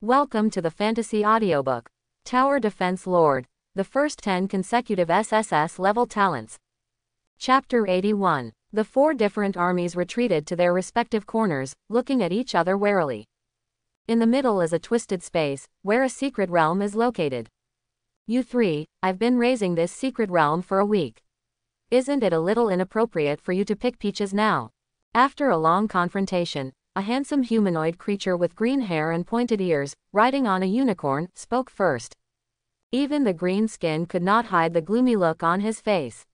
Welcome to the Fantasy Audiobook. Tower Defense Lord. The first 10 consecutive SSS-level talents. Chapter 81. The four different armies retreated to their respective corners, looking at each other warily. In the middle is a twisted space, where a secret realm is located. You three, I've been raising this secret realm for a week. Isn't it a little inappropriate for you to pick peaches now? After a long confrontation, a handsome humanoid creature with green hair and pointed ears, riding on a unicorn, spoke first. Even the green skin could not hide the gloomy look on his face.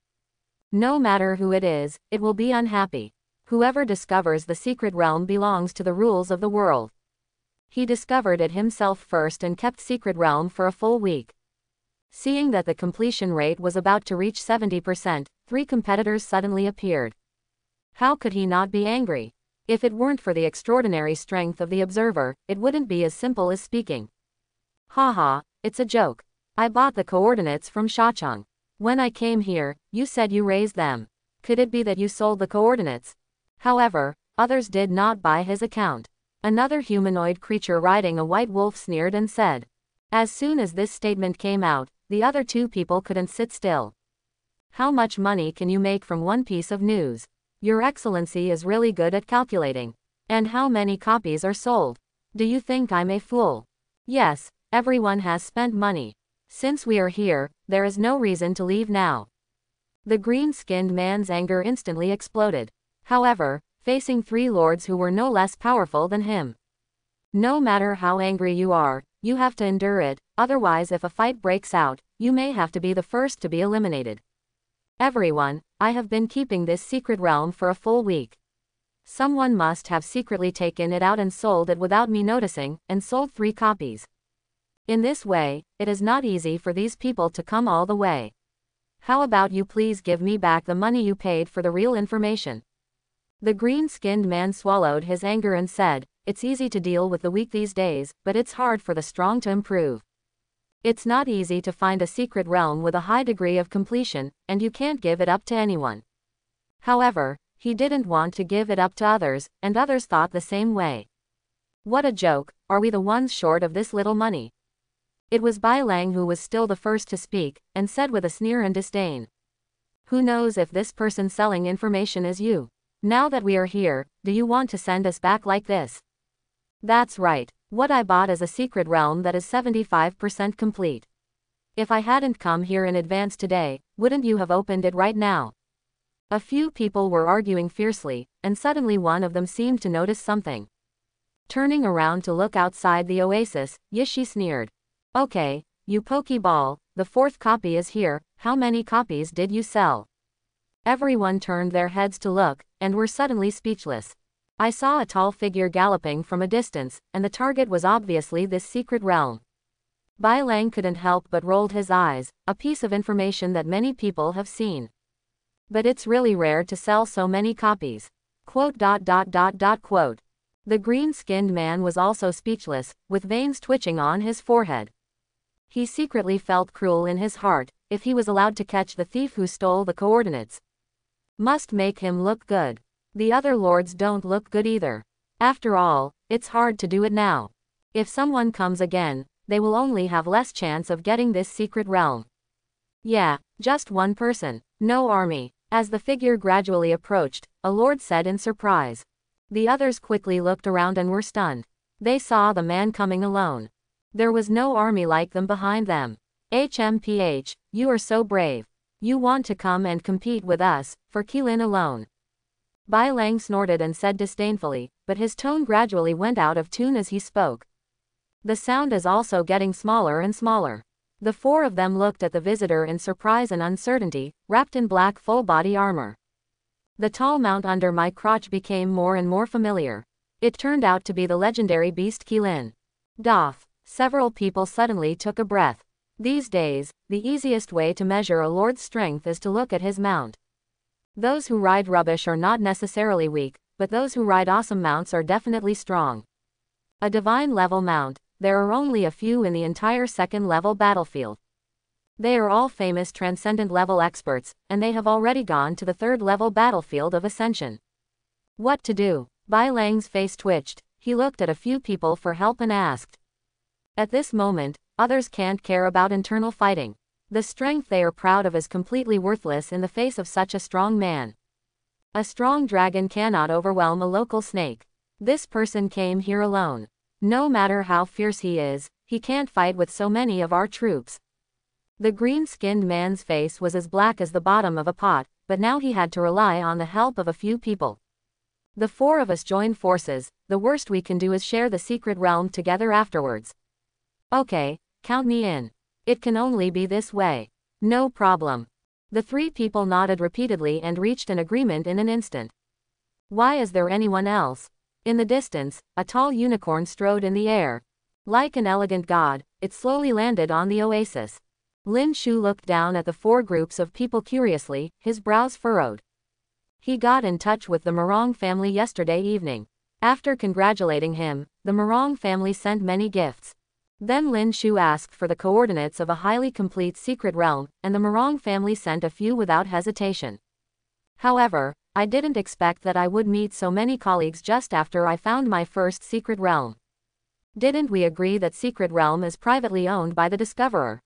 No matter who it is, it will be unhappy. Whoever discovers the secret realm belongs to the rules of the world. He discovered it himself first and kept secret realm for a full week. Seeing that the completion rate was about to reach 70%, 3 competitors suddenly appeared. How could he not be angry? If it weren't for the extraordinary strength of the observer, it wouldn't be as simple as speaking. Haha, it's a joke. I bought the coordinates from Shacheng. When I came here, you said you raised them. Could it be that you sold the coordinates? However, others did not buy his account. Another humanoid creature riding a white wolf sneered and said. As soon as this statement came out, the other 2 people couldn't sit still. How much money can you make from one piece of news? Your Excellency is really good at calculating. And how many copies are sold? Do you think I'm a fool? Yes, everyone has spent money. Since we are here, there is no reason to leave now. The green-skinned man's anger instantly exploded. However, facing 3 lords who were no less powerful than him. No matter how angry you are, you have to endure it, otherwise if a fight breaks out, you may have to be the first to be eliminated. Everyone, I have been keeping this secret realm for a full week. Someone must have secretly taken it out and sold it without me noticing, and sold 3 copies. In this way, it is not easy for these people to come all the way. How about you please give me back the money you paid for the real information? The green-skinned man swallowed his anger and said, it's easy to deal with the weak these days, but it's hard for the strong to improve. It's not easy to find a secret realm with a high degree of completion, and you can't give it up to anyone. However, he didn't want to give it up to others, and others thought the same way. What a joke, are we the ones short of this little money? It was Bai Lang who was still the first to speak, and said with a sneer and disdain. Who knows if this person selling information is you? Now that we are here, do you want to send us back like this? That's right. What I bought is a secret realm that is 75% complete. If I hadn't come here in advance today, wouldn't you have opened it right now? A few people were arguing fiercely, and suddenly one of them seemed to notice something. Turning around to look outside the oasis, Yishi sneered. Okay, you pokeball, the 4th copy is here, how many copies did you sell? Everyone turned their heads to look, and were suddenly speechless. I saw a tall figure galloping from a distance, and the target was obviously this secret realm. Bai Lang couldn't help but rolled his eyes, a piece of information that many people have seen. But it's really rare to sell so many copies. Quote. The green-skinned man was also speechless, with veins twitching on his forehead. He secretly felt cruel in his heart, if he was allowed to catch the thief who stole the coordinates. Must make him look good. The other lords don't look good either. After all, it's hard to do it now. If someone comes again, they will only have less chance of getting this secret realm. Yeah, just one person, no army. As the figure gradually approached, a lord said in surprise. The others quickly looked around and were stunned. They saw the man coming alone. There was no army like them behind them. HMPH, you are so brave. You want to come and compete with us, for Qilin alone. Bai Lang snorted and said disdainfully, but his tone gradually went out of tune as he spoke. The sound is also getting smaller and smaller. The 4 of them looked at the visitor in surprise and uncertainty, wrapped in black full-body armor. The tall mount under my crotch became more and more familiar. It turned out to be the legendary beast Qilin. Doff. Several people suddenly took a breath. These days, the easiest way to measure a lord's strength is to look at his mount. Those who ride rubbish are not necessarily weak, but those who ride awesome mounts are definitely strong. A divine level mount, there are only a few in the entire 2nd level battlefield. They are all famous transcendent level experts, and they have already gone to the 3rd level battlefield of Ascension. What to do? Bai Lang's face twitched, he looked at a few people for help and asked. At this moment, others can't care about internal fighting. The strength they are proud of is completely worthless in the face of such a strong man. A strong dragon cannot overwhelm a local snake. This person came here alone. No matter how fierce he is, he can't fight with so many of our troops. The green-skinned man's face was as black as the bottom of a pot, but now he had to rely on the help of a few people. The four of us joined forces. The worst we can do is share the secret realm together afterwards. Okay, count me in. It can only be this way. No problem. The three people nodded repeatedly and reached an agreement in an instant. Why is there anyone else? In the distance, a tall unicorn strode in the air. Like an elegant god, it slowly landed on the oasis. Lin Shu looked down at the four groups of people curiously, his brows furrowed. He got in touch with the Morong family yesterday evening. After congratulating him, the Morong family sent many gifts. Then Lin Shu asked for the coordinates of a highly complete secret realm, and the Morong family sent a few without hesitation. However, I didn't expect that I would meet so many colleagues just after I found my first secret realm. Didn't we agree that secret realm is privately owned by the discoverer?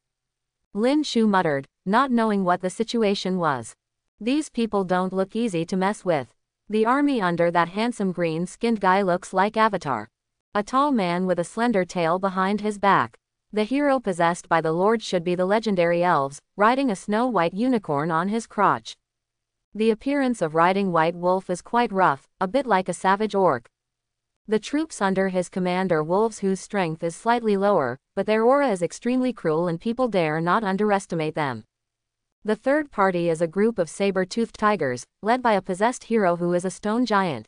Lin Shu muttered, not knowing what the situation was. These people don't look easy to mess with. The army under that handsome green-skinned guy looks like Avatar. A tall man with a slender tail behind his back. The hero possessed by the Lord should be the legendary elves, riding a snow-white unicorn on his crotch. The appearance of riding White Wolf is quite rough, a bit like a savage orc. The troops under his command are wolves whose strength is slightly lower, but their aura is extremely cruel and people dare not underestimate them. The third party is a group of saber-toothed tigers, led by a possessed hero who is a stone giant.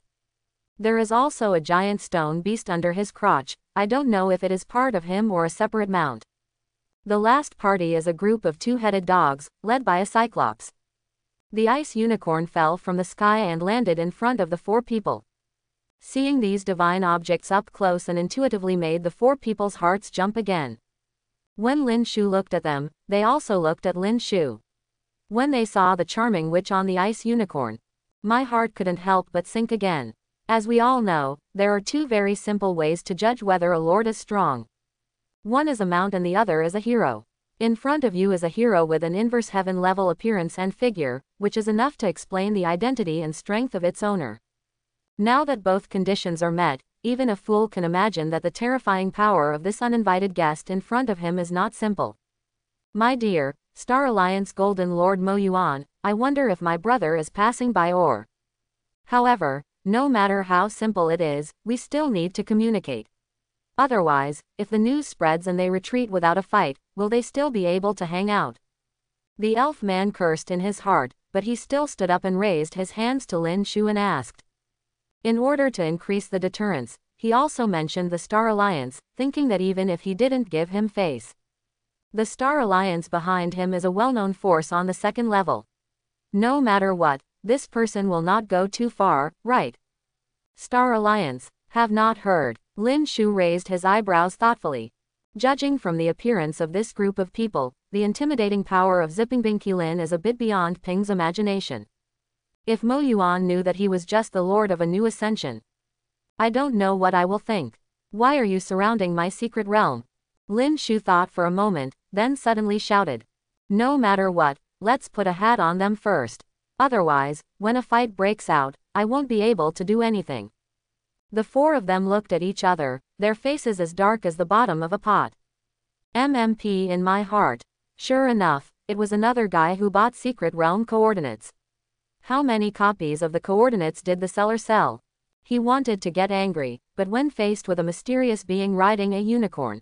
There is also a giant stone beast under his crotch. I don't know if it is part of him or a separate mount. The last party is a group of two-headed dogs, led by a cyclops. The ice unicorn fell from the sky and landed in front of the four people. Seeing these divine objects up close and intuitively made the four people's hearts jump again. When Lin Shu looked at them, they also looked at Lin Shu. When they saw the charming witch on the ice unicorn, my heart couldn't help but sink again. As we all know, there are two very simple ways to judge whether a lord is strong. One is a mount and the other is a hero. In front of you is a hero with an inverse heaven-level appearance and figure, which is enough to explain the identity and strength of its owner. Now that both conditions are met, even a fool can imagine that the terrifying power of this uninvited guest in front of him is not simple. My dear, Star Alliance Golden Lord Mo Yuan, I wonder if my brother is passing by or. However, no matter how simple it is, we still need to communicate. Otherwise, if the news spreads and they retreat without a fight, will they still be able to hang out? The elf man cursed in his heart, but he still stood up and raised his hands to Lin Shu and asked. In order to increase the deterrence, he also mentioned the Star Alliance, thinking that even if he didn't give him face, the Star Alliance behind him is a well-known force on the second level. No matter what, this person will not go too far, right? Star Alliance, have not heard. Lin Shu raised his eyebrows thoughtfully. Judging from the appearance of this group of people, the intimidating power of Zippingbing Qilin is a bit beyond Ping's imagination. If Mo Yuan knew that he was just the lord of a new ascension, I don't know what I will think. Why are you surrounding my secret realm? Lin Shu thought for a moment, then suddenly shouted. No matter what, let's put a hat on them first. Otherwise, when a fight breaks out, I won't be able to do anything. The four of them looked at each other, their faces as dark as the bottom of a pot. MMP in my heart. Sure enough, it was another guy who bought secret realm coordinates. How many copies of the coordinates did the seller sell? He wanted to get angry, but when faced with a mysterious being riding a unicorn,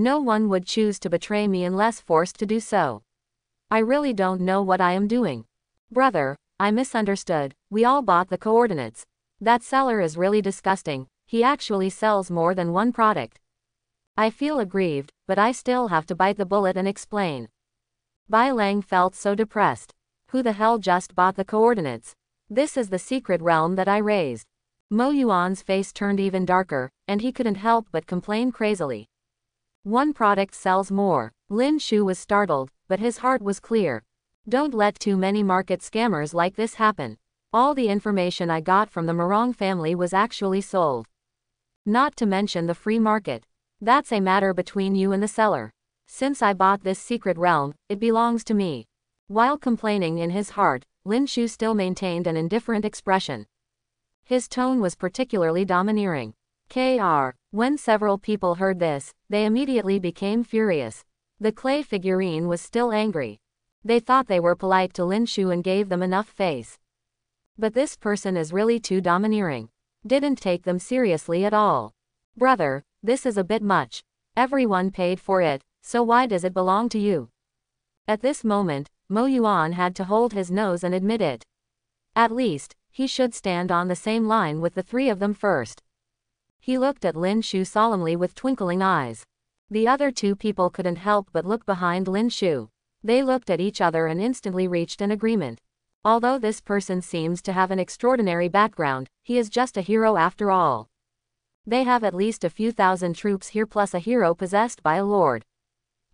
no one would choose to betray me unless forced to do so. I really don't know what I am doing. Brother, I misunderstood. We all bought the coordinates. That seller is really disgusting. He actually sells more than one product. I feel aggrieved, but I still have to bite the bullet and explain. Bai Lang felt so depressed. Who the hell just bought the coordinates? This is the secret realm that I raised. Mo Yuan's face turned even darker, and he couldn't help but complain crazily. One product sells more. Lin Shu was startled, but his heart was clear. Don't let too many market scammers like this happen. All the information I got from the Morong family was actually sold. Not to mention the free market. That's a matter between you and the seller. Since I bought this secret realm, it belongs to me. While complaining in his heart, Lin Shu still maintained an indifferent expression. His tone was particularly domineering. When several people heard this, they immediately became furious. The clay figurine was still angry. They thought they were polite to Lin Shu and gave them enough face. But this person is really too domineering. Didn't take them seriously at all. Brother, this is a bit much. Everyone paid for it, so why does it belong to you? At this moment, Mo Yuan had to hold his nose and admit it. At least, he should stand on the same line with the three of them first. He looked at Lin Shu solemnly with twinkling eyes. The other two people couldn't help but look behind Lin Shu. They looked at each other and instantly reached an agreement. Although this person seems to have an extraordinary background, he is just a hero after all. They have at least a few thousand troops here plus a hero possessed by a lord.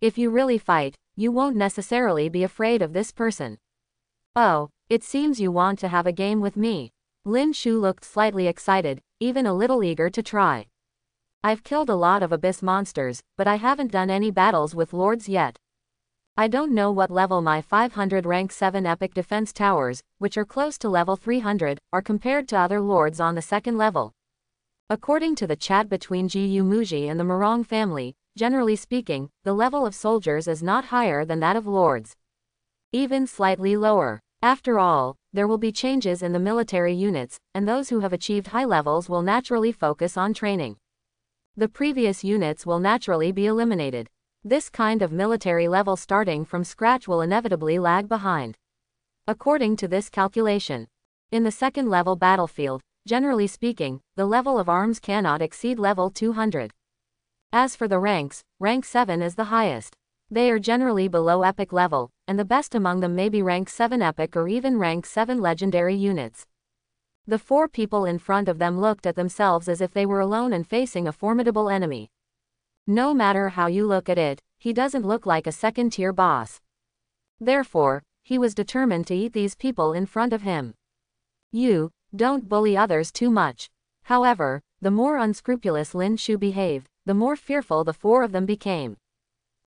If you really fight, you won't necessarily be afraid of this person. Oh, it seems you want to have a game with me. Lin Shu looked slightly excited, even a little eager to try. I've killed a lot of abyss monsters, but I haven't done any battles with lords yet. I don't know what level my 500 rank 7 epic defense towers, which are close to level 300, are compared to other lords on the second level. According to the chat between Ji Muji and the Murong family, generally speaking, the level of soldiers is not higher than that of lords. Even slightly lower. After all, there will be changes in the military units, and those who have achieved high levels will naturally focus on training. The previous units will naturally be eliminated. This kind of military level starting from scratch will inevitably lag behind. According to this calculation, in the second level battlefield, generally speaking, the level of arms cannot exceed level 200. As for the ranks, rank 7 is the highest. They are generally below epic level, and the best among them may be rank 7 epic or even rank 7 legendary units. The four people in front of them looked at themselves as if they were alone and facing a formidable enemy. No matter how you look at it, he doesn't look like a second-tier boss. Therefore, he was determined to eat these people in front of him. You, don't bully others too much. However, the more unscrupulous Lin Shu behaved, the more fearful the four of them became.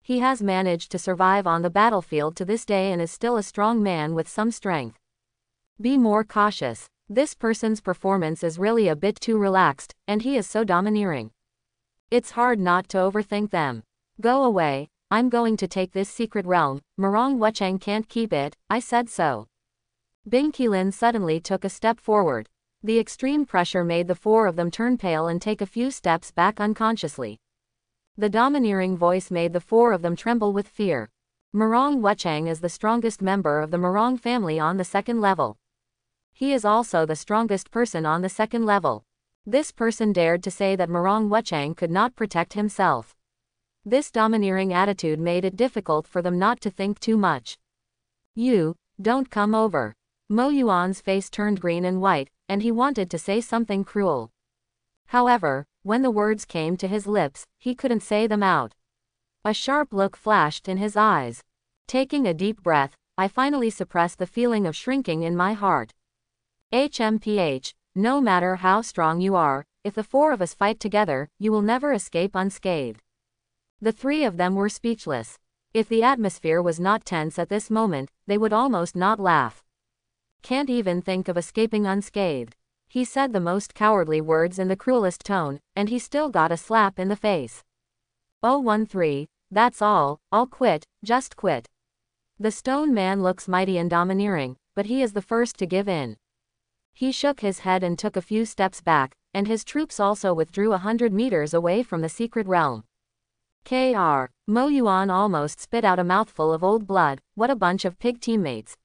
He has managed to survive on the battlefield to this day and is still a strong man with some strength. Be more cautious. This person's performance is really a bit too relaxed, and he is so domineering. It's hard not to overthink them. Go away, I'm going to take this secret realm, Murong Wucheng can't keep it, I said so. Bing Qilin suddenly took a step forward. The extreme pressure made the four of them turn pale and take a few steps back unconsciously. The domineering voice made the four of them tremble with fear. Murong Wucheng is the strongest member of the Murong family on the second level. He is also the strongest person on the second level. This person dared to say that Murong Wucheng could not protect himself. This domineering attitude made it difficult for them not to think too much. You, don't come over. Mo Yuan's face turned green and white, and he wanted to say something cruel. However, when the words came to his lips, he couldn't say them out. A sharp look flashed in his eyes. Taking a deep breath, I finally suppressed the feeling of shrinking in my heart. HMPH, no matter how strong you are, if the four of us fight together, you will never escape unscathed. The three of them were speechless. If the atmosphere was not tense at this moment, they would almost not laugh. Can't even think of escaping unscathed. He said the most cowardly words in the cruelest tone, and he still got a slap in the face. 013, that's all, I'll quit, just quit. The stone man looks mighty and domineering, but he is the first to give in. He shook his head and took a few steps back, and his troops also withdrew 100 meters away from the secret realm. Mo Yuan almost spit out a mouthful of old blood. What a bunch of pig teammates.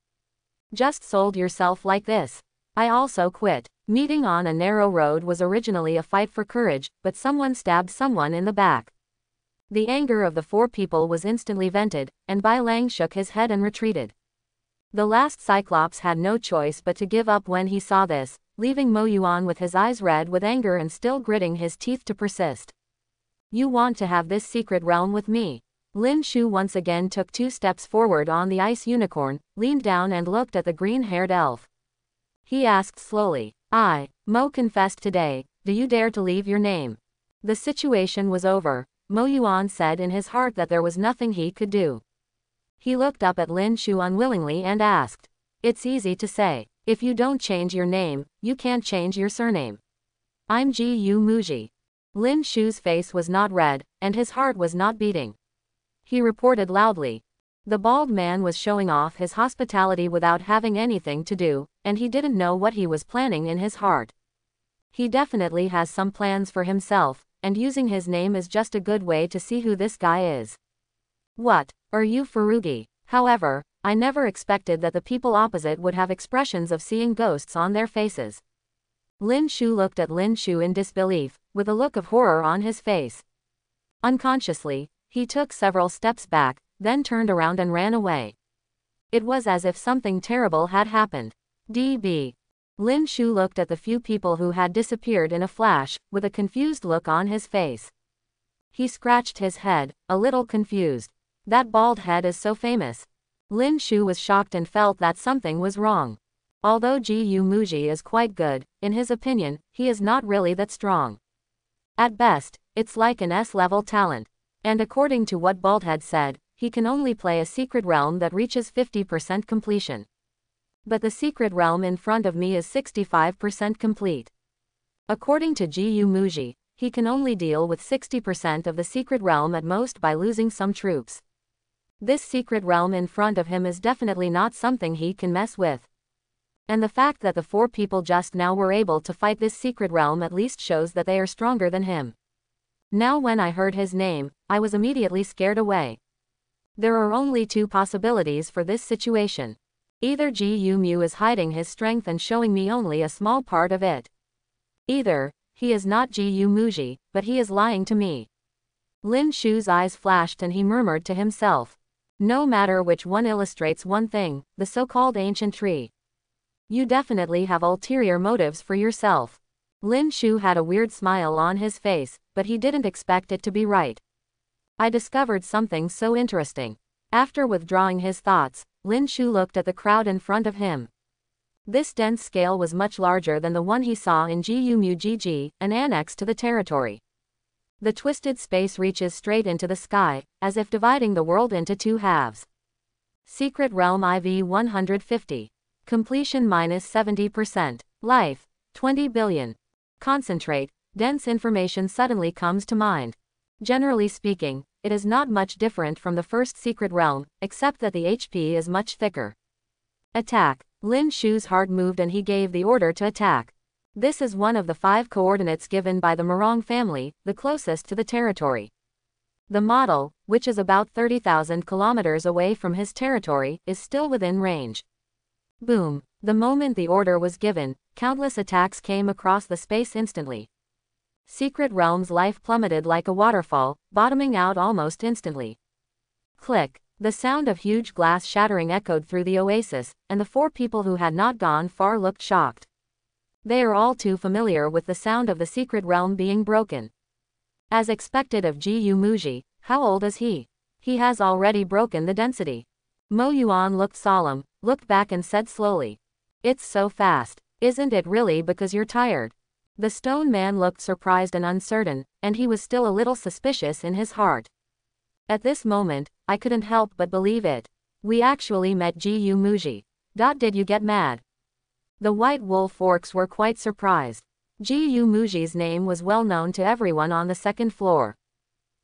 Just sold yourself like this. I also quit. Meeting on a narrow road was originally a fight for courage, but someone stabbed someone in the back. The anger of the four people was instantly vented, and Bai Lang shook his head and retreated. The last Cyclops had no choice but to give up when he saw this, leaving Mo Yuan with his eyes red with anger and still gritting his teeth to persist. You want to have this secret realm with me? Lin Shu once again took 2 steps forward on the ice unicorn, leaned down and looked at the green-haired elf. He asked slowly, Mo confessed today, do you dare to leave your name? The situation was over. Mo Yuan said in his heart that there was nothing he could do. He looked up at Lin Shu unwillingly and asked, "It's easy to say. If you don't change your name, you can't change your surname." "I'm Gu Muji." Lin Shu's face was not red, and his heart was not beating. He reported loudly. The bald man was showing off his hospitality without having anything to do, and he didn't know what he was planning in his heart. He definitely has some plans for himself, and using his name is just a good way to see who this guy is. "What, are you Furugi?" However, I never expected that the people opposite would have expressions of seeing ghosts on their faces. Lin Shu looked at Lin Shu in disbelief, with a look of horror on his face. Unconsciously, he took several steps back, then turned around and ran away. It was as if something terrible had happened. DB. Lin Shu looked at the few people who had disappeared in a flash, with a confused look on his face. He scratched his head, a little confused. That bald head is so famous. Lin Shu was shocked and felt that something was wrong. Although Gu Muji is quite good, in his opinion, he is not really that strong. At best, it's like an S-level talent. And according to what Baldhead said, he can only play a secret realm that reaches 50% completion. But the secret realm in front of me is 65% complete. According to Gu Muji, he can only deal with 60% of the secret realm at most by losing some troops. This secret realm in front of him is definitely not something he can mess with. And the fact that the 4 people just now were able to fight this secret realm at least shows that they are stronger than him. Now when I heard his name, I was immediately scared away. There are only 2 possibilities for this situation. Either Gu Mu is hiding his strength and showing me only a small part of it. Either, he is not Gu Muji, but he is lying to me. Lin Shu's eyes flashed and he murmured to himself. No matter which one illustrates one thing, the so-called ancient tree. You definitely have ulterior motives for yourself. Lin Shu had a weird smile on his face, but he didn't expect it to be right. I discovered something so interesting. After withdrawing his thoughts, Lin Shu looked at the crowd in front of him. This dense scale was much larger than the one he saw in Gu Mu GG, an annex to the territory. The twisted space reaches straight into the sky, as if dividing the world into 2 halves. Secret Realm IV 150. Completion minus 70%. Life, 20 billion. Concentrate, dense information suddenly comes to mind. Generally speaking, it is not much different from the first secret realm, except that the HP is much thicker. Attack. Lin Shu's heart moved and he gave the order to attack. This is one of the 5 coordinates given by the Morong family, the closest to the territory. The model, which is about 30,000 kilometers away from his territory, is still within range. Boom. The moment the order was given, countless attacks came across the space instantly. Secret Realm's life plummeted like a waterfall, bottoming out almost instantly. Click. The sound of huge glass shattering echoed through the oasis, and the 4 people who had not gone far looked shocked. They are all too familiar with the sound of the secret realm being broken. As expected of Gu Muji, how old is he? He has already broken the density. Mo Yuan looked solemn, looked back and said slowly. It's so fast. Isn't it really because you're tired? The stone man looked surprised and uncertain, and he was still a little suspicious in his heart. At this moment, I couldn't help but believe it. We actually met Gu Muji. Did you get mad? The White Wolf orcs were quite surprised. Gu Muji's name was well known to everyone on the 2nd floor.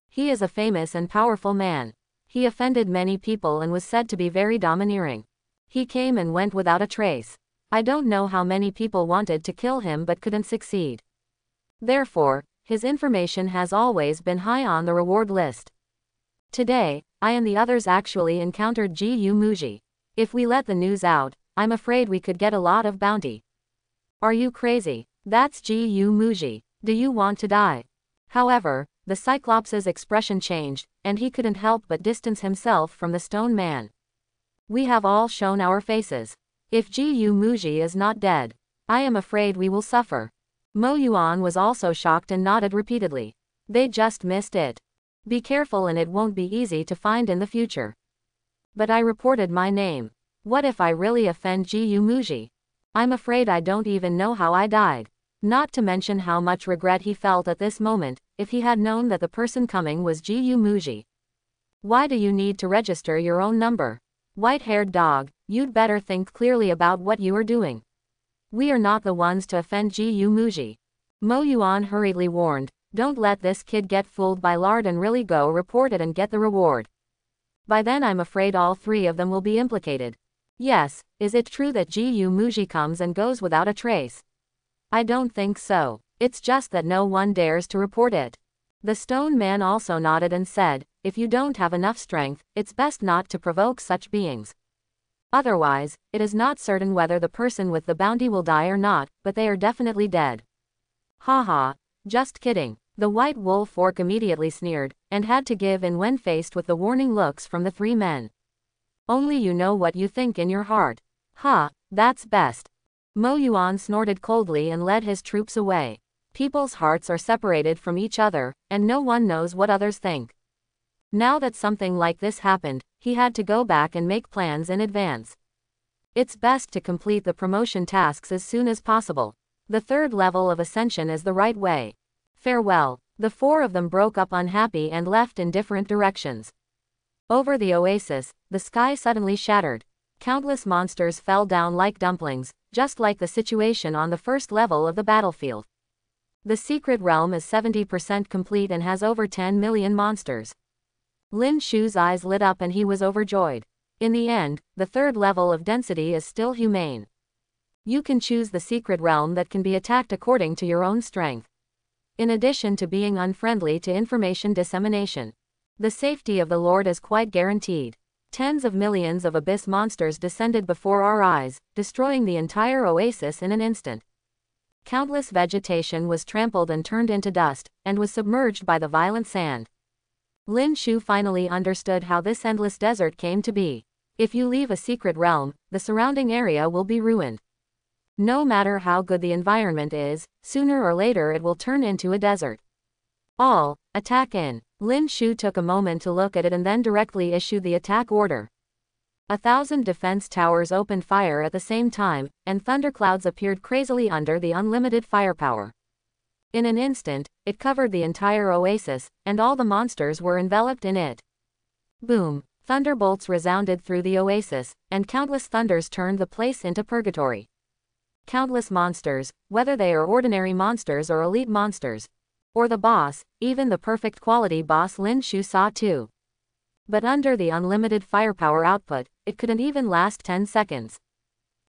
He is a famous and powerful man. He offended many people and was said to be very domineering. He came and went without a trace. I don't know how many people wanted to kill him but couldn't succeed. Therefore, his information has always been high on the reward list. Today, I and the others actually encountered Gu Muji. If we let the news out, I'm afraid we could get a lot of bounty. Are you crazy? That's Gu Muji. Do you want to die? However, the Cyclops' expression changed, and he couldn't help but distance himself from the stone man. We have all shown our faces. If Gu Muji is not dead, I am afraid we will suffer. Mo Yuan was also shocked and nodded repeatedly. They just missed it. Be careful and it won't be easy to find in the future. But I reported my name. What if I really offend Gu Muji? I'm afraid I don't even know how I died. Not to mention how much regret he felt at this moment, if he had known that the person coming was Gu Muji. Why do you need to register your own number? White-haired dog, you'd better think clearly about what you are doing. We are not the ones to offend Gu Muji. Mo Yuan hurriedly warned, don't let this kid get fooled by lard and really go report it and get the reward. By then I'm afraid all three of them will be implicated. Yes, is it true that Gu Muji comes and goes without a trace? I don't think so. It's just that no one dares to report it. The stone man also nodded and said, if you don't have enough strength, it's best not to provoke such beings. Otherwise, it is not certain whether the person with the bounty will die or not, but they are definitely dead. Haha, just kidding. The white wolf orc immediately sneered, and had to give in when faced with the warning looks from the three men. Only you know what you think in your heart. Ha, that's best. Mo Yuan snorted coldly and led his troops away. People's hearts are separated from each other, and no one knows what others think. Now that something like this happened, he had to go back and make plans in advance. It's best to complete the promotion tasks as soon as possible. The third level of ascension is the right way. Farewell. The four of them broke up unhappy and left in different directions. Over the oasis, the sky suddenly shattered. Countless monsters fell down like dumplings, just like the situation on the first level of the battlefield. The secret realm is 70% complete and has over 10 million monsters. Lin Shu's eyes lit up and he was overjoyed. In the end, the third level of density is still humane. You can choose the secret realm that can be attacked according to your own strength. In addition to being unfriendly to information dissemination, the safety of the Lord is quite guaranteed. Tens of millions of abyss monsters descended before our eyes, destroying the entire oasis in an instant. Countless vegetation was trampled and turned into dust, and was submerged by the violent sand. Lin Shu finally understood how this endless desert came to be. If you leave a secret realm, the surrounding area will be ruined. No matter how good the environment is, sooner or later it will turn into a desert. All, attack in. Lin Shu took a moment to look at it and then directly issued the attack order. 1,000 defense towers opened fire at the same time, and thunderclouds appeared crazily under the unlimited firepower. In an instant, it covered the entire oasis, and all the monsters were enveloped in it. Boom! Thunderbolts resounded through the oasis, and countless thunders turned the place into purgatory. Countless monsters, whether they are ordinary monsters or elite monsters, or the boss, even the perfect quality boss Lin Shu saw too. But under the unlimited firepower output, it couldn't even last 10 seconds.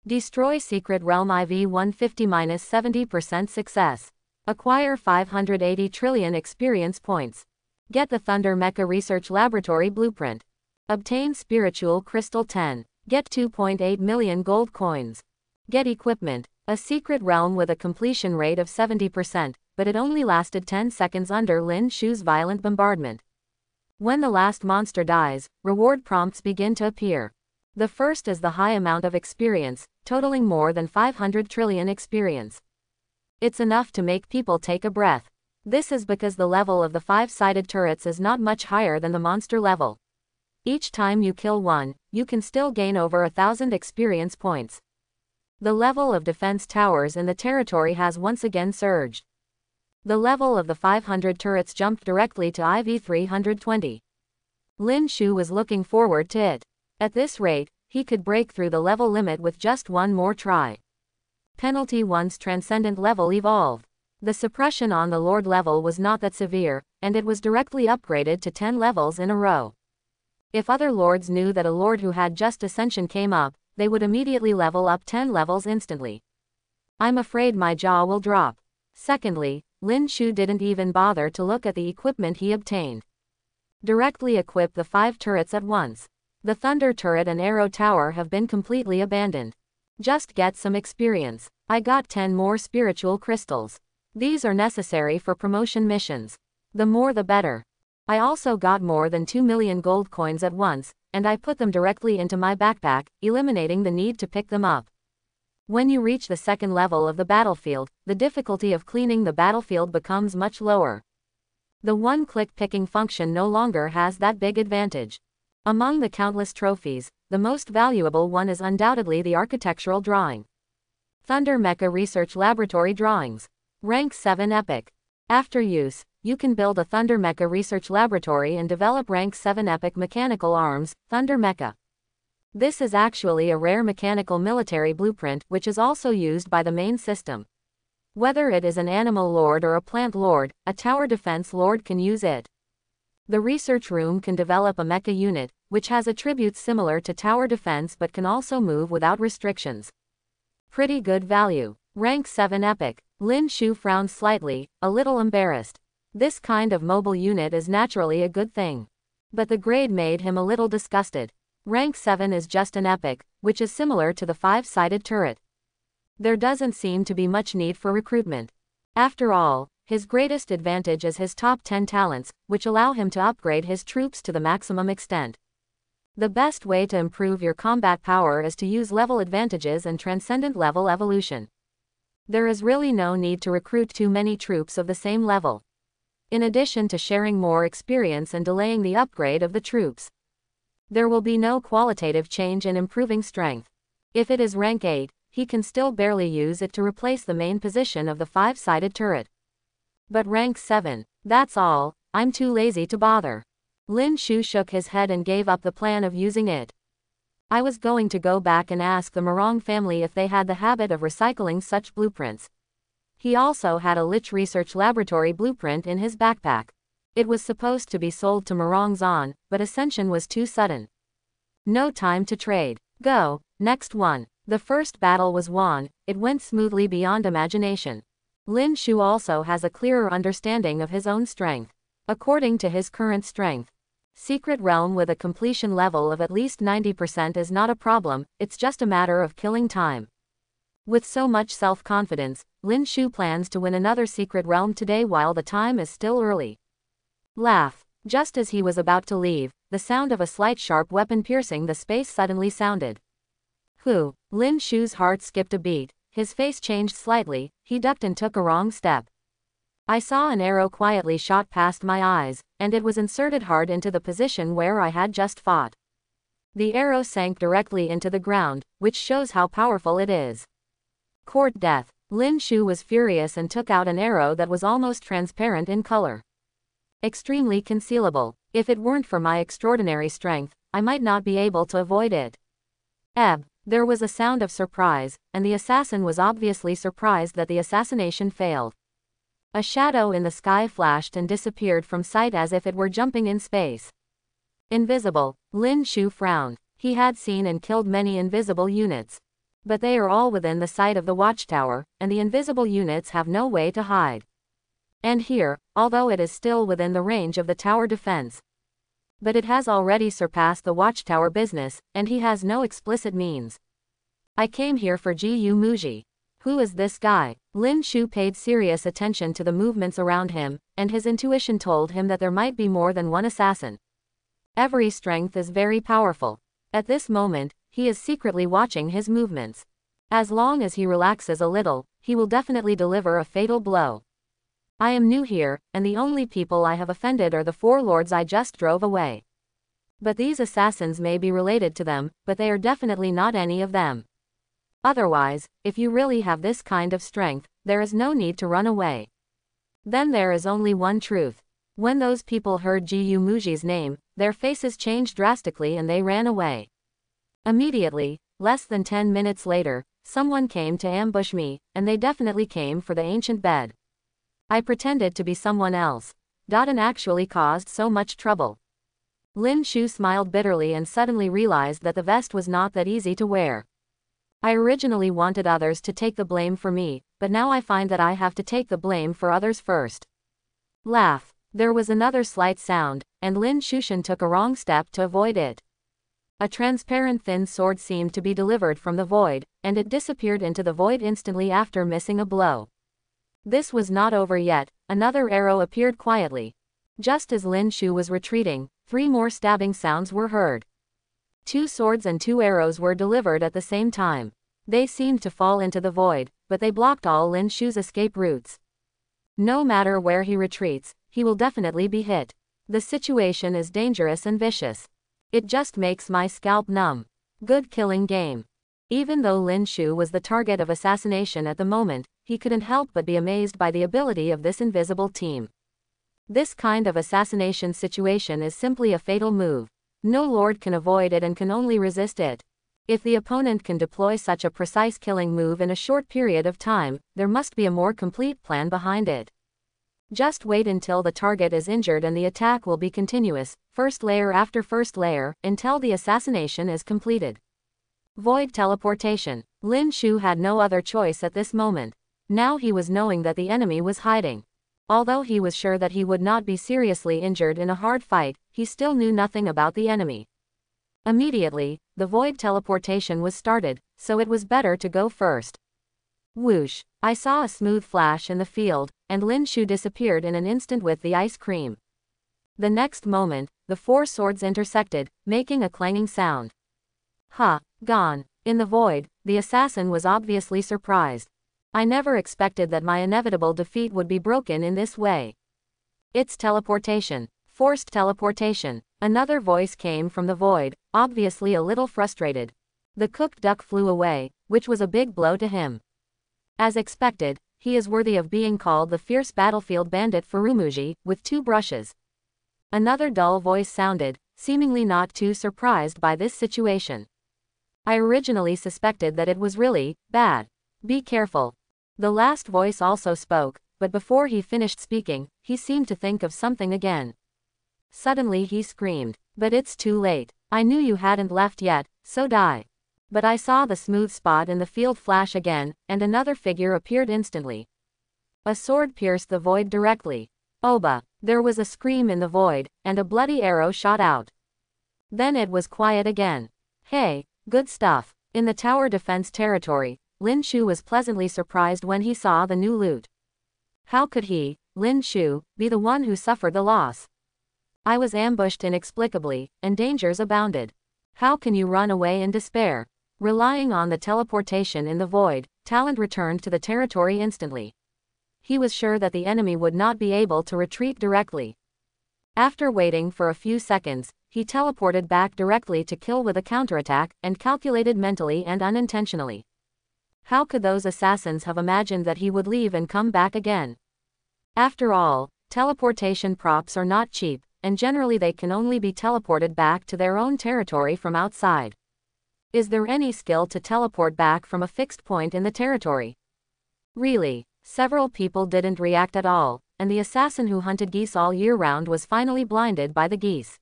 Destroy Secret Realm IV-150-70% success. Acquire 580 trillion experience points. Get the Thunder Mecha Research Laboratory blueprint. Obtain Spiritual Crystal 10. Get 2.8 million gold coins. Get equipment. A secret realm with a completion rate of 70%, but it only lasted 10 seconds under Lin Shu's violent bombardment. When the last monster dies, reward prompts begin to appear. The first is the high amount of experience, totaling more than 500 trillion experience. It's enough to make people take a breath. This is because the level of the 5-sided turrets is not much higher than the monster level. Each time you kill one, you can still gain over 1,000 experience points. The level of defense towers in the territory has once again surged. The level of the 500 turrets jumped directly to IV-320. Lin Shu was looking forward to it. At this rate, he could break through the level limit with just one more try. Penalty once transcendent level evolved. The suppression on the Lord level was not that severe, and it was directly upgraded to 10 levels in a row. If other lords knew that a lord who had just ascension came up, they would immediately level up 10 levels instantly. I'm afraid my jaw will drop. Secondly, Lin Shu didn't even bother to look at the equipment he obtained. Directly equip the 5 turrets at once. The Thunder Turret and Arrow Tower have been completely abandoned. Just get some experience. I got 10 more spiritual crystals. These are necessary for promotion missions. The more the better. I also got more than 2 million gold coins at once, and I put them directly into my backpack, eliminating the need to pick them up. When you reach the second level of the battlefield, the difficulty of cleaning the battlefield becomes much lower. The one-click picking function no longer has that big advantage. Among the countless trophies, the most valuable one is undoubtedly the architectural drawing. Thunder Mecha Research Laboratory drawings. Rank 7 Epic. After use, you can build a Thunder Mecha research laboratory and develop Rank 7 epic mechanical arms, Thunder Mecha. This is actually a rare mechanical military blueprint which is also used by the main system. Whether it is an animal lord or a plant lord, a tower defense lord can use it. The research room can develop a mecha unit, which has attributes similar to tower defense but can also move without restrictions. Pretty good value. Rank 7 epic. Lin Shu frowned slightly, a little embarrassed. This kind of mobile unit is naturally a good thing. But the grade made him a little disgusted. Rank 7 is just an epic, which is similar to the 5-sided turret. There doesn't seem to be much need for recruitment. After all, his greatest advantage is his top 10 talents, which allow him to upgrade his troops to the maximum extent. The best way to improve your combat power is to use level advantages and transcendent level evolution. There is really no need to recruit too many troops of the same level. In addition to sharing more experience and delaying the upgrade of the troops, there will be no qualitative change in improving strength. If it is rank 8, he can still barely use it to replace the main position of the 5-sided turret. But rank 7, that's all, I'm too lazy to bother. Lin Shu shook his head and gave up the plan of using it. I was going to go back and ask the Morong family if they had the habit of recycling such blueprints. He also had a Lich Research Laboratory blueprint in his backpack. It was supposed to be sold to Morong Zan, but ascension was too sudden. No time to trade. Go, next one. The first battle was won, it went smoothly beyond imagination. Lin Shu also has a clearer understanding of his own strength. According to his current strength, Secret Realm with a completion level of at least 90% is not a problem, it's just a matter of killing time. With so much self-confidence, Lin Shu plans to win another Secret Realm today while the time is still early. Laugh. Just as he was about to leave, the sound of a slight sharp weapon piercing the space suddenly sounded. Whew. Lin Shu's heart skipped a beat, his face changed slightly, he ducked and took a wrong step. I saw an arrow quietly shot past my eyes, and it was inserted hard into the position where I had just fought. The arrow sank directly into the ground, which shows how powerful it is. Court death. Lin Shu was furious and took out an arrow that was almost transparent in color. Extremely concealable. If it weren't for my extraordinary strength, I might not be able to avoid it. Ebb. There was a sound of surprise, and the assassin was obviously surprised that the assassination failed. A shadow in the sky flashed and disappeared from sight as if it were jumping in space. Invisible. Lin Shu frowned. He had seen and killed many invisible units. But they are all within the sight of the watchtower, and the invisible units have no way to hide. And here, although it is still within the range of the tower defense, but it has already surpassed the watchtower business, and he has no explicit means. I came here for Gu Muji. Who is this guy? Lin Shu paid serious attention to the movements around him, and his intuition told him that there might be more than one assassin. Every strength is very powerful. At this moment, he is secretly watching his movements. As long as he relaxes a little, he will definitely deliver a fatal blow. I am new here, and the only people I have offended are the 4 lords I just drove away. But these assassins may be related to them, but they are definitely not any of them. Otherwise, if you really have this kind of strength, there is no need to run away. Then there is only one truth. When those people heard Gu Muji's name, their faces changed drastically and they ran away. Immediately, less than 10 minutes later, someone came to ambush me, and they definitely came for the ancient bed. I pretended to be someone else. And actually caused so much trouble. Lin Shu smiled bitterly and suddenly realized that the vest was not that easy to wear. I originally wanted others to take the blame for me, but now I find that I have to take the blame for others first. Laugh. There was another slight sound, and Lin Shushan took a wrong step to avoid it. A transparent thin sword seemed to be delivered from the void, and it disappeared into the void instantly after missing a blow. This was not over yet, another arrow appeared quietly. Just as Lin Shu was retreating, 3 more stabbing sounds were heard. 2 swords and 2 arrows were delivered at the same time. They seemed to fall into the void, but they blocked all Lin Shu's escape routes. No matter where he retreats, he will definitely be hit. The situation is dangerous and vicious. It just makes my scalp numb. Good killing game. Even though Lin Shu was the target of assassination at the moment, he couldn't help but be amazed by the ability of this invisible team. This kind of assassination situation is simply a fatal move. No lord can avoid it and can only resist it. If the opponent can deploy such a precise killing move in a short period of time, there must be a more complete plan behind it. Just wait until the target is injured and the attack will be continuous, first layer after first layer, until the assassination is completed. Void teleportation. Lin Shu had no other choice at this moment. Now he was knowing that the enemy was hiding. Although he was sure that he would not be seriously injured in a hard fight, he still knew nothing about the enemy. Immediately, the void teleportation was started, so it was better to go first. Whoosh! I saw a smooth flash in the field, and Lin Shu disappeared in an instant with the ice cream. The next moment, the four swords intersected, making a clanging sound. Ha! Gone. In the void, the assassin was obviously surprised. I never expected that my inevitable defeat would be broken in this way. It's teleportation. Forced teleportation. Another voice came from the void, obviously a little frustrated. The cooked duck flew away, which was a big blow to him. As expected, he is worthy of being called the fierce battlefield bandit Furumuji, with 2 brushes. Another dull voice sounded, seemingly not too surprised by this situation. I originally suspected that it was really bad. Be careful. The last voice also spoke, but before he finished speaking, he seemed to think of something again. Suddenly he screamed, "But it's too late. I knew you hadn't left yet, so die." But I saw the smooth spot in the field flash again, and another figure appeared instantly. A sword pierced the void directly. Oba! There was a scream in the void, and a bloody arrow shot out. Then it was quiet again. Hey, good stuff. In the tower defense territory, Lin Shu was pleasantly surprised when he saw the new loot. How could he, Lin Shu, be the one who suffered the loss? I was ambushed inexplicably, and dangers abounded. How can you run away in despair? Relying on the teleportation in the void, Talent returned to the territory instantly. He was sure that the enemy would not be able to retreat directly. After waiting for a few seconds, he teleported back directly to kill with a counterattack, and calculated mentally and unintentionally. How could those assassins have imagined that he would leave and come back again? After all, teleportation props are not cheap, and generally they can only be teleported back to their own territory from outside. Is there any skill to teleport back from a fixed point in the territory? Really, several people didn't react at all, and the assassin who hunted geese all year round was finally blinded by the geese.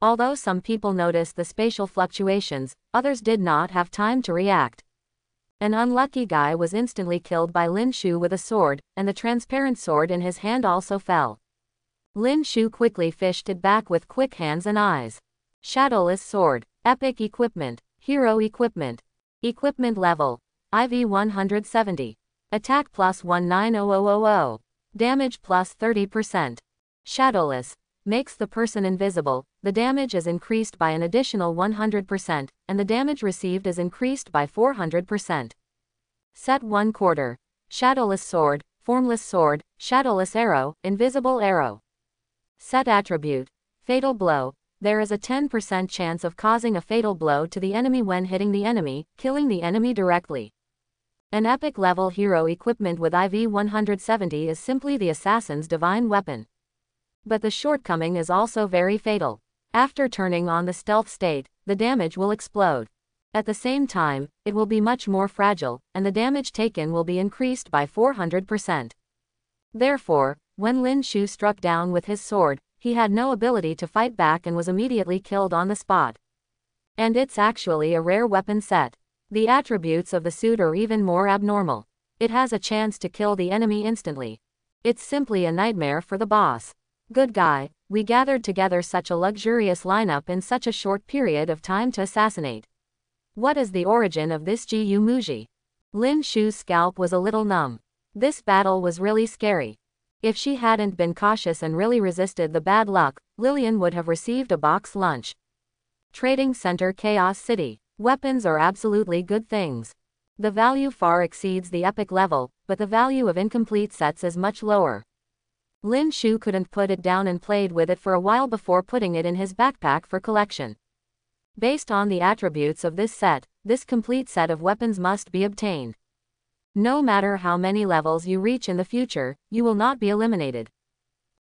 Although some people noticed the spatial fluctuations, others did not have time to react. An unlucky guy was instantly killed by Lin Shu with a sword, and the transparent sword in his hand also fell. Lin Shu quickly fished it back with quick hands and eyes. Shadowless sword. Epic equipment. Hero equipment. Equipment level. IV 170. Attack plus 190000. Damage plus 30%. Shadowless. Makes the person invisible. The damage is increased by an additional 100%, and the damage received is increased by 400%. Set 1/4. Shadowless sword. Formless sword. Shadowless arrow. Invisible arrow. Set attribute. Fatal blow. There is a 10% chance of causing a fatal blow to the enemy when hitting the enemy, killing the enemy directly. An epic level hero equipment with IV 170 is simply the assassin's divine weapon. But the shortcoming is also very fatal. After turning on the stealth state, the damage will explode. At the same time, it will be much more fragile, and the damage taken will be increased by 400%. Therefore, when Lin Shu struck down with his sword, he had no ability to fight back and was immediately killed on the spot. And it's actually a rare weapon set. The attributes of the suit are even more abnormal. It has a chance to kill the enemy instantly. It's simply a nightmare for the boss. Good guy, we gathered together such a luxurious lineup in such a short period of time to assassinate. What is the origin of this Gu Muji? Lin Shu's scalp was a little numb. This battle was really scary. If she hadn't been cautious and really resisted the bad luck, Lillian would have received a box lunch. Trading Center Chaos City. Weapons are absolutely good things. The value far exceeds the epic level, but the value of incomplete sets is much lower. Lin Shu couldn't put it down and played with it for a while before putting it in his backpack for collection. Based on the attributes of this set, this complete set of weapons must be obtained. No matter how many levels you reach in the future, you will not be eliminated.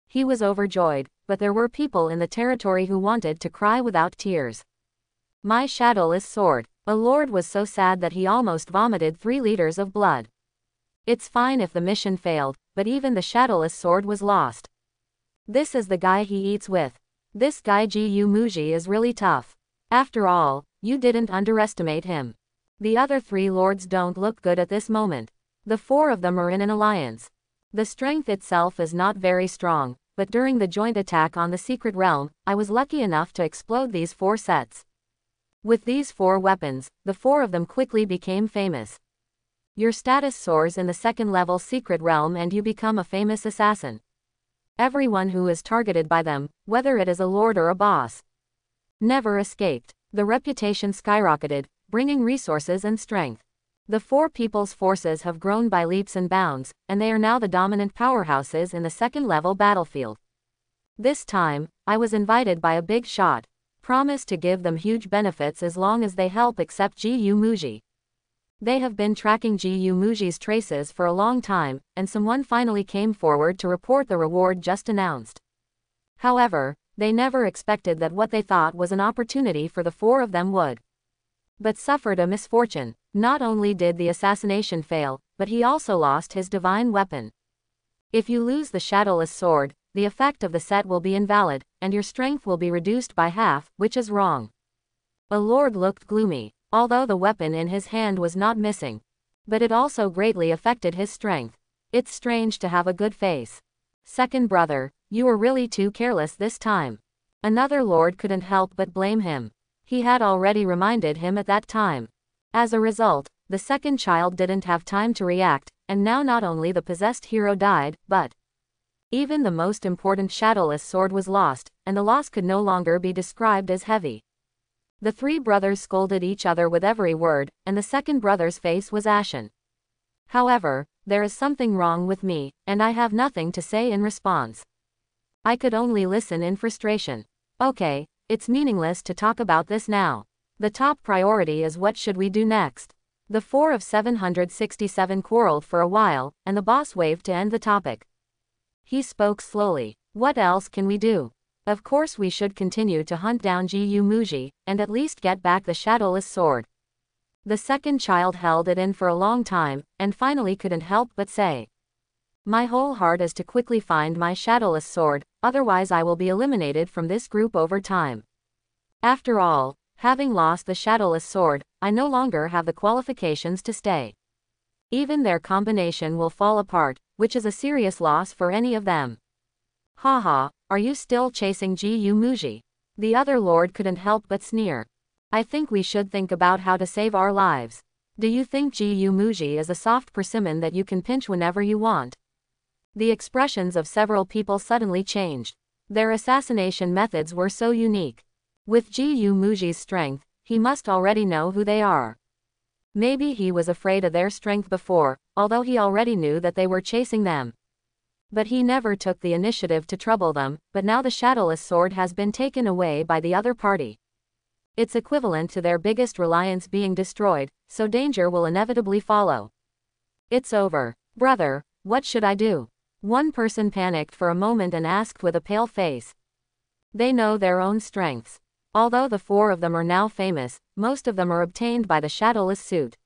He was overjoyed, but there were people in the territory who wanted to cry without tears. My shadowless sword. A lord was so sad that he almost vomited 3 liters of blood. It's fine if the mission failed, but even the shadowless sword was lost. This is the guy he eats with. This guy Gu Muji is really tough. After all, you didn't underestimate him. The other 3 lords don't look good at this moment. The 4 of them are in an alliance. The strength itself is not very strong, but during the joint attack on the secret realm, I was lucky enough to explode these 4 sets. With these 4 weapons, the 4 of them quickly became famous. Your status soars in the 2nd level secret realm and you become a famous assassin. Everyone who is targeted by them, whether it is a lord or a boss, never escaped. The reputation skyrocketed, bringing resources and strength. The 4 people's forces have grown by leaps and bounds, and they are now the dominant powerhouses in the 2nd level battlefield. This time, I was invited by a big shot. Promised to give them huge benefits as long as they help accept Gu Muji. They have been tracking Gu Muji's traces for a long time, and someone finally came forward to report the reward just announced. However, they never expected that what they thought was an opportunity for the 4 of them would. But suffered a misfortune. Not only did the assassination fail, but he also lost his divine weapon. If you lose the shadowless sword, the effect of the set will be invalid, and your strength will be reduced by half, which is wrong. A lord looked gloomy, although the weapon in his hand was not missing. But it also greatly affected his strength. It's strange to have a good face. Second brother, you were really too careless this time. Another lord couldn't help but blame him. He had already reminded him at that time. As a result, the second child didn't have time to react, and now not only the possessed hero died, but even the most important shadowless sword was lost, and the loss could no longer be described as heavy. The 3 brothers scolded each other with every word, and the second brother's face was ashen. However, there is something wrong with me, and I have nothing to say in response. I could only listen in frustration. Okay, it's meaningless to talk about this now. The top priority is what should we do next. The 4 of 767 quarreled for a while, and the boss waved to end the topic. He spoke slowly. What else can we do? Of course we should continue to hunt down Gu Muji, and at least get back the shadowless sword. The second child held it in for a long time, and finally couldn't help but say, my whole heart is to quickly find my shadowless sword, otherwise I will be eliminated from this group over time. After all, having lost the shadowless sword, I no longer have the qualifications to stay. Even their combination will fall apart, which is a serious loss for any of them. Haha, are you still chasing Gu Muji? The other lord couldn't help but sneer. I think we should think about how to save our lives. Do you think Gu Muji is a soft persimmon that you can pinch whenever you want? The expressions of several people suddenly changed. Their assassination methods were so unique. With Gu Muji's strength, he must already know who they are. Maybe he was afraid of their strength before, although he already knew that they were chasing them. But he never took the initiative to trouble them, but now the shadowless sword has been taken away by the other party. It's equivalent to their biggest reliance being destroyed, so danger will inevitably follow. It's over. Brother, what should I do? One person panicked for a moment and asked with a pale face. They know their own strengths. Although the 4 of them are now famous, most of them are obtained by the shadowless suit.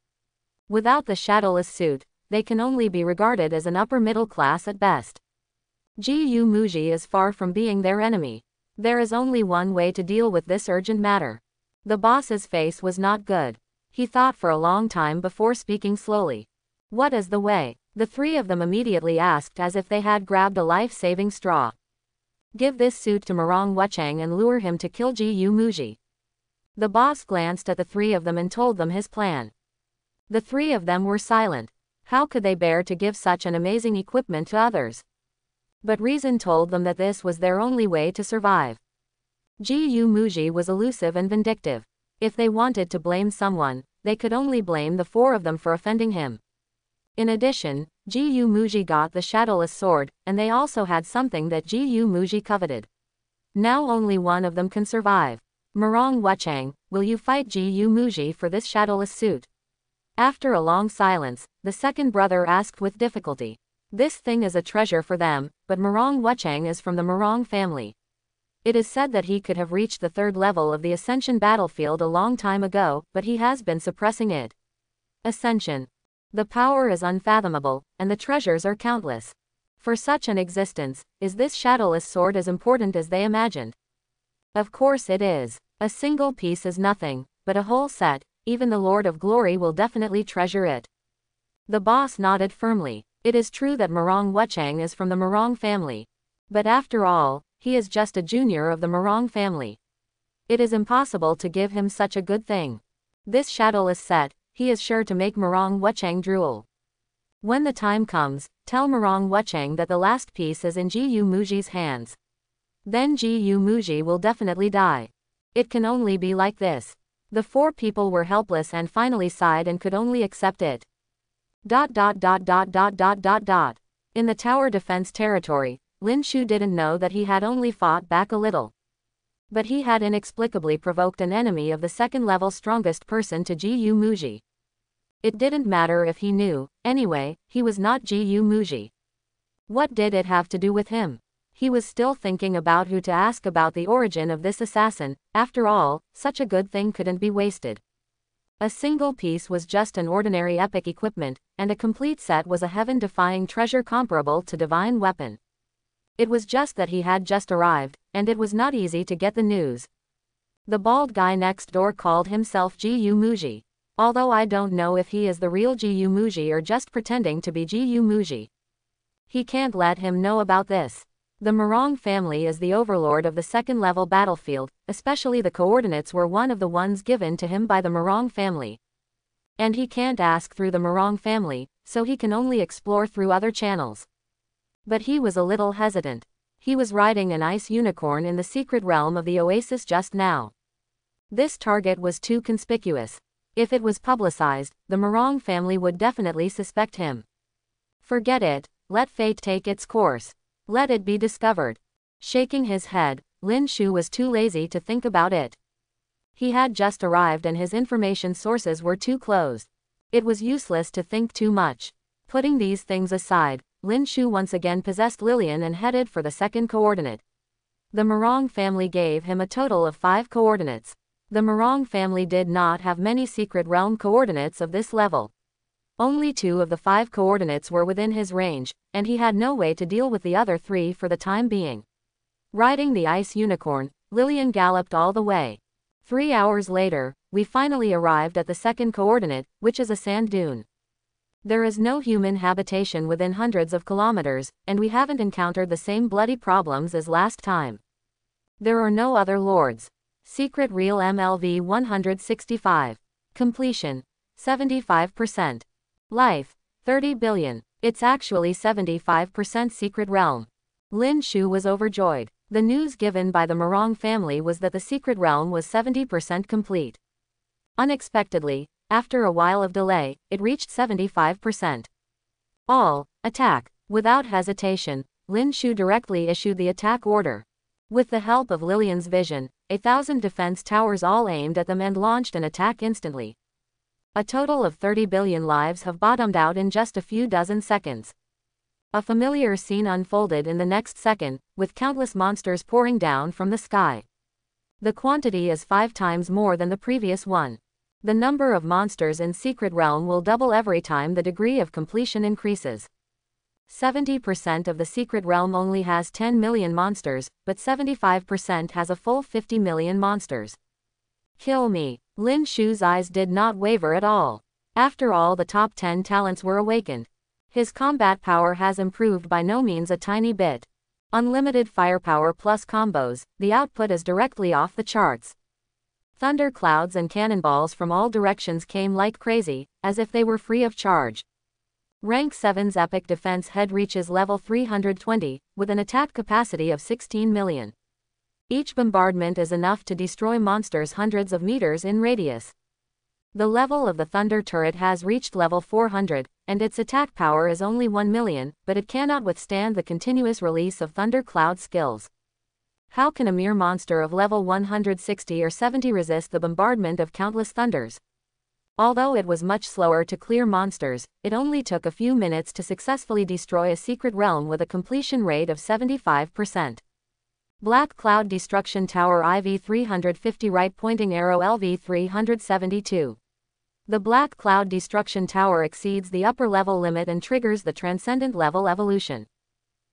Without the shadowless suit, they can only be regarded as an upper middle class at best. Gu Muji is far from being their enemy. There is only one way to deal with this urgent matter. The boss's face was not good. He thought for a long time before speaking slowly. What is the way? The 3 of them immediately asked as if they had grabbed a life-saving straw. Give this suit to Murong Wuchang and lure him to kill Gu Muji. The boss glanced at the 3 of them and told them his plan. The 3 of them were silent. How could they bear to give such an amazing equipment to others? But reason told them that this was their only way to survive. Gu Muji was elusive and vindictive. If they wanted to blame someone, they could only blame the 4 of them for offending him. In addition, Gu Muji got the shadowless sword, and they also had something that Gu Muji coveted. Now only one of them can survive. Murong Wuchang, will you fight Gu Muji for this shadowless suit? After a long silence, the second brother asked with difficulty. This thing is a treasure for them, but Morong Wuchang is from the Morong family. It is said that he could have reached the 3rd level of the Ascension battlefield a long time ago, but he has been suppressing it. Ascension. The power is unfathomable, and the treasures are countless. For such an existence, is this shadowless sword as important as they imagined? Of course it is. A single piece is nothing, but a whole set, even the Lord of Glory will definitely treasure it. The boss nodded firmly. It is true that Morong Wuchang is from the Morong family. But after all, he is just a junior of the Morong family. It is impossible to give him such a good thing. This shadowless set, he is sure to make Morong Wuchang drool. When the time comes, tell Morong Wuchang that the last piece is in Gu Muji's hands. Then Gu Muji will definitely die. It can only be like this. The 4 people were helpless and finally sighed and could only accept it. In the tower defense territory, Lin Shu didn't know that he had only fought back a little. But he had inexplicably provoked an enemy of the 2nd level strongest person to Gu Muji. It didn't matter if he knew, anyway, he was not Gu Muji. What did it have to do with him? He was still thinking about who to ask about the origin of this assassin. After all, such a good thing couldn't be wasted. A single piece was just an ordinary epic equipment, and a complete set was a heaven-defying treasure comparable to divine weapon. It was just that he had just arrived, and it was not easy to get the news. The bald guy next door called himself Gu Muji. Although I don't know if he is the real Gu Muji or just pretending to be Gu Muji. He can't let him know about this. The Morong family is the overlord of the 2nd level battlefield, especially the coordinates were one of the ones given to him by the Morong family. And he can't ask through the Morong family, so he can only explore through other channels. But he was a little hesitant. He was riding an ice unicorn in the secret realm of the oasis just now. This target was too conspicuous. If it was publicized, the Morong family would definitely suspect him. Forget it, let fate take its course. Let it be discovered. Shaking his head, Lin Shu was too lazy to think about it. He had just arrived and his information sources were too closed. It was useless to think too much. Putting these things aside, Lin Shu once again possessed Lillian and headed for the 2nd coordinate. The Morong family gave him a total of 5 coordinates. The Morong family did not have many secret realm coordinates of this level. Only 2 of the 5 coordinates were within his range, and he had no way to deal with the other 3 for the time being. Riding the ice unicorn, Lillian galloped all the way. 3 hours later, we finally arrived at the 2nd coordinate, which is a sand dune. There is no human habitation within hundreds of kilometers, and we haven't encountered the same bloody problems as last time. There are no other lords. Secret Real MLV 165. Completion. 75%. Life. 30 billion. It's actually 75% secret realm. Lin Shu was overjoyed. The news given by the Morong family was that the secret realm was 70% complete. Unexpectedly, after a while of delay, it reached 75%. All, attack. Without hesitation, Lin Shu directly issued the attack order. With the help of Lillian's vision, 1,000 defense towers all aimed at them and launched an attack instantly. A total of 30 billion lives have bottomed out in just a few dozen seconds. A familiar scene unfolded in the next second, with countless monsters pouring down from the sky. The quantity is 5 times more than the previous one. The number of monsters in Secret Realm will double every time the degree of completion increases. 70% of the Secret Realm only has 10 million monsters, but 75% has a full 50 million monsters. Kill me. Lin Shu's eyes did not waver at all. After all, the top 10 talents were awakened. His combat power has improved by no means a tiny bit. Unlimited firepower plus combos, the output is directly off the charts. Thunder clouds and cannonballs from all directions came like crazy, as if they were free of charge. Rank 7's epic defense head reaches level 320, with an attack capacity of 16 million. Each bombardment is enough to destroy monsters hundreds of meters in radius. The level of the thunder turret has reached level 400, and its attack power is only 1 million, but it cannot withstand the continuous release of thunder cloud skills. How can a mere monster of level 160 or 70 resist the bombardment of countless thunders? Although it was much slower to clear monsters, it only took a few minutes to successfully destroy a secret realm with a completion rate of 75%. Black Cloud Destruction Tower IV-350 Right Pointing Arrow LV-372. The Black Cloud Destruction Tower exceeds the upper level limit and triggers the Transcendent Level evolution.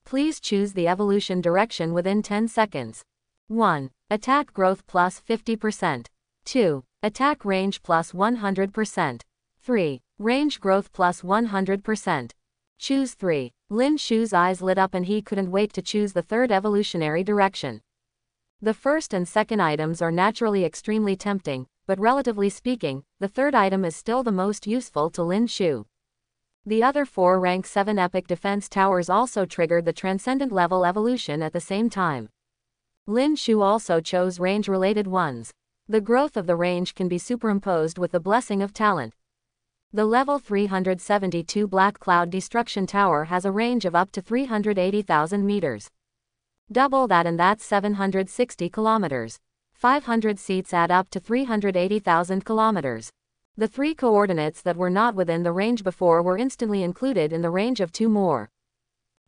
Please choose the evolution direction within 10 seconds. 1. Attack growth plus 50%. 2. Attack range plus 100%. 3. Range growth plus 100%. Choose 3. Lin Shu's eyes lit up and he couldn't wait to choose the third evolutionary direction. The first and second items are naturally extremely tempting, but relatively speaking, the third item is still the most useful to Lin Shu. The other 4 rank 7 epic defense towers also triggered the Transcendent Level evolution at the same time. Lin Shu also chose range-related ones. The growth of the range can be superimposed with the Blessing of Talent. The level 372 Black Cloud Destruction Tower has a range of up to 380,000 meters. Double that and that's 760 kilometers. 500 seats add up to 380,000 kilometers. The 3 coordinates that were not within the range before were instantly included in the range of 2 more.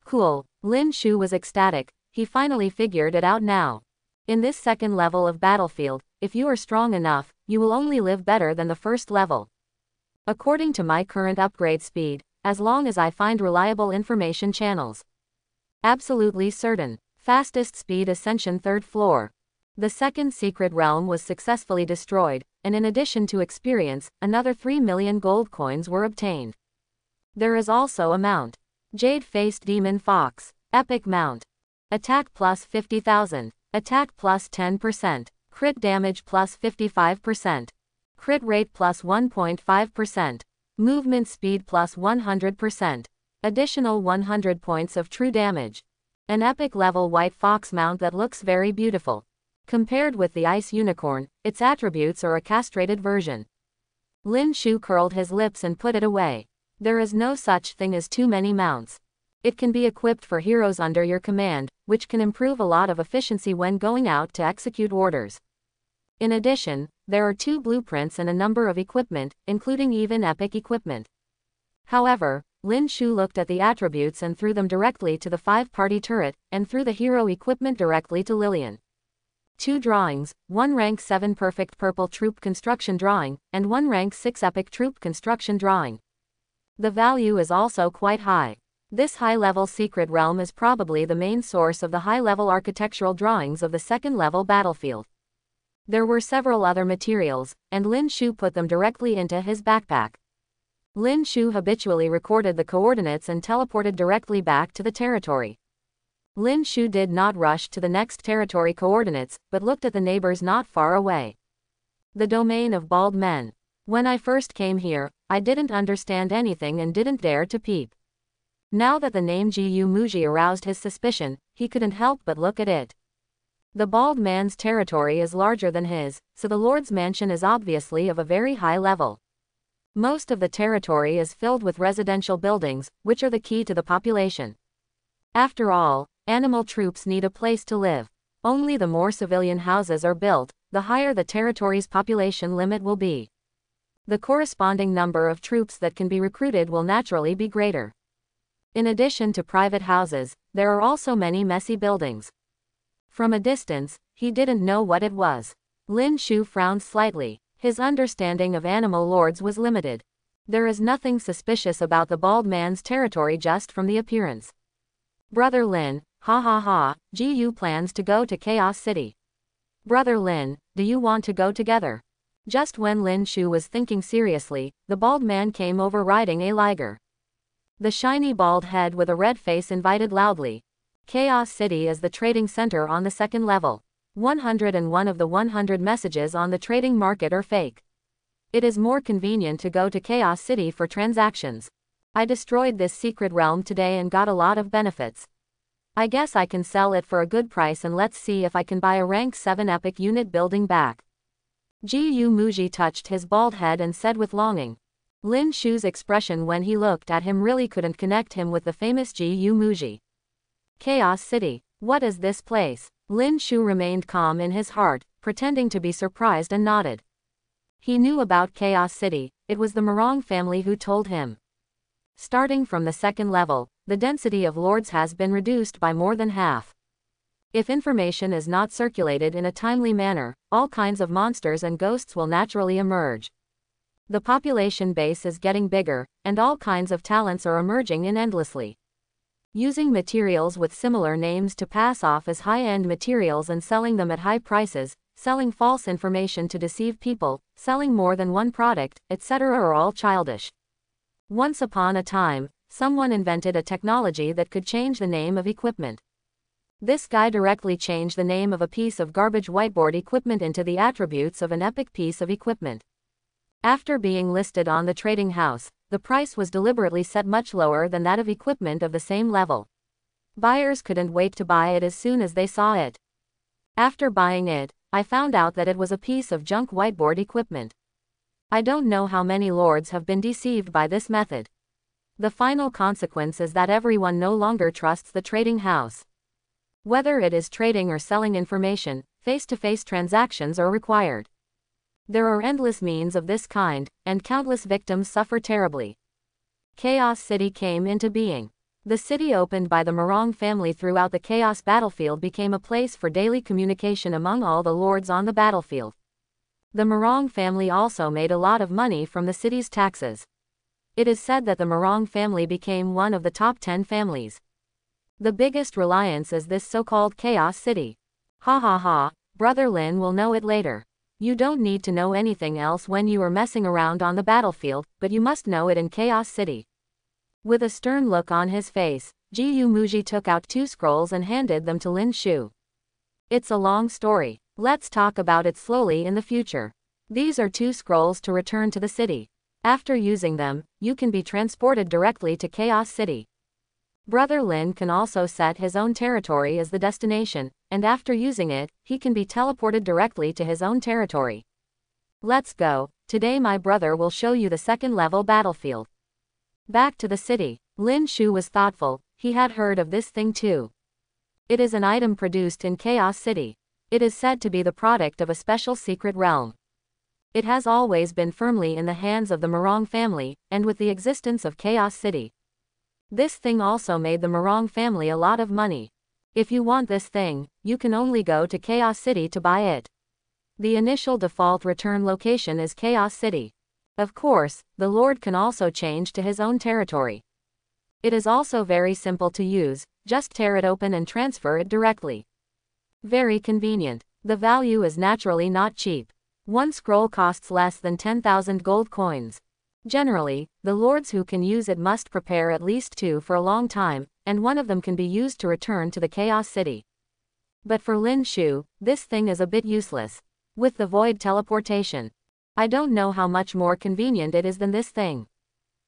Cool. Lin Shu was ecstatic. He finally figured it out now. In this second level of battlefield, if you are strong enough, you will only live better than the first level. According to my current upgrade speed, as long as I find reliable information channels. Absolutely certain. Fastest speed ascension 3rd floor. The second secret realm was successfully destroyed, and in addition to experience, another 3 million gold coins were obtained. There is also a mount. Jade-faced Demon Fox. Epic mount. Attack plus 50,000. Attack plus 10%. Crit damage plus 55%. Crit rate plus 1.5%. Movement speed plus 100%. Additional 100 points of true damage. An epic level white fox mount that looks very beautiful. Compared with the ice unicorn, its attributes are a castrated version. Lin Shu curled his lips and put it away. There is no such thing as too many mounts. It can be equipped for heroes under your command, which can improve a lot of efficiency when going out to execute orders. In addition, there are 2 blueprints and a number of equipment, including even epic equipment. However, Lin Shu looked at the attributes and threw them directly to the 5-party turret, and threw the hero equipment directly to Lillian. 2 drawings, 1 rank 7 perfect purple troop construction drawing, and 1 rank 6 epic troop construction drawing. The value is also quite high. This high-level secret realm is probably the main source of the high-level architectural drawings of the second-level battlefield. There were several other materials, and Lin Shu put them directly into his backpack. Lin Shu habitually recorded the coordinates and teleported directly back to the territory. Lin Shu did not rush to the next territory coordinates, but looked at the neighbors not far away. The domain of bald men. When I first came here, I didn't understand anything and didn't dare to peep. Now that the name Gu Muji aroused his suspicion, he couldn't help but look at it. The bald man's territory is larger than his, so the Lord's mansion is obviously of a very high level. Most of the territory is filled with residential buildings, which are the key to the population. After all, animal troops need a place to live. Only the more civilian houses are built, the higher the territory's population limit will be. The corresponding number of troops that can be recruited will naturally be greater. In addition to private houses, there are also many messy buildings. From a distance, he didn't know what it was. Lin Shu frowned slightly. His understanding of animal lords was limited. There is nothing suspicious about the bald man's territory just from the appearance. Brother Lin, ha ha ha, Gu plans to go to Chaos City. Brother Lin, do you want to go together? Just when Lin Shu was thinking seriously, the bald man came over riding a liger. The shiny bald head with a red face invited loudly. Chaos City is the trading center on the second level. 101 of the 100 messages on the trading market are fake. It is more convenient to go to Chaos City for transactions. I destroyed this secret realm today and got a lot of benefits. I guess I can sell it for a good price and let's see if I can buy a rank 7 epic unit building back. Gu Muji touched his bald head and said with longing. Lin Shu's expression when he looked at him really couldn't connect him with the famous Gu Muji. Chaos City. What is this place? Lin Shu remained calm in his heart, pretending to be surprised and nodded. He knew about Chaos City, it was the Morong family who told him. Starting from the second level, the density of lords has been reduced by more than half. If information is not circulated in a timely manner, all kinds of monsters and ghosts will naturally emerge. The population base is getting bigger, and all kinds of talents are emerging in endlessly. Using materials with similar names to pass off as high-end materials and selling them at high prices, selling false information to deceive people, selling more than one product, etc. are all childish. Once upon a time, someone invented a technology that could change the name of equipment. This guy directly changed the name of a piece of garbage whiteboard equipment into the attributes of an epic piece of equipment. After being listed on the trading house, the price was deliberately set much lower than that of equipment of the same level. Buyers couldn't wait to buy it as soon as they saw it. After buying it, I found out that it was a piece of junk whiteboard equipment. I don't know how many lords have been deceived by this method. The final consequence is that everyone no longer trusts the trading house. Whether it is trading or selling information, face-to-face transactions are required. There are endless means of this kind, and countless victims suffer terribly. Chaos City came into being. The city opened by the Morong family throughout the Chaos battlefield became a place for daily communication among all the lords on the battlefield. The Morong family also made a lot of money from the city's taxes. It is said that the Morong family became one of the top 10 families. The biggest reliance is this so-called Chaos City. Ha ha ha, Brother Lin will know it later. You don't need to know anything else when you are messing around on the battlefield, but you must know it in Chaos City. With a stern look on his face, Jiyu Muji took out 2 scrolls and handed them to Lin Shu. It's a long story. Let's talk about it slowly in the future. These are 2 scrolls to return to the city. After using them, you can be transported directly to Chaos City. Brother Lin can also set his own territory as the destination, and after using it, he can be teleported directly to his own territory. Let's go. Today my brother will show you the second level battlefield. Back to the city. Lin Shu was thoughtful. He had heard of this thing too. It is an item produced in Chaos City. It is said to be the product of a special secret realm. It has always been firmly in the hands of the Morong family, and with the existence of Chaos City, this thing also made the Morong family a lot of money. If you want this thing, you can only go to Chaos City to buy it. The initial default return location is Chaos City. Of course, the Lord can also change to his own territory. It is also very simple to use, just tear it open and transfer it directly. Very convenient. The value is naturally not cheap. 1 scroll costs less than 10,000 gold coins. Generally, the lords who can use it must prepare at least 2 for a long time, and one of them can be used to return to the Chaos City. But for Lin Shu, this thing is a bit useless. With the void teleportation, I don't know how much more convenient it is than this thing.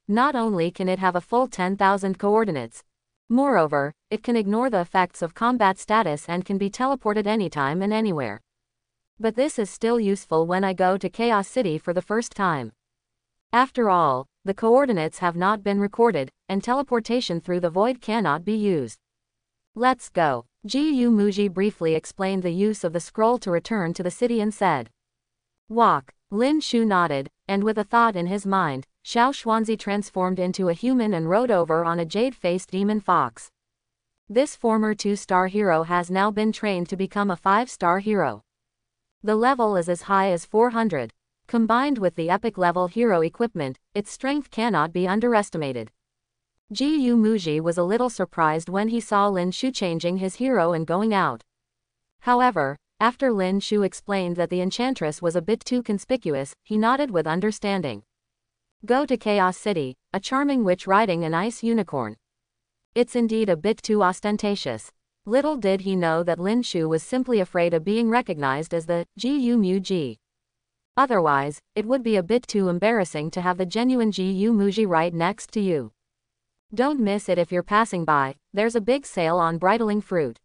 Not only can it have a full 10,000 coordinates, moreover, it can ignore the effects of combat status and can be teleported anytime and anywhere. But this is still useful when I go to Chaos City for the first time. After all, the coordinates have not been recorded, and teleportation through the void cannot be used. Let's go. Jiyu Muji briefly explained the use of the scroll to return to the city and said, "Walk." Lin Shu nodded, and with a thought in his mind, Xiao Xuanzi transformed into a human and rode over on a jade-faced demon fox. This former 2-star hero has now been trained to become a 5-star hero. The level is as high as 400. Combined with the epic level hero equipment, its strength cannot be underestimated. Jiyu Muji was a little surprised when he saw Lin Shu changing his hero and going out. However, after Lin Shu explained that the enchantress was a bit too conspicuous, he nodded with understanding. Go to Chaos City, a charming witch riding an ice unicorn. It's indeed a bit too ostentatious. Little did he know that Lin Shu was simply afraid of being recognized as the Jiyu Muji. Otherwise, it would be a bit too embarrassing to have the genuine Jiyu Muji right next to you. Don't miss it if you're passing by. There's a big sale on bridling fruit.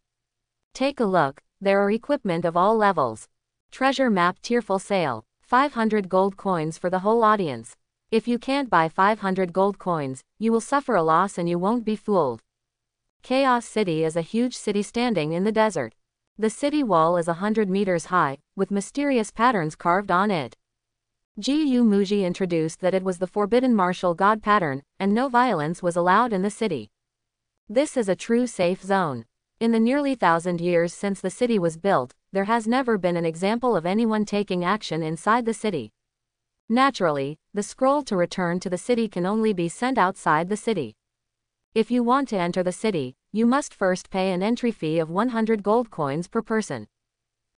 Take a look. There are equipment of all levels. Treasure map tearful sale. 500 gold coins for the whole audience. If you can't buy 500 gold coins, you will suffer a loss and you won't be fooled. Chaos City is a huge city standing in the desert. The city wall is 100 meters high, with mysterious patterns carved on it. Gu Muji introduced that it was the forbidden martial god pattern, and no violence was allowed in the city. This is a true safe zone. In the nearly 1,000 years since the city was built, there has never been an example of anyone taking action inside the city. Naturally, the scroll to return to the city can only be sent outside the city. If you want to enter the city, you must first pay an entry fee of 100 gold coins per person.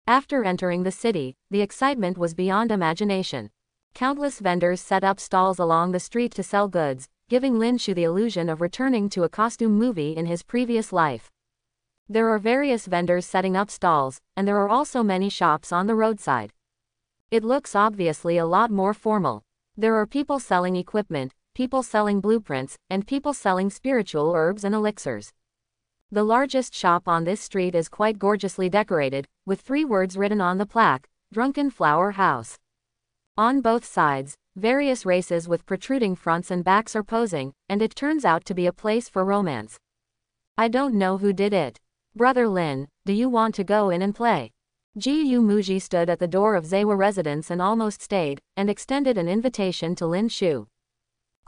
After entering the city, the excitement was beyond imagination. Countless vendors set up stalls along the street to sell goods, giving Lin Shu the illusion of returning to a costume movie in his previous life. There are various vendors setting up stalls, and there are also many shops on the roadside. It looks obviously a lot more formal. There are people selling equipment, people selling blueprints, and people selling spiritual herbs and elixirs. The largest shop on this street is quite gorgeously decorated, with 3 words written on the plaque, Drunken Flower House. On both sides, various races with protruding fronts and backs are posing, and it turns out to be a place for romance. I don't know who did it. Brother Lin, do you want to go in and play? Gu Muji stood at the door of Zewa residence and almost stayed, and extended an invitation to Lin Shu.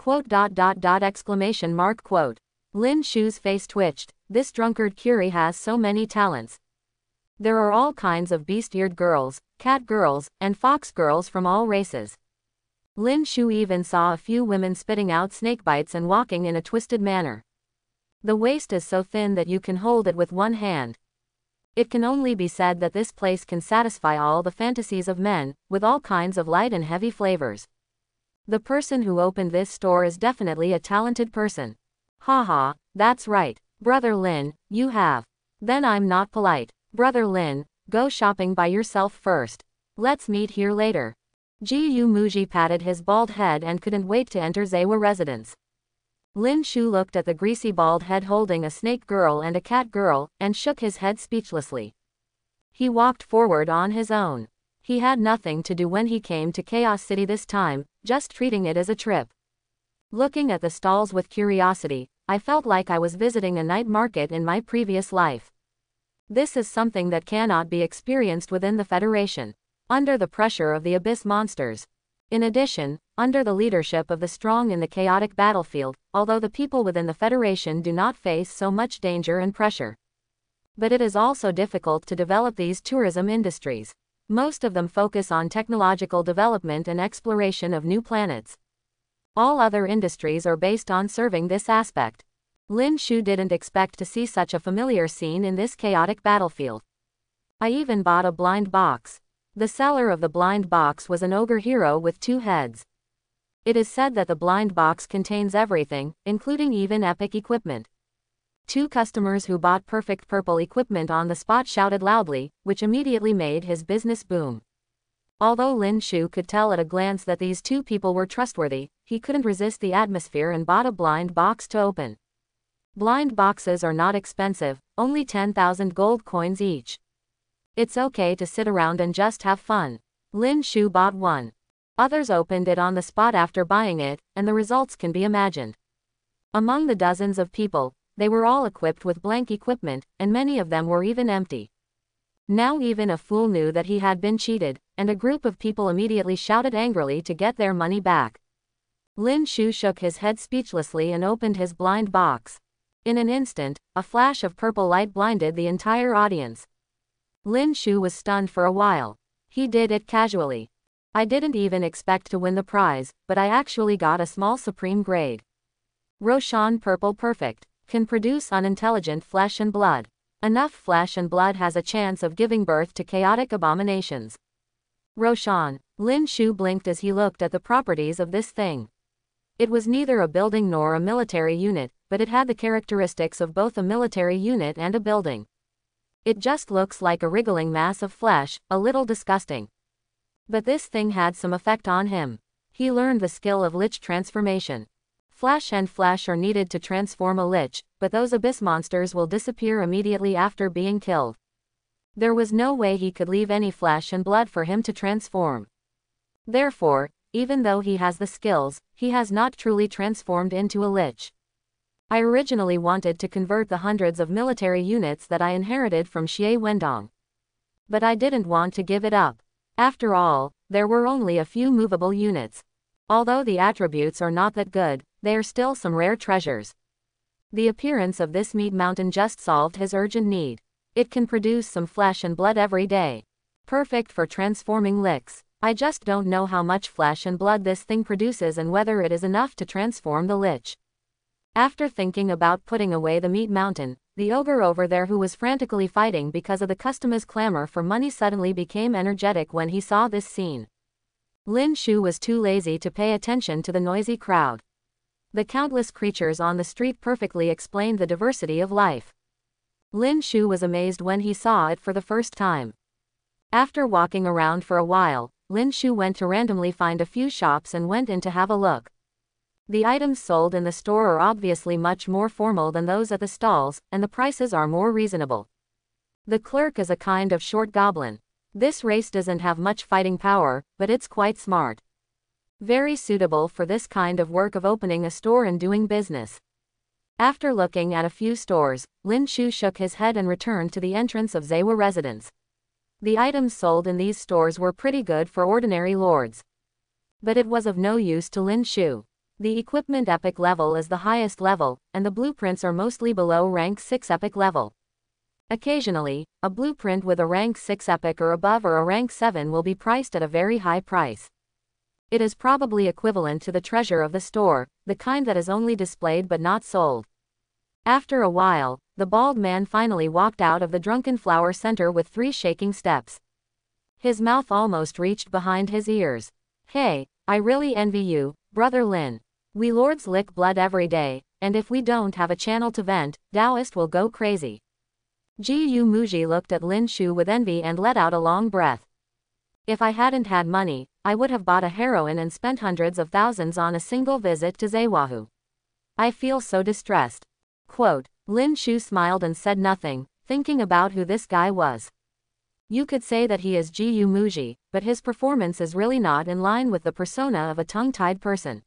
Exclamation mark quote. Lin Shu's face twitched. This drunkard Curie has so many talents. There are all kinds of beast-eared girls, cat girls, and fox girls from all races. Lin Shu even saw a few women spitting out snake bites and walking in a twisted manner. The waist is so thin that you can hold it with one hand. It can only be said that this place can satisfy all the fantasies of men, with all kinds of light and heavy flavors. The person who opened this store is definitely a talented person. Haha, that's right. Brother Lin, you have. Then I'm not polite. Brother Lin, go shopping by yourself first. Let's meet here later. Gu Muji patted his bald head and couldn't wait to enter Zewa residence. Lin Shu looked at the greasy bald head holding a snake girl and a cat girl, and shook his head speechlessly. He walked forward on his own. He had nothing to do when he came to Chaos City this time, just treating it as a trip. Looking at the stalls with curiosity, I felt like I was visiting a night market in my previous life. This is something that cannot be experienced within the Federation, under the pressure of the Abyss monsters. In addition, under the leadership of the strong in the chaotic battlefield, although the people within the Federation do not face so much danger and pressure. But it is also difficult to develop these tourism industries. Most of them focus on technological development and exploration of new planets. All other industries are based on serving this aspect. Lin Shu didn't expect to see such a familiar scene in this chaotic battlefield. I even bought a blind box. The seller of the blind box was an ogre hero with 2 heads. It is said that the blind box contains everything, including even epic equipment. 2 customers who bought perfect purple equipment on the spot shouted loudly, which immediately made his business boom. Although Lin Shu could tell at a glance that these 2 people were trustworthy, he couldn't resist the atmosphere and bought a blind box to open. Blind boxes are not expensive, only 10,000 gold coins each. It's okay to sit around and just have fun. Lin Shu bought one. Others opened it on the spot after buying it, and the results can be imagined. Among the dozens of people, they were all equipped with blank equipment, and many of them were even empty. Now even a fool knew that he had been cheated, and a group of people immediately shouted angrily to get their money back. Lin Shu shook his head speechlessly and opened his blind box. In an instant, a flash of purple light blinded the entire audience. Lin Shu was stunned for a while. He did it casually. I didn't even expect to win the prize, but I actually got a small supreme grade. Roshan Purple Perfect. Can produce unintelligent flesh and blood. Enough flesh and blood has a chance of giving birth to chaotic abominations. Roshan. Lin Shu blinked as he looked at the properties of this thing. It was neither a building nor a military unit, but it had the characteristics of both a military unit and a building. It just looks like a wriggling mass of flesh, a little disgusting. But this thing had some effect on him. He learned the skill of lich transformation. Flesh and flesh are needed to transform a lich, but those abyss monsters will disappear immediately after being killed. There was no way he could leave any flesh and blood for him to transform. Therefore, even though he has the skills, he has not truly transformed into a lich. I originally wanted to convert the hundreds of military units that I inherited from Xie Wendong. But I didn't want to give it up. After all, there were only a few movable units. Although the attributes are not that good, they are still some rare treasures. The appearance of this meat mountain just solved his urgent need. It can produce some flesh and blood every day. Perfect for transforming licks. I just don't know how much flesh and blood this thing produces and whether it is enough to transform the lich. After thinking about putting away the meat mountain, the ogre over there who was frantically fighting because of the customers' clamor for money suddenly became energetic when he saw this scene. Lin Shu was too lazy to pay attention to the noisy crowd. The countless creatures on the street perfectly explained the diversity of life. Lin Shu was amazed when he saw it for the first time. After walking around for a while, Lin Shu went to randomly find a few shops and went in to have a look. The items sold in the store are obviously much more formal than those at the stalls, and the prices are more reasonable. The clerk is a kind of short goblin. This race doesn't have much fighting power, but it's quite smart. Very suitable for this kind of work of opening a store and doing business. After looking at a few stores, Lin Shu shook his head and returned to the entrance of Zhewa residence. The items sold in these stores were pretty good for ordinary lords. But it was of no use to Lin Shu. The equipment epic level is the highest level, and the blueprints are mostly below rank 6 epic level. Occasionally, a blueprint with a rank 6 epic or above or a rank 7 will be priced at a very high price. It is probably equivalent to the treasure of the store, the kind that is only displayed but not sold. After a while, the bald man finally walked out of the Drunken Flower Center with 3 shaking steps. His mouth almost reached behind his ears. Hey, I really envy you, Brother Lin. We lords lick blood every day, and if we don't have a channel to vent, Taoist will go crazy. Gu Muji looked at Lin Shu with envy and let out a long breath. If I hadn't had money, I would have bought a heroine and spent hundreds of thousands on a single visit to Zhewa. I feel so distressed. Quote, Lin Shu smiled and said nothing, thinking about who this guy was. You could say that he is Gu Muji, but his performance is really not in line with the persona of a tongue-tied person.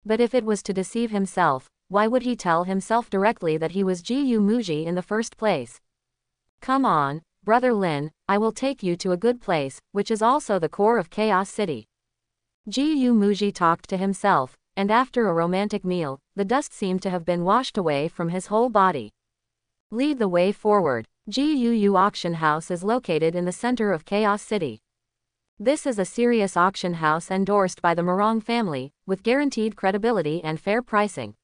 But if it was to deceive himself, why would he tell himself directly that he was Gu Muji in the first place? Come on, Brother Lin, I will take you to a good place, which is also the core of Chaos City. Gu Muji talked to himself, and after a romantic meal, the dust seemed to have been washed away from his whole body. Lead the way forward. Gu Auction House is located in the center of Chaos City. This is a serious auction house endorsed by the Morong family, with guaranteed credibility and fair pricing.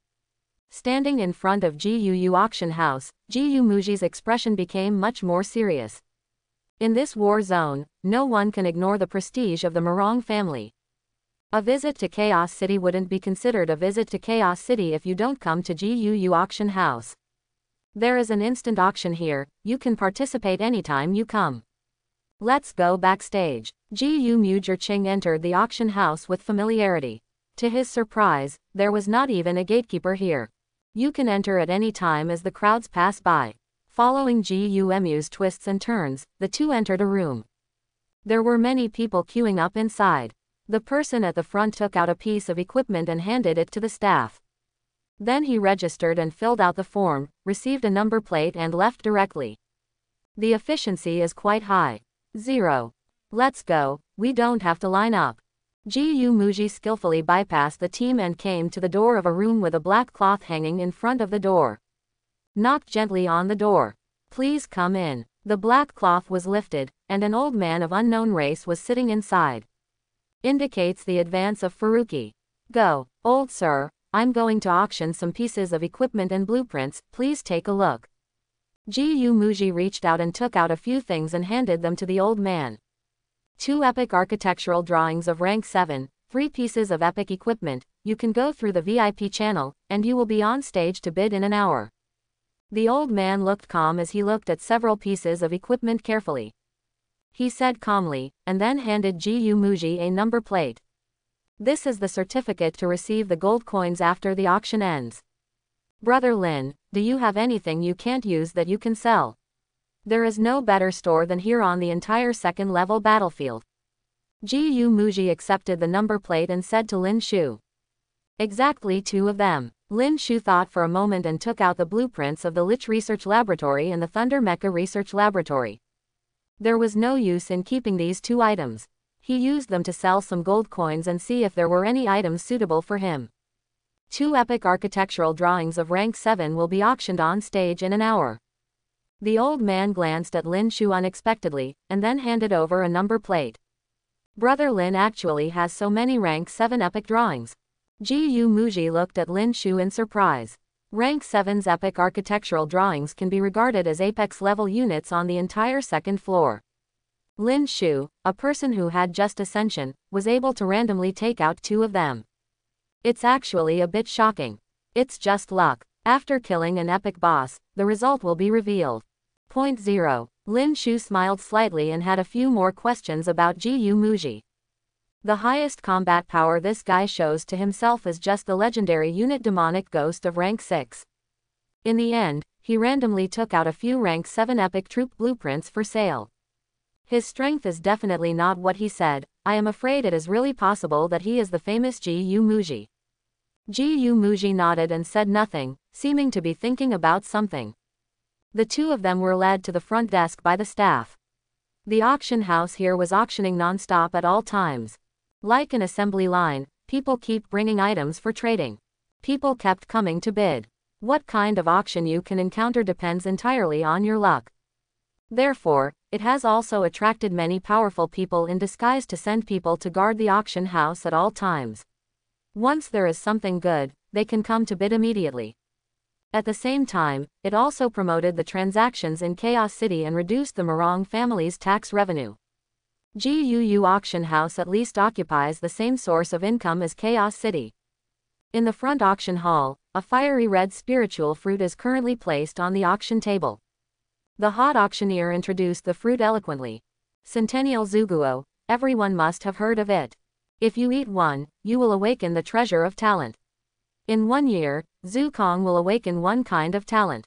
Standing in front of Gu Auction House, Gu Muji's expression became much more serious. In this war zone, no one can ignore the prestige of the Morong family. A visit to Chaos City wouldn't be considered a visit to Chaos City if you don't come to Gu Auction House. There is an instant auction here, you can participate anytime you come. Let's go backstage. Gu Mujirqing entered the auction house with familiarity. To his surprise, there was not even a gatekeeper here. You can enter at any time as the crowds pass by. Following Gu Mu's twists and turns, the two entered a room. There were many people queuing up inside. The person at the front took out a piece of equipment and handed it to the staff. Then he registered and filled out the form, received a number plate and left directly. The efficiency is quite high. 0. Let's go, we don't have to line up. Gu Muji skillfully bypassed the team and came to the door of a room with a black cloth hanging in front of the door. Knocked gently on the door. Please come in. The black cloth was lifted, and an old man of unknown race was sitting inside. Indicates the advance of Faruqi. Go, old sir, I'm going to auction some pieces of equipment and blueprints, please take a look. Gu Muji reached out and took out a few things and handed them to the old man. 2 epic architectural drawings of rank 7, 3 pieces of epic equipment, you can go through the VIP channel, and you will be on stage to bid in an hour. The old man looked calm as he looked at several pieces of equipment carefully. He said calmly, and then handed Gu Muji a number plate. This is the certificate to receive the gold coins after the auction ends. Brother Lin, do you have anything you can't use that you can sell? There is no better store than here on the entire second level battlefield. Gu Muji accepted the number plate and said to Lin Shu. Exactly 2 of them. Lin Shu thought for a moment and took out the blueprints of the Lich Research Laboratory and the Thunder Mecha Research Laboratory. There was no use in keeping these 2 items. He used them to sell some gold coins and see if there were any items suitable for him. 2 epic architectural drawings of rank 7 will be auctioned on stage in an hour. The old man glanced at Lin Shu unexpectedly, and then handed over a number plate. Brother Lin actually has so many rank 7 epic drawings. Gu Muji looked at Lin Shu in surprise. Rank 7's epic architectural drawings can be regarded as apex level units on the entire second floor. Lin Shu, a person who had just ascension, was able to randomly take out 2 of them. It's actually a bit shocking. It's just luck. After killing an epic boss, the result will be revealed. Point 0. Lin Shu smiled slightly and had a few more questions about Gu Muji. The highest combat power this guy shows to himself is just the legendary unit demonic ghost of rank 6. In the end, he randomly took out a few rank 7 epic troop blueprints for sale. His strength is definitely not what he said. I am afraid it is really possible that he is the famous Gu Muji. Gu Muji nodded and said nothing, seeming to be thinking about something. The 2 of them were led to the front desk by the staff. The auction house here was auctioning non-stop at all times. Like an assembly line, people keep bringing items for trading. People kept coming to bid. What kind of auction you can encounter depends entirely on your luck. Therefore, it has also attracted many powerful people in disguise to send people to guard the auction house at all times. Once there is something good, they can come to bid immediately. At the same time, it also promoted the transactions in Chaos City and reduced the Morong family's tax revenue. GUU auction house at least occupies the same source of income as Chaos City. In the front auction hall, a fiery red spiritual fruit is currently placed on the auction table. The hot auctioneer introduced the fruit eloquently. Centennial Zuguo, everyone must have heard of it. If you eat one, you will awaken the treasure of talent. In 1 year, Zukong will awaken 1 kind of talent.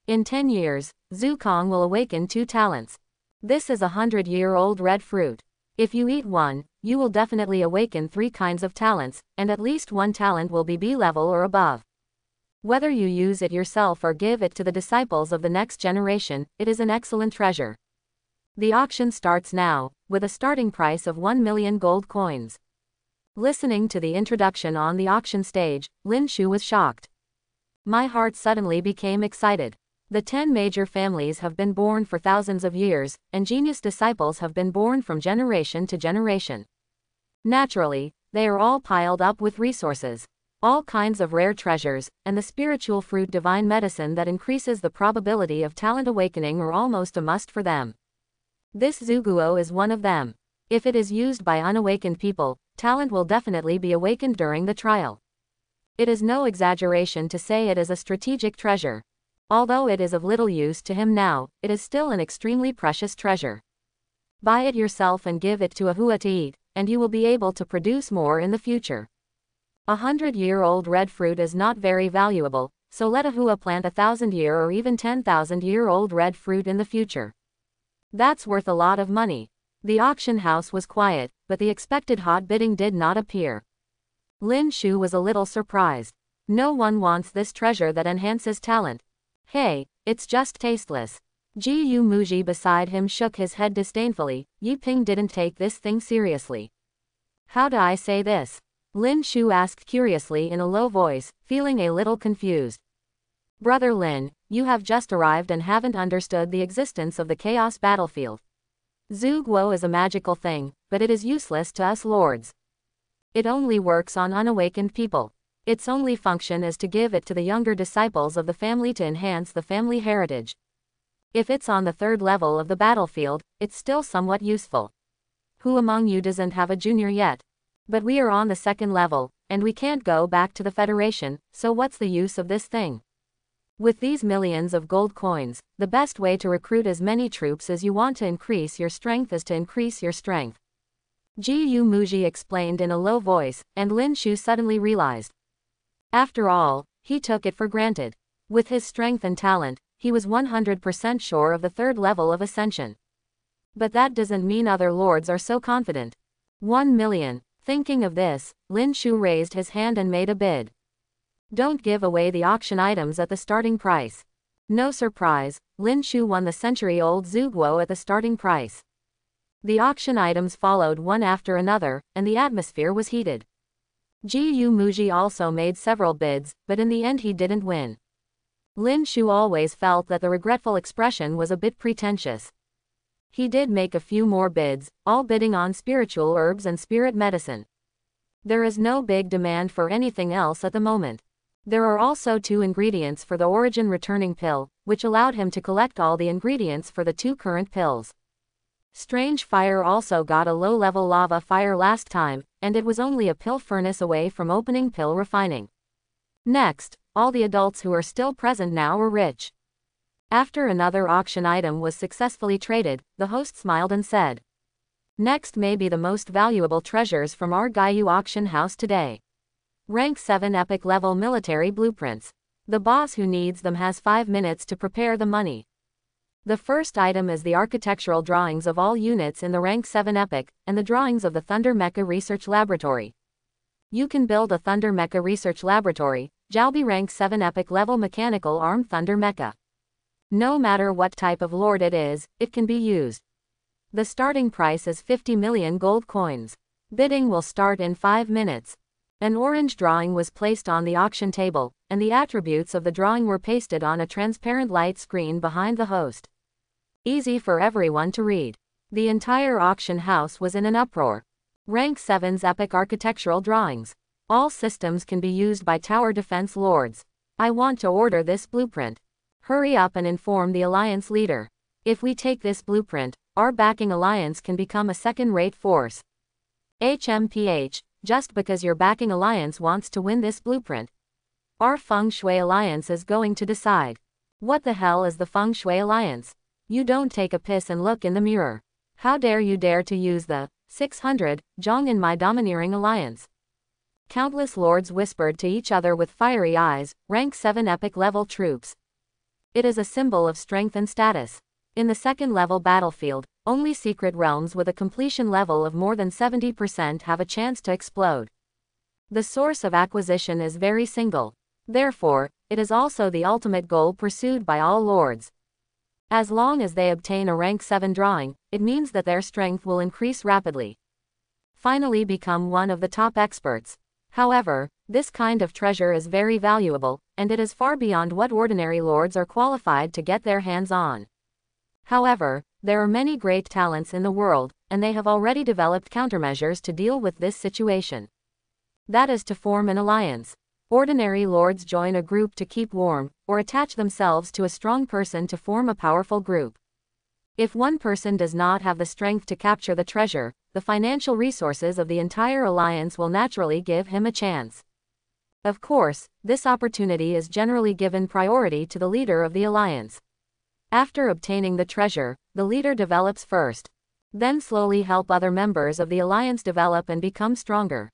In 10 years, Zukong will awaken 2 talents. This is a 100-year-old red fruit. If you eat one, you will definitely awaken 3 kinds of talents, and at least 1 talent will be B-level or above. Whether you use it yourself or give it to the disciples of the next generation, it is an excellent treasure. The auction starts now, with a starting price of 1 million gold coins. Listening to the introduction on the auction stage, Lin Shu was shocked. My heart suddenly became excited. The 10 major families have been born for thousands of years, and genius disciples have been born from generation to generation. Naturally, they are all piled up with resources. All kinds of rare treasures, and the spiritual fruit divine medicine that increases the probability of talent awakening are almost a must for them. This Zuguo is one of them. If it is used by unawakened people, talent will definitely be awakened during the trial. It is no exaggeration to say it is a strategic treasure. Although it is of little use to him now, it is still an extremely precious treasure. Buy it yourself and give it to a Hua to eat, and you will be able to produce more in the future. 100-year-old red fruit is not very valuable, so let a Hua plant 1,000-year or even 10,000-year-old red fruit in the future. That's worth a lot of money. The auction house was quiet, but the expected hot bidding did not appear. Lin Shu was a little surprised. No one wants this treasure that enhances talent. Hey, it's just tasteless. Gu Muji beside him shook his head disdainfully. Yi Ping didn't take this thing seriously. How do I say this? Lin Shu asked curiously in a low voice, feeling a little confused. Brother Lin, you have just arrived and haven't understood the existence of the chaos battlefield. Zhu Guo is a magical thing, but it is useless to us lords. It only works on unawakened people. Its only function is to give it to the younger disciples of the family to enhance the family heritage. If it's on the 3rd level of the battlefield, it's still somewhat useful. Who among you doesn't have a junior yet? But we are on the 2nd level, and we can't go back to the Federation, so what's the use of this thing? With these millions of gold coins, the best way to recruit as many troops as you want to increase your strength is to increase your strength. Gu Muji explained in a low voice, and Lin Shu suddenly realized. After all, he took it for granted. With his strength and talent, he was 100% sure of the 3rd level of ascension. But that doesn't mean other lords are so confident. 1 million. Thinking of this, Lin Shu raised his hand and made a bid. Don't give away the auction items at the starting price. No surprise, Lin Shu won the century-old Zuguo at the starting price. The auction items followed one after another, and the atmosphere was heated. Gu Muji also made several bids, but in the end he didn't win. Lin Shu always felt that the regretful expression was a bit pretentious. He did make a few more bids, all bidding on spiritual herbs and spirit medicine. There is no big demand for anything else at the moment. There are also 2 ingredients for the origin returning pill, which allowed him to collect all the ingredients for the 2 current pills. Strange Fire also got a low-level lava fire last time, and it was only a pill furnace away from opening pill refining. Next, all the adults who are still present now were rich. After another auction item was successfully traded, the host smiled and said, "Next may be the most valuable treasures from our Gaiyu auction house today. Rank 7 epic level military blueprints. The boss who needs them has 5 minutes to prepare the money." The first item is the architectural drawings of all units in the rank 7 epic, and the drawings of the Thunder Mecha Research Laboratory. You can build a Thunder Mecha Research Laboratory, Jalbi rank 7 epic level mechanical arm Thunder Mecha. No matter what type of lord it is, it can be used. The starting price is 50 million gold coins. Bidding will start in 5 minutes. An orange drawing was placed on the auction table, and the attributes of the drawing were pasted on a transparent light screen behind the host. Easy for everyone to read. The entire auction house was in an uproar. Rank 7's epic architectural drawings. All systems can be used by tower defense lords. I want to order this blueprint. Hurry up and inform the alliance leader. If we take this blueprint, our backing alliance can become a second-rate force. HMPH, just because your backing alliance wants to win this blueprint. Our Feng Shui alliance is going to decide. What the hell is the Feng Shui alliance? You don't take a piss and look in the mirror. How dare you dare to use the 600 Zhong in my domineering alliance? Countless lords whispered to each other with fiery eyes, rank 7 epic level troops. It is a symbol of strength and status. In the second-level battlefield, only secret realms with a completion level of more than 70% have a chance to explode. The source of acquisition is very single. Therefore, it is also the ultimate goal pursued by all lords. As long as they obtain a rank 7 drawing, it means that their strength will increase rapidly. Finally become one of the top experts. However, this kind of treasure is very valuable, and it is far beyond what ordinary lords are qualified to get their hands on. However, there are many great talents in the world, and they have already developed countermeasures to deal with this situation. That is to form an alliance. Ordinary lords join a group to keep warm, or attach themselves to a strong person to form a powerful group. If one person does not have the strength to capture the treasure, the financial resources of the entire alliance will naturally give him a chance. Of course, this opportunity is generally given priority to the leader of the alliance. After obtaining the treasure, the leader develops first. Then slowly help other members of the alliance develop and become stronger.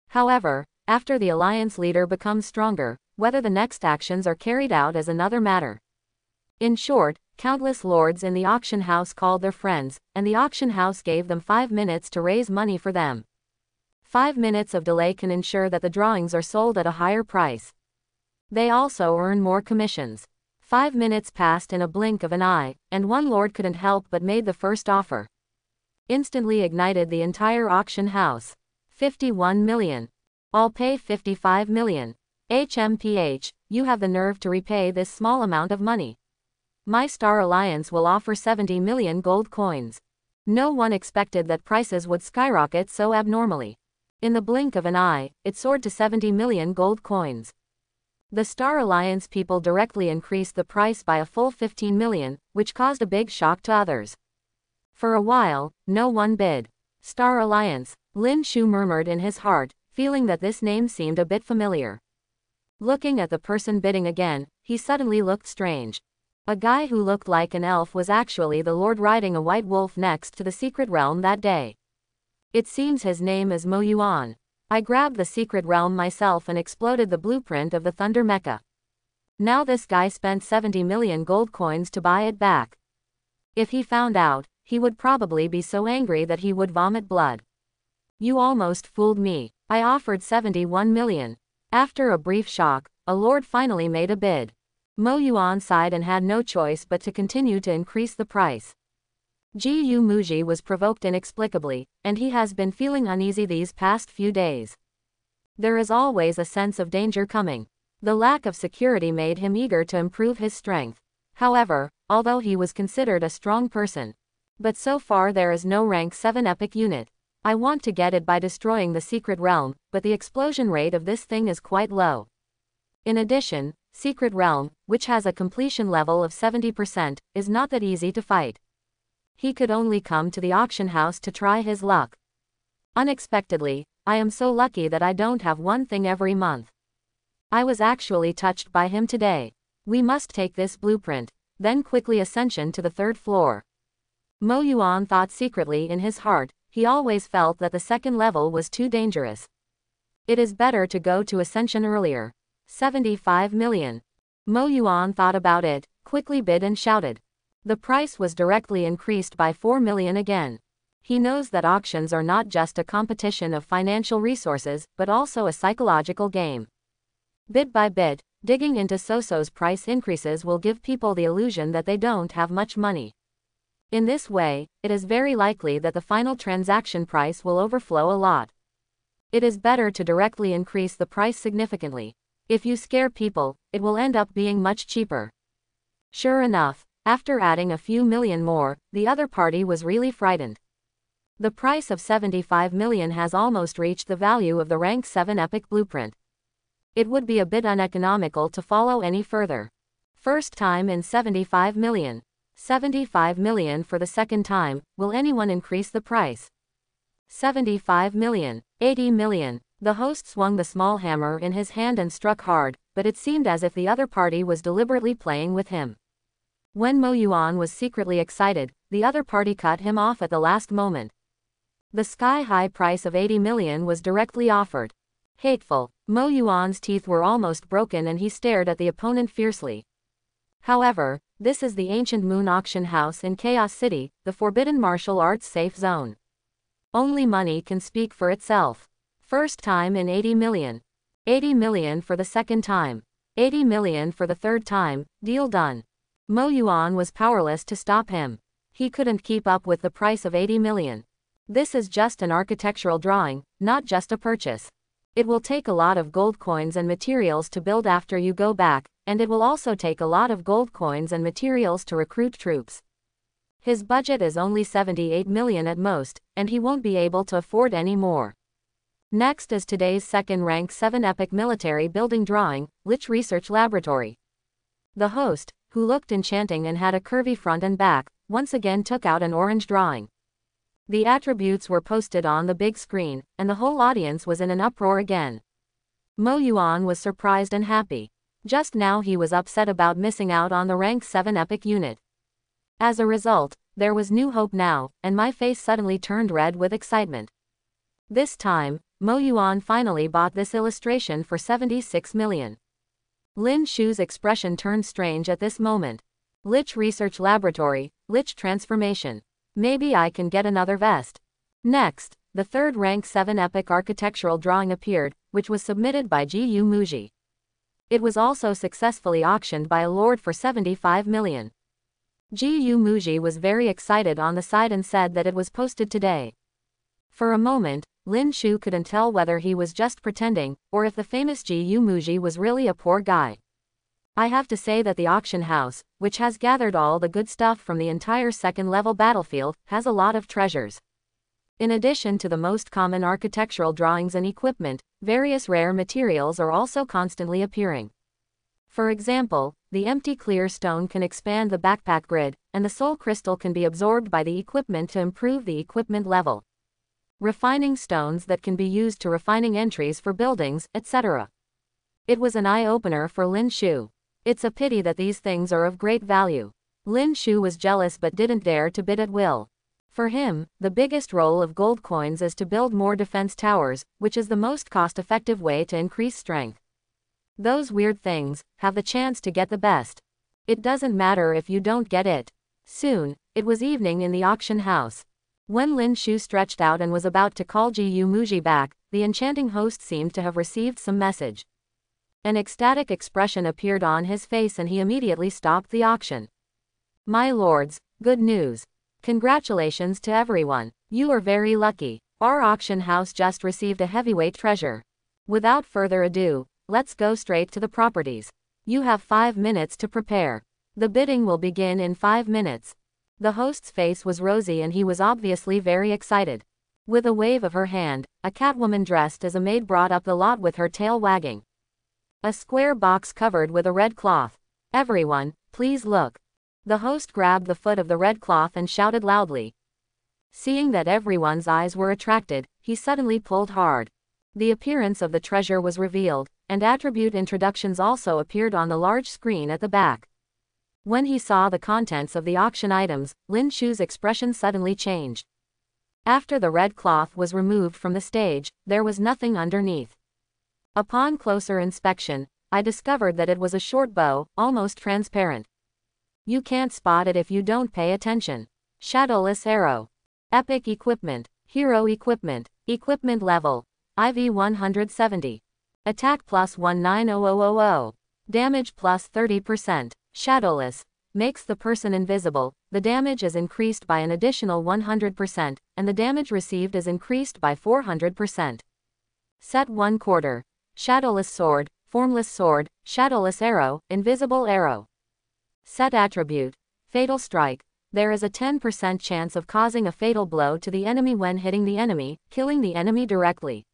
However, after the alliance leader becomes stronger, whether the next actions are carried out is another matter. In short, countless lords in the auction house called their friends, and the auction house gave them 5 minutes to raise money for them. 5 minutes of delay can ensure that the drawings are sold at a higher price. They also earn more commissions. 5 minutes passed in a blink of an eye, and one lord couldn't help but made the first offer. Instantly ignited the entire auction house. 51 million. I'll pay 55 million. HMPH, you have the nerve to repay this small amount of money. My Star Alliance will offer 70 million gold coins. No one expected that prices would skyrocket so abnormally. In the blink of an eye, it soared to 70 million gold coins. The Star Alliance people directly increased the price by a full 15 million, which caused a big shock to others. For a while, no one bid. Star Alliance, Lin Shu murmured in his heart, feeling that this name seemed a bit familiar. Looking at the person bidding again, he suddenly looked strange. A guy who looked like an elf was actually the lord riding a white wolf next to the secret realm that day. It seems his name is Mo Yuan. I grabbed the secret realm myself and exploded the blueprint of the Thunder Mecha. Now this guy spent 70 million gold coins to buy it back. If he found out, he would probably be so angry that he would vomit blood. You almost fooled me. I offered 71 million. After a brief shock, a lord finally made a bid. Mo Yuan sighed and had no choice but to continue to increase the price. Gu Muji was provoked inexplicably, and he has been feeling uneasy these past few days. There is always a sense of danger coming. The lack of security made him eager to improve his strength. However, although he was considered a strong person, but so far there is no rank 7 epic unit. I want to get it by destroying the secret realm, but the explosion rate of this thing is quite low. In addition, secret realm, which has a completion level of 70%, is not that easy to fight. He could only come to the auction house to try his luck. Unexpectedly, I am so lucky that I don't have one thing every month. I was actually touched by him today. We must take this blueprint, then quickly ascension to the 3rd floor. Mo Yuan thought secretly in his heart, he always felt that the 2nd level was too dangerous. It is better to go to ascension earlier. 75 million. Mo Yuan thought about it, quickly bid and shouted. The price was directly increased by 4 million again. He knows that auctions are not just a competition of financial resources, but also a psychological game. Bit by bit, digging into Soso's price increases will give people the illusion that they don't have much money. In this way, it is very likely that the final transaction price will overflow a lot. It is better to directly increase the price significantly. If you scare people, it will end up being much cheaper. Sure enough, after adding a few million more, the other party was really frightened. The price of 75 million has almost reached the value of the rank 7 epic blueprint. It would be a bit uneconomical to follow any further. First time in 75 million. 75 million for the second time. Will anyone increase the price? 75 million. 80 million. The host swung the small hammer in his hand and struck hard, but it seemed as if the other party was deliberately playing with him. When Mo Yuan was secretly excited, the other party cut him off at the last moment. The sky-high price of 80 million was directly offered. Hateful. Mo Yuan's teeth were almost broken and he stared at the opponent fiercely. However, this is the ancient moon auction house in Chaos City, the forbidden martial arts safe zone. Only money can speak for itself. First time in 80 million. 80 million for the second time. 80 million for the third time. Deal done. Mo Yuan was powerless to stop him. He couldn't keep up with the price of 80 million. This is just an architectural drawing, not just a purchase. It will take a lot of gold coins and materials to build after you go back, and it will also take a lot of gold coins and materials to recruit troops. His budget is only 78 million at most, and he won't be able to afford any more. Next is today's second rank 7 epic military building drawing, Lich Research Laboratory. The host, who looked enchanting and had a curvy front and back, once again took out an orange drawing. The attributes were posted on the big screen, and the whole audience was in an uproar again. Mo Yuan was surprised and happy. Just now he was upset about missing out on the rank 7 epic unit. As a result, there was new hope now, and my face suddenly turned red with excitement. This time, Mo Yuan finally bought this illustration for 76 million. Lin Shu's expression turned strange at this moment. Lich Research Laboratory, Lich Transformation. Maybe I can get another vest. Next, the third rank 7 epic architectural drawing appeared, which was submitted by Gu Muji. It was also successfully auctioned by a lord for 75 million. Gu Muji was very excited on the side and said that it was posted today. For a moment, Lin Shu couldn't tell whether he was just pretending, or if the famous Gu Muji was really a poor guy. I have to say that the auction house, which has gathered all the good stuff from the entire second-level battlefield, has a lot of treasures. In addition to the most common architectural drawings and equipment, various rare materials are also constantly appearing. For example, the empty clear stone can expand the backpack grid, and the soul crystal can be absorbed by the equipment to improve the equipment level. Refining stones that can be used to refining entries for buildings, etc. It was an eye-opener for Lin Shu. It's a pity that these things are of great value. Lin Shu was jealous but didn't dare to bid at will. For him, the biggest role of gold coins is to build more defense towers, which is the most cost-effective way to increase strength. Those weird things have the chance to get the best. It doesn't matter if you don't get it. Soon, it was evening in the auction house. When Lin Shu stretched out and was about to call Gu Muji back, the enchanting host seemed to have received some message. An ecstatic expression appeared on his face and he immediately stopped the auction. My lords, good news. Congratulations to everyone. You are very lucky. Our auction house just received a heavyweight treasure. Without further ado, let's go straight to the properties. You have 5 minutes to prepare. The bidding will begin in 5 minutes. The host's face was rosy and he was obviously very excited. With a wave of her hand, a Catwoman dressed as a maid brought up the lot with her tail wagging. A square box covered with a red cloth. Everyone, please look. The host grabbed the foot of the red cloth and shouted loudly. Seeing that everyone's eyes were attracted, he suddenly pulled hard. The appearance of the treasure was revealed, and attribute introductions also appeared on the large screen at the back. When he saw the contents of the auction items, Lin Chu's expression suddenly changed. After the red cloth was removed from the stage, there was nothing underneath. Upon closer inspection, I discovered that it was a short bow, almost transparent. You can't spot it if you don't pay attention. Shadowless arrow. Epic equipment. Hero equipment. Equipment level. IV 170. Attack plus 190000. Damage plus 30%. Shadowless. Makes the person invisible. The damage is increased by an additional 100%, and the damage received is increased by 400%. Set 1/4. Shadowless sword, formless sword, shadowless arrow, invisible arrow. Set attribute. Fatal strike. There is a 10% chance of causing a fatal blow to the enemy when hitting the enemy, killing the enemy directly.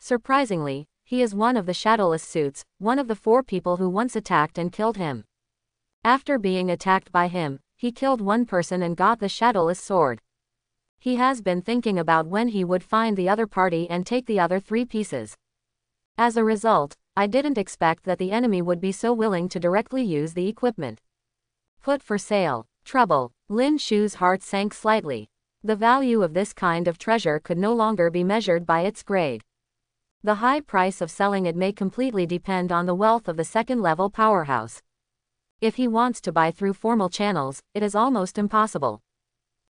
Surprisingly, he is one of the shadowless suits, one of the 4 people who once attacked and killed him. After being attacked by him, he killed one person and got the shadowless sword. He has been thinking about when he would find the other party and take the other 3 pieces. As a result, I didn't expect that the enemy would be so willing to directly use the equipment. Put for sale. Trouble. Lin Chu's heart sank slightly. The value of this kind of treasure could no longer be measured by its grade. The high price of selling it may completely depend on the wealth of the second-level powerhouse. If he wants to buy through formal channels, it is almost impossible.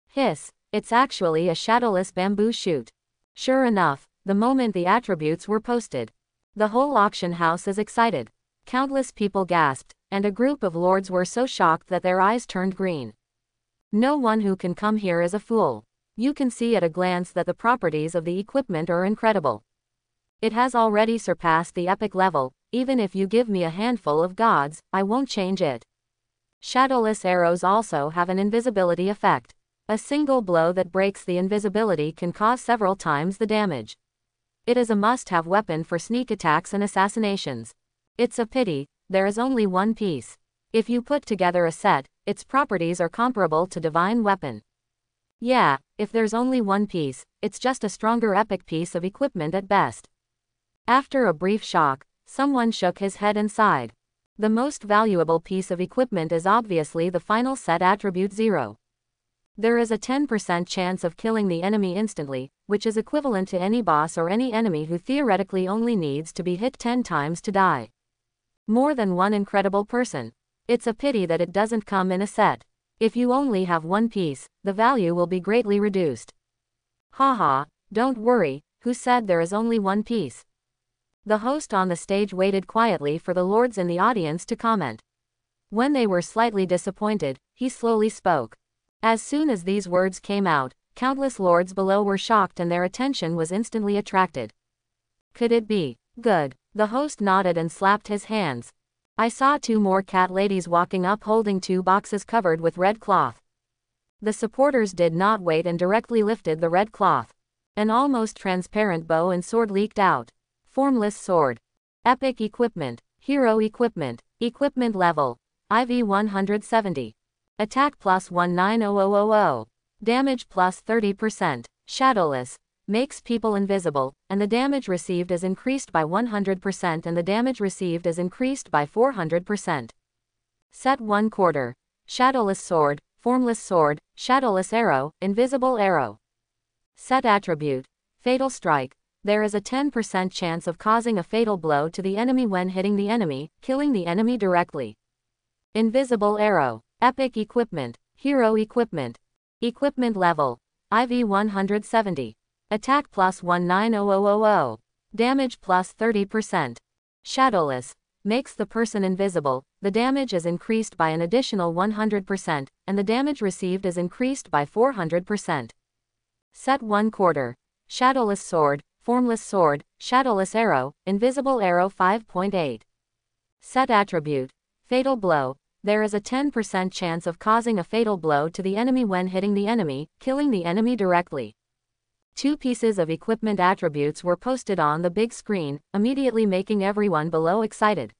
Hiss, it's actually a shadowless bamboo shoot. Sure enough, the moment the attributes were posted, the whole auction house is excited. Countless people gasped, and a group of lords were so shocked that their eyes turned green. No one who can come here is a fool. You can see at a glance that the properties of the equipment are incredible. It has already surpassed the epic level. Even if you give me a handful of gods, I won't change it. Shadowless arrows also have an invisibility effect. A single blow that breaks the invisibility can cause several times the damage. It is a must-have weapon for sneak attacks and assassinations. It's a pity, there is only one piece. If you put together a set, its properties are comparable to divine weapon. Yeah, if there's only one piece, it's just a stronger epic piece of equipment at best. After a brief shock, someone shook his head and sighed. The most valuable piece of equipment is obviously the final set attribute 0. There is a 10% chance of killing the enemy instantly, which is equivalent to any boss or any enemy who theoretically only needs to be hit 10 times to die. More than one incredible person. It's a pity that it doesn't come in a set. If you only have one piece, the value will be greatly reduced. Haha, don't worry, who said there is only one piece? The host on the stage waited quietly for the lords in the audience to comment. When they were slightly disappointed, he slowly spoke. As soon as these words came out, countless lords below were shocked and their attention was instantly attracted. Could it be good? The host nodded and slapped his hands. I saw 2 more cat ladies walking up holding 2 boxes covered with red cloth. The supporters did not wait and directly lifted the red cloth. An almost transparent bow and sword leaked out. Formless sword. Epic equipment. Hero equipment. Equipment level. IV 170. Attack plus 190000. Damage plus 30%. Shadowless. Makes people invisible, and the damage received is increased by 100% and the damage received is increased by 400%. Set 1/4. Shadowless sword, formless sword, shadowless arrow, invisible arrow. Set attribute. Fatal strike. There is a 10% chance of causing a fatal blow to the enemy when hitting the enemy, killing the enemy directly. Invisible arrow. Epic equipment. Hero equipment. Equipment level. IV 170. Attack plus 190000. Damage plus 30%. Shadowless. makes the person invisible, the damage is increased by an additional 100%, and the damage received is increased by 400%. Set 1 quarter. Shadowless sword, formless sword, shadowless arrow, invisible arrow 5.8. Set attribute. Fatal blow. There is a 10% chance of causing a fatal blow to the enemy when hitting the enemy, killing the enemy directly. 2 pieces of equipment attributes were posted on the big screen, immediately making everyone below excited.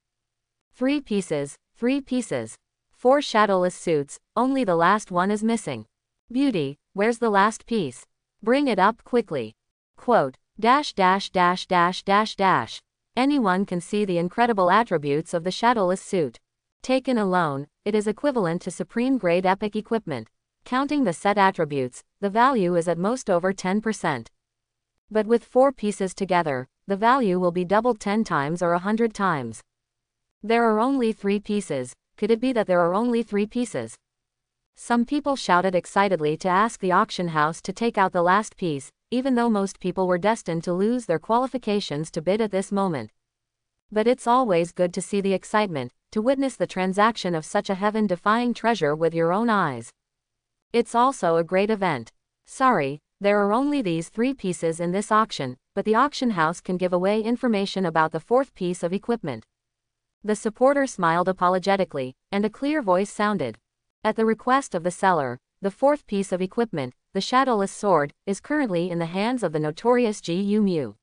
3 pieces, 3 pieces. 4 shadowless suits, only the last one is missing. Beauty, where's the last piece? Bring it up quickly. Quote, Anyone can see the incredible attributes of the shadowless suit. Taken alone, it is equivalent to supreme-grade epic equipment. Counting the set attributes, the value is at most over 10%. But with 4 pieces together, the value will be doubled 10 times or 100 times. There are only 3 pieces. Could it be that there are only 3 pieces? Some people shouted excitedly to ask the auction house to take out the last piece, even though most people were destined to lose their qualifications to bid at this moment. But it's always good to see the excitement, to witness the transaction of such a heaven-defying treasure with your own eyes. It's also a great event. Sorry, there are only these 3 pieces in this auction, but the auction house can give away information about the 4th piece of equipment. The supporter smiled apologetically, and a clear voice sounded. At the request of the seller, the 4th piece of equipment, the shadowless sword, is currently in the hands of the notorious Gu Mu.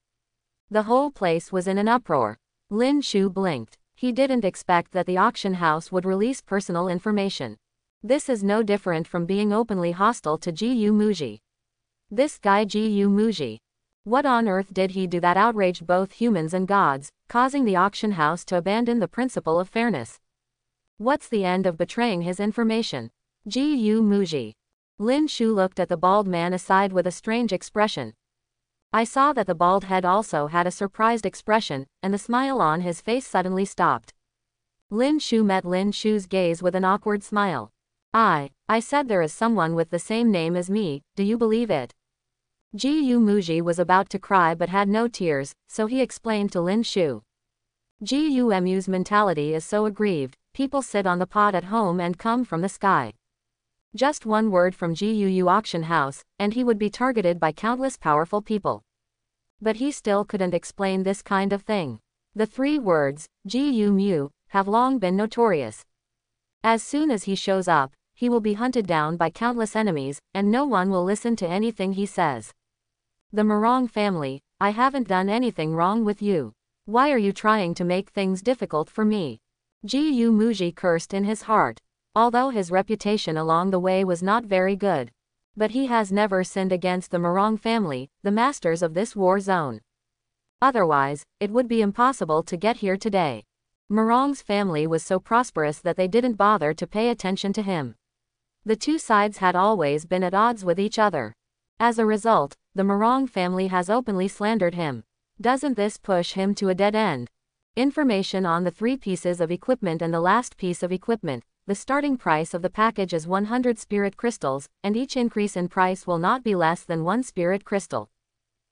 The whole place was in an uproar. Lin Shu blinked. He didn't expect that the auction house would release personal information. This is no different from being openly hostile to Gu Muji. This guy Gu Muji. What on earth did he do that outraged both humans and gods, causing the auction house to abandon the principle of fairness? What's the end of betraying his information? Gu Muji. Lin Shu looked at the bald man aside with a strange expression. I saw that the bald head also had a surprised expression, and the smile on his face suddenly stopped. Lin Shu met Lin Shu's gaze with an awkward smile. I said there is someone with the same name as me, do you believe it? Gu Muji was about to cry but had no tears, so he explained to Lin Shu. Gu Mu's mentality is so aggrieved, people sit on the pot at home and come from the sky. Just one word from Gu auction house, and he would be targeted by countless powerful people. But he still couldn't explain this kind of thing. The 3 words, Gu Mu, have long been notorious. As soon as he shows up, he will be hunted down by countless enemies, and no one will listen to anything he says. The Morong family, I haven't done anything wrong with you. Why are you trying to make things difficult for me? Gu Muji cursed in his heart. Although his reputation along the way was not very good. But he has never sinned against the Morong family, the masters of this war zone. Otherwise, it would be impossible to get here today. Morong's family was so prosperous that they didn't bother to pay attention to him. The 2 sides had always been at odds with each other. As a result, the Morong family has openly slandered him. Doesn't this push him to a dead end? Information on the 3 pieces of equipment and the last piece of equipment. The starting price of the package is 100 spirit crystals, and each increase in price will not be less than 1 spirit crystal.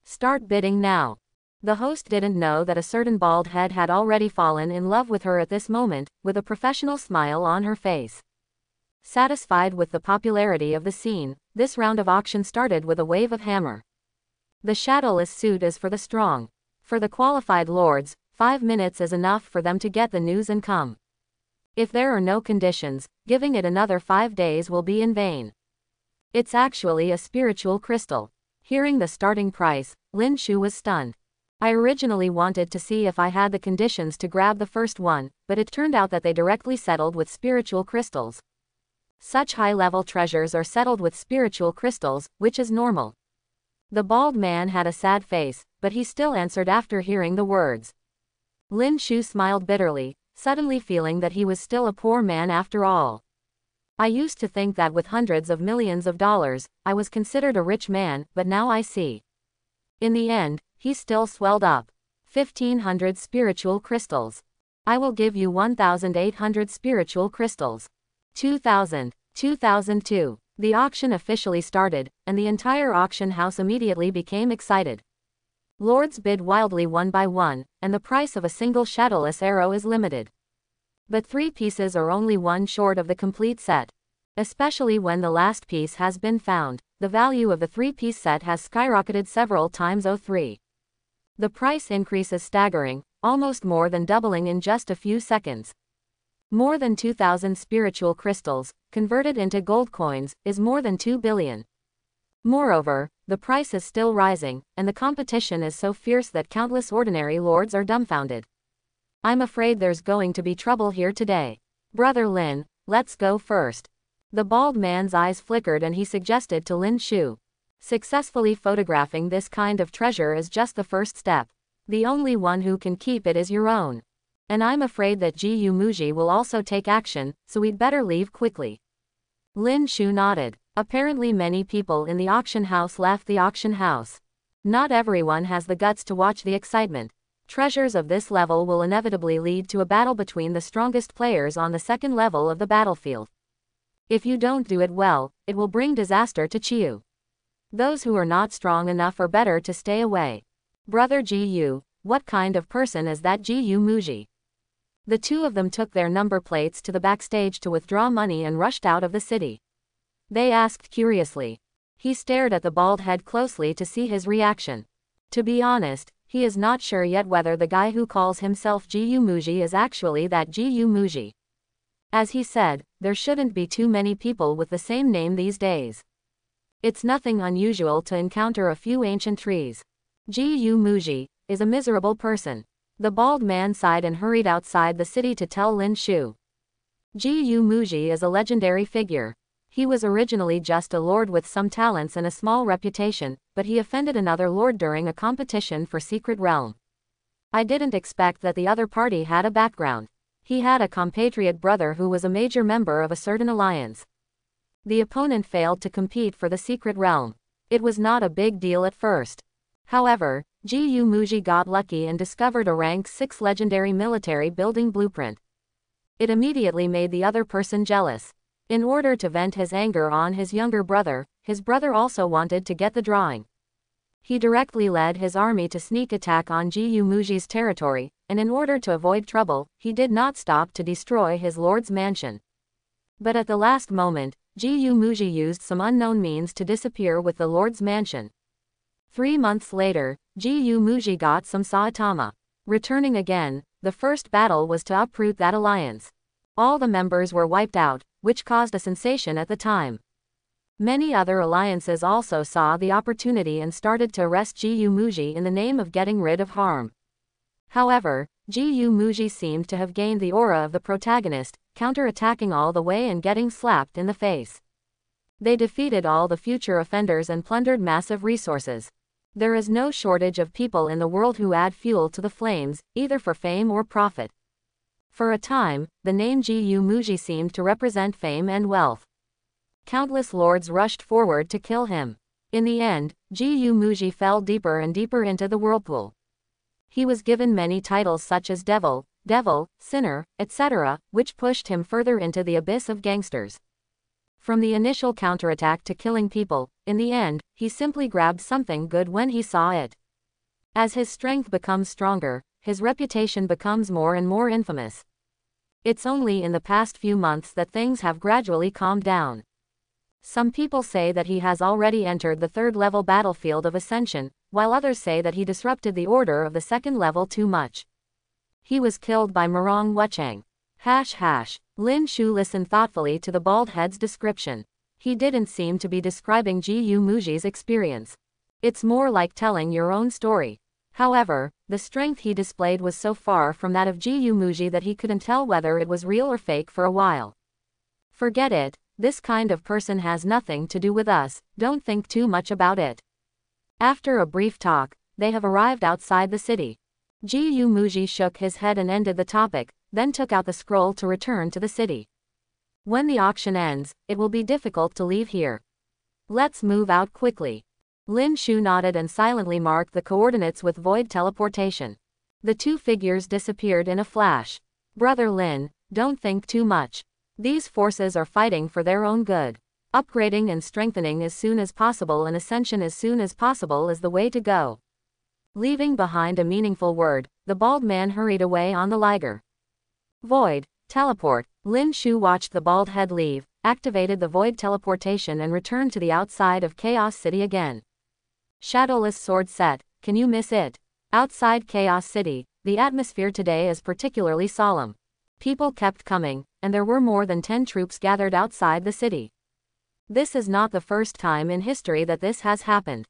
Start bidding now. The host didn't know that a certain bald head had already fallen in love with her at this moment, with a professional smile on her face. Satisfied with the popularity of the scene, this round of auction started with a wave of hammer. The shadowless suit is for the strong. For the qualified lords, 5 minutes is enough for them to get the news and come. If there are no conditions, giving it another 5 days will be in vain. It's actually a spiritual crystal. Hearing the starting price, Lin Shu was stunned. I originally wanted to see if I had the conditions to grab the first one, but it turned out that they directly settled with spiritual crystals. Such high-level treasures are settled with spiritual crystals, which is normal. The bald man had a sad face, but he still answered after hearing the words. Lin Shu smiled bitterly, suddenly feeling that he was still a poor man after all. I used to think that with hundreds of millions of dollars, I was considered a rich man, but now I see. In the end, he still swelled up. 1,500 spiritual crystals. I will give you 1,800 spiritual crystals. 2,000. 2002. The auction officially started, and the entire auction house immediately became excited. Lords bid wildly one by one, and the price of a single shadowless arrow is limited. But 3 pieces are only one short of the complete set. Especially when the last piece has been found, the value of the 3-piece set has skyrocketed several times. 3. The price increase is staggering, almost more than doubling in just a few seconds. More than 2,000 spiritual crystals, converted into gold coins, is more than 2 billion. Moreover, the price is still rising, and the competition is so fierce that countless ordinary lords are dumbfounded. I'm afraid there's going to be trouble here today. Brother Lin, let's go first. The bald man's eyes flickered and he suggested to Lin Shu. Successfully photographing this kind of treasure is just the first step. The only one who can keep it is your own. And I'm afraid that Gu Muji will also take action, so we'd better leave quickly. Lin Shu nodded. Apparently many people in the auction house left the auction house. Not everyone has the guts to watch the excitement. Treasures of this level will inevitably lead to a battle between the strongest players on the second level of the battlefield. If you don't do it well, it will bring disaster to Chiu. Those who are not strong enough are better to stay away. Brother Gu, what kind of person is that Gu Muji? The two of them took their number plates to the backstage to withdraw money and rushed out of the city. They asked curiously. He stared at the bald head closely to see his reaction. To be honest, he is not sure yet whether the guy who calls himself Gu Muji is actually that Gu Muji. As he said, there shouldn't be too many people with the same name these days. It's nothing unusual to encounter a few ancient trees. Gu Muji is a miserable person. The bald man sighed and hurried outside the city to tell Lin Shu. Gu Muji is a legendary figure. He was originally just a lord with some talents and a small reputation, but he offended another lord during a competition for Secret Realm. I didn't expect that the other party had a background. He had a compatriot brother who was a major member of a certain alliance. The opponent failed to compete for the Secret Realm. It was not a big deal at first. However, Gu Muji got lucky and discovered a rank 6 legendary military building blueprint. It immediately made the other person jealous. In order to vent his anger on his younger brother, his brother also wanted to get the drawing. He directly led his army to sneak attack on Gu Muji's territory, and in order to avoid trouble, he did not stop to destroy his lord's mansion. But at the last moment, Gu Muji used some unknown means to disappear with the lord's mansion. 3 months later, Gu Muji got some Saitama. Returning again, the first battle was to uproot that alliance. All the members were wiped out, which caused a sensation at the time. Many other alliances also saw the opportunity and started to arrest Gu Muji in the name of getting rid of harm. However, Gu Muji seemed to have gained the aura of the protagonist, counter-attacking all the way and getting slapped in the face. They defeated all the future offenders and plundered massive resources. There is no shortage of people in the world who add fuel to the flames, either for fame or profit. For a time, the name Gu Muji seemed to represent fame and wealth. Countless lords rushed forward to kill him. In the end, Gu Muji fell deeper and deeper into the whirlpool. He was given many titles such as devil, sinner, etc., which pushed him further into the abyss of gangsters. From the initial counterattack to killing people, in the end, he simply grabbed something good when he saw it. As his strength becomes stronger, his reputation becomes more and more infamous. It's only in the past few months that things have gradually calmed down. Some people say that he has already entered the third-level battlefield of Ascension, while others say that he disrupted the order of the second level too much. He was killed by Murong Wuchang. Lin Shu listened thoughtfully to the bald head's description. He didn't seem to be describing Gu Muji's experience. It's more like telling your own story. However, the strength he displayed was so far from that of Gu Muji that he couldn't tell whether it was real or fake for a while. Forget it, this kind of person has nothing to do with us, don't think too much about it. After a brief talk, they have arrived outside the city. Gu Muji shook his head and ended the topic, then took out the scroll to return to the city. When the auction ends, it will be difficult to leave here. Let's move out quickly. Lin Shu nodded and silently marked the coordinates with void teleportation. The two figures disappeared in a flash. Brother Lin, don't think too much. These forces are fighting for their own good. Upgrading and strengthening as soon as possible and ascension as soon as possible is the way to go. Leaving behind a meaningful word, the bald man hurried away on the liger. Void. Teleport. Lin Shu watched the bald head leave, activated the void teleportation and returned to the outside of Chaos City again. Shadowless sword set, can you miss it? Outside Chaos City, the atmosphere today is particularly solemn. People kept coming, and there were more than 10 troops gathered outside the city. This is not the first time in history that this has happened.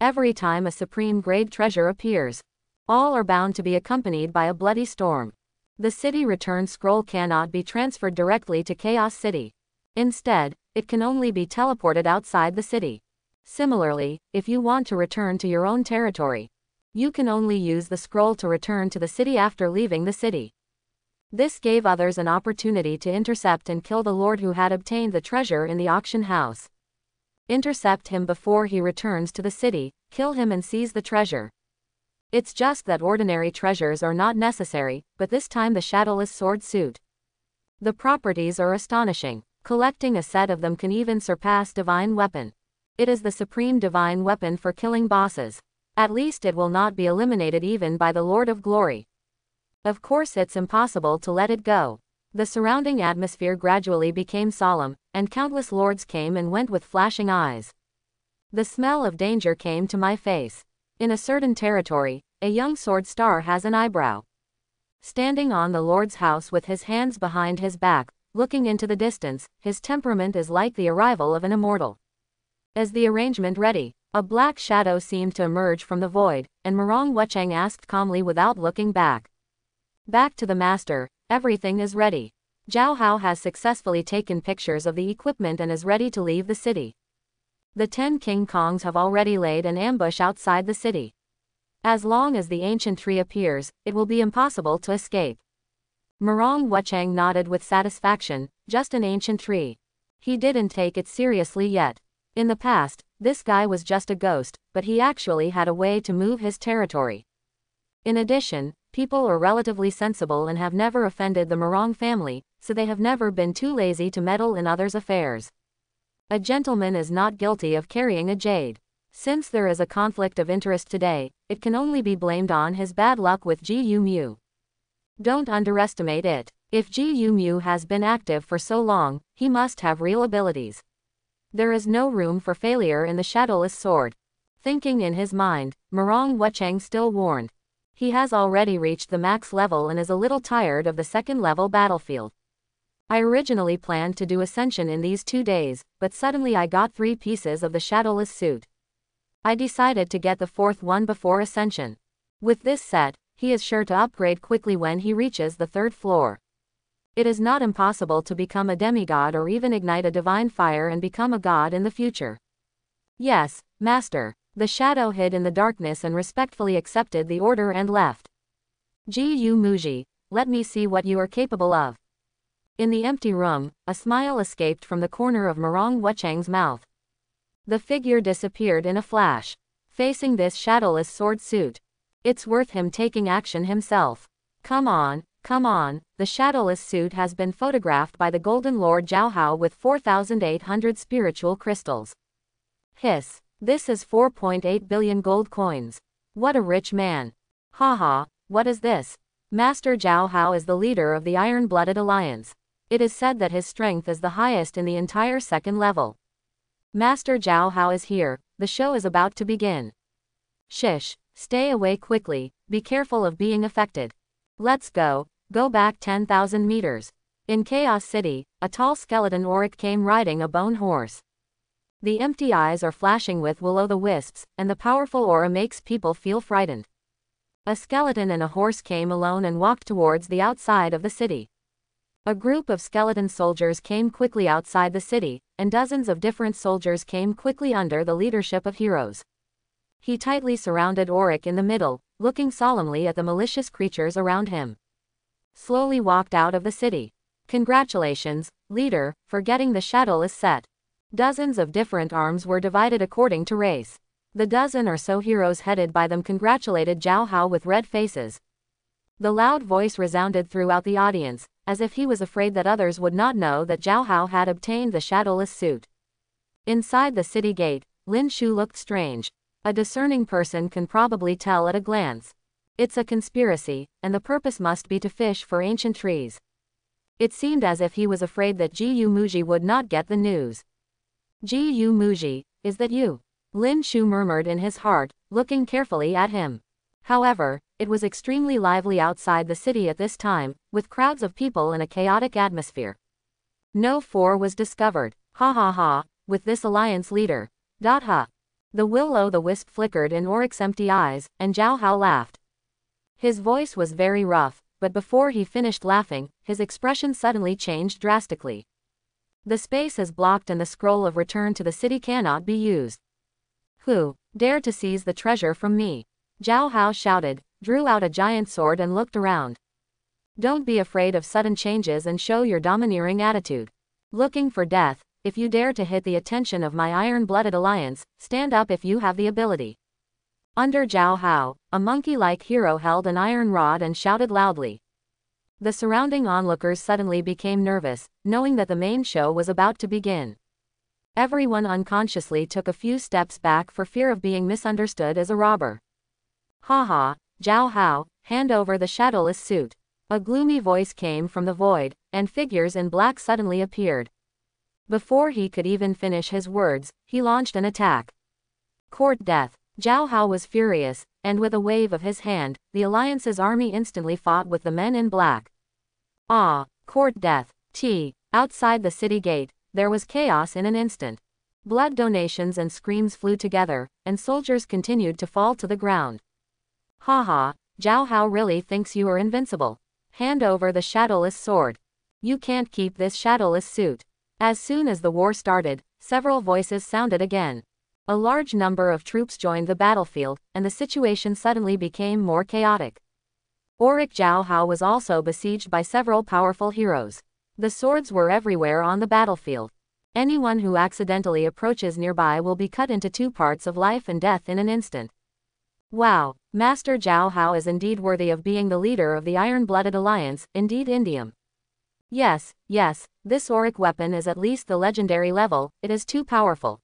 Every time a supreme grade treasure appears, all are bound to be accompanied by a bloody storm. The city return scroll cannot be transferred directly to Chaos City. Instead, it can only be teleported outside the city. Similarly, if you want to return to your own territory, you can only use the scroll to return to the city after leaving the city. This gave others an opportunity to intercept and kill the lord who had obtained the treasure in the auction house. Intercept him before he returns to the city, kill him and seize the treasure. It's just that ordinary treasures are not necessary, but this time the shadowless sword suit. The properties are astonishing. Collecting a set of them can even surpass divine weapon. It is the supreme divine weapon for killing bosses. At least it will not be eliminated even by the Lord of Glory. Of course it's impossible to let it go. The surrounding atmosphere gradually became solemn, and countless lords came and went with flashing eyes. The smell of danger came to my face. In a certain territory, a young sword star has an eyebrow. Standing on the lord's house with his hands behind his back, looking into the distance, his temperament is like the arrival of an immortal. As the arrangement ready, a black shadow seemed to emerge from the void, and Morong Wucheng asked calmly without looking back. Back to the master, everything is ready. Zhao Hao has successfully taken pictures of the equipment and is ready to leave the city. The 10 King Kongs have already laid an ambush outside the city. As long as the ancient tree appears, it will be impossible to escape. Morong Wucheng nodded with satisfaction, just an ancient tree. He didn't take it seriously yet. In the past, this guy was just a ghost, but he actually had a way to move his territory. In addition, people are relatively sensible and have never offended the Morong family, so they have never been too lazy to meddle in others' affairs. A gentleman is not guilty of carrying a jade. Since there is a conflict of interest today, it can only be blamed on his bad luck with Ji Yu Mu. Don't underestimate it. If Ji Yu Mu has been active for so long, he must have real abilities. There is no room for failure in the shadowless sword. Thinking in his mind, Morong Wucheng still warned. He has already reached the max level and is a little tired of the second level battlefield. I originally planned to do Ascension in these 2 days, but suddenly I got 3 pieces of the shadowless suit. I decided to get the 4th one before Ascension. With this set, he is sure to upgrade quickly when he reaches the 3rd floor. It is not impossible to become a demigod or even ignite a divine fire and become a god in the future. Yes, master. The shadow hid in the darkness and respectfully accepted the order and left. Ji Yu Muji, let me see what you are capable of. In the empty room, a smile escaped from the corner of Morong Wucheng's mouth. The figure disappeared in a flash. Facing this shadowless sword suit, it's worth him taking action himself. Come on, the shadowless suit has been photographed by the Golden Lord Zhao Hao with 4,800 spiritual crystals. Hiss. This is 4.8 billion gold coins. What a rich man. Haha, what is this? Master Zhao Hao is the leader of the Iron-Blooded Alliance. It is said that his strength is the highest in the entire 2nd level. Master Zhao Hao is here, the show is about to begin. Shish, stay away quickly, be careful of being affected. Let's go back 10,000 meters. In Chaos City, a tall skeleton auric came riding a bone horse. The empty eyes are flashing with will-o'-the-wisps, and the powerful aura makes people feel frightened. A skeleton and a horse came alone and walked towards the outside of the city. A group of skeleton soldiers came quickly outside the city, and dozens of different soldiers came quickly under the leadership of heroes. He tightly surrounded Auric in the middle, looking solemnly at the malicious creatures around him. Slowly walked out of the city. Congratulations, leader, for getting the shadowless set. Dozens of different arms were divided according to race. The dozen or so heroes headed by them congratulated Zhao Hao with red faces. The loud voice resounded throughout the audience, as if he was afraid that others would not know that Zhao Hao had obtained the shadowless suit. Inside the city gate, Lin Shu looked strange. A discerning person can probably tell at a glance. It's a conspiracy, and the purpose must be to fish for ancient trees. It seemed as if he was afraid that Gu Muji would not get the news. Gu Muji, is that you? Lin Shu murmured in his heart, looking carefully at him. However, it was extremely lively outside the city at this time, with crowds of people in a chaotic atmosphere. No four was discovered. Ha ha ha, with this alliance leader. Ha. The will-o'-the-wisp flickered in Oric's empty eyes, and Zhao Hao laughed. His voice was very rough, but before he finished laughing, his expression suddenly changed drastically. The space is blocked and the scroll of return to the city cannot be used. Who dared to seize the treasure from me? Zhao Hao shouted, drew out a giant sword and looked around. Don't be afraid of sudden changes and show your domineering attitude. Looking for death, if you dare to hit the attention of my iron-blooded alliance, stand up if you have the ability. Under Zhao Hao, a monkey-like hero held an iron rod and shouted loudly. The surrounding onlookers suddenly became nervous, knowing that the main show was about to begin. Everyone unconsciously took a few steps back for fear of being misunderstood as a robber. Ha ha, Zhao Hao, hand over the shadowless suit. A gloomy voice came from the void, and figures in black suddenly appeared. Before he could even finish his words, he launched an attack. Court death. Zhao Hao was furious, and with a wave of his hand, the Alliance's army instantly fought with the men in black. Court death. Outside the city gate, there was chaos in an instant. Blood donations and screams flew together, and soldiers continued to fall to the ground. Ha ha, Zhao Hao really thinks you are invincible. Hand over the shadowless sword. You can't keep this shadowless suit. As soon as the war started, several voices sounded again. A large number of troops joined the battlefield, and the situation suddenly became more chaotic. Auric Zhao Hao was also besieged by several powerful heroes. The swords were everywhere on the battlefield. Anyone who accidentally approaches nearby will be cut into two parts of life and death in an instant. Wow, Master Zhao Hao is indeed worthy of being the leader of the Iron-Blooded Alliance, indeed Indium. Yes, this auric weapon is at least the legendary level, it is too powerful.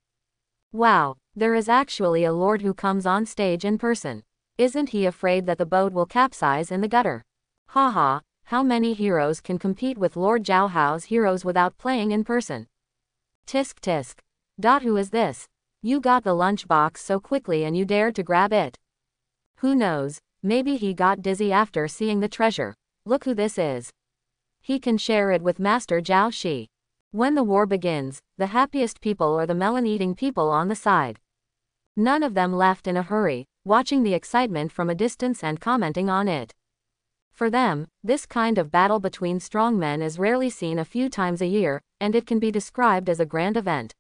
Wow, there is actually a lord who comes on stage in person. Isn't he afraid that the boat will capsize in the gutter? Haha, how many heroes can compete with Lord Zhao Hao's heroes without playing in person? Tisk tisk. Who is this? You got the lunchbox so quickly and you dared to grab it. Who knows, maybe he got dizzy after seeing the treasure. Look who this is. He can share it with Master Zhao Shi. When the war begins, the happiest people are the melon-eating people on the side. None of them left in a hurry, watching the excitement from a distance and commenting on it. For them, this kind of battle between strong men is rarely seen a few times a year, and it can be described as a grand event.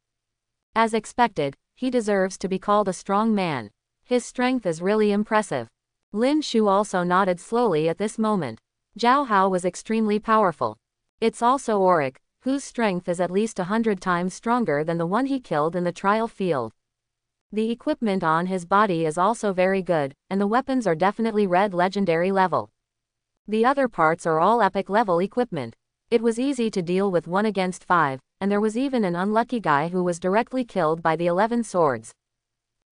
As expected, he deserves to be called a strong man. His strength is really impressive. Lin Shu also nodded slowly at this moment. Zhao Hao was extremely powerful. It's also Auric, whose strength is at least 100 times stronger than the one he killed in the trial field. The equipment on his body is also very good, and the weapons are definitely red legendary level. The other parts are all epic level equipment. It was easy to deal with 1 against 5, and there was even an unlucky guy who was directly killed by the 11 swords.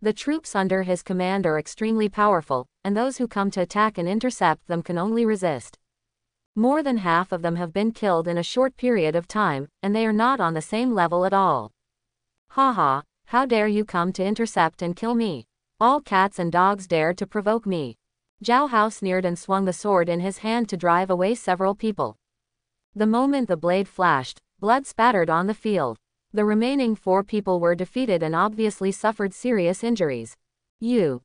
The troops under his command are extremely powerful, and those who come to attack and intercept them can only resist. More than half of them have been killed in a short period of time, and they are not on the same level at all. Haha, how dare you come to intercept and kill me? All cats and dogs dare to provoke me. Zhao Hao sneered and swung the sword in his hand to drive away several people. The moment the blade flashed, blood spattered on the field. The remaining 4 people were defeated and obviously suffered serious injuries. Zhao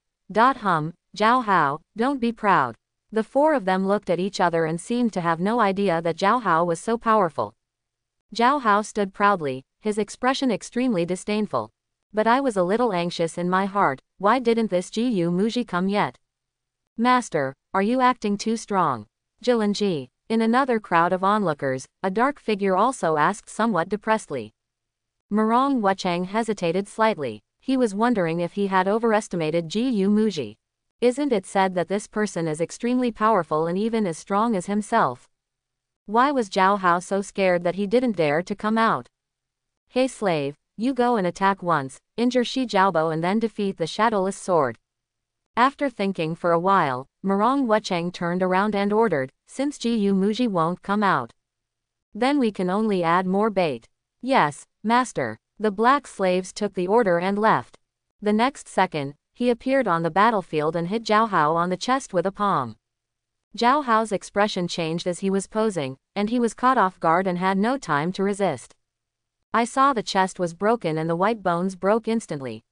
Hao, don't be proud. The 4 of them looked at each other and seemed to have no idea that Zhao Hao was so powerful. Zhao Hao stood proudly, his expression extremely disdainful. But I was a little anxious in my heart, why didn't this Gu Muji come yet? Master, are you acting too strong? Jilanji. In another crowd of onlookers, a dark figure also asked somewhat depressedly. Murong Wuchang hesitated slightly. He was wondering if he had overestimated Gu Muji. Isn't it said that this person is extremely powerful and even as strong as himself? Why was Zhao Hao so scared that he didn't dare to come out? Hey slave, You go and attack once, injure Shi Jiaobo and then defeat the Shadowless Sword. After thinking for a while, Murong Wucheng turned around and ordered, since Ji Muji won't come out, then we can only add more bait. Yes, master. The black slaves took the order and left. The next second, he appeared on the battlefield and hit Zhao Hao on the chest with a palm. Zhao Hao's expression changed as he was posing, and he was caught off guard and had no time to resist. I saw the chest was broken and the white bones broke instantly.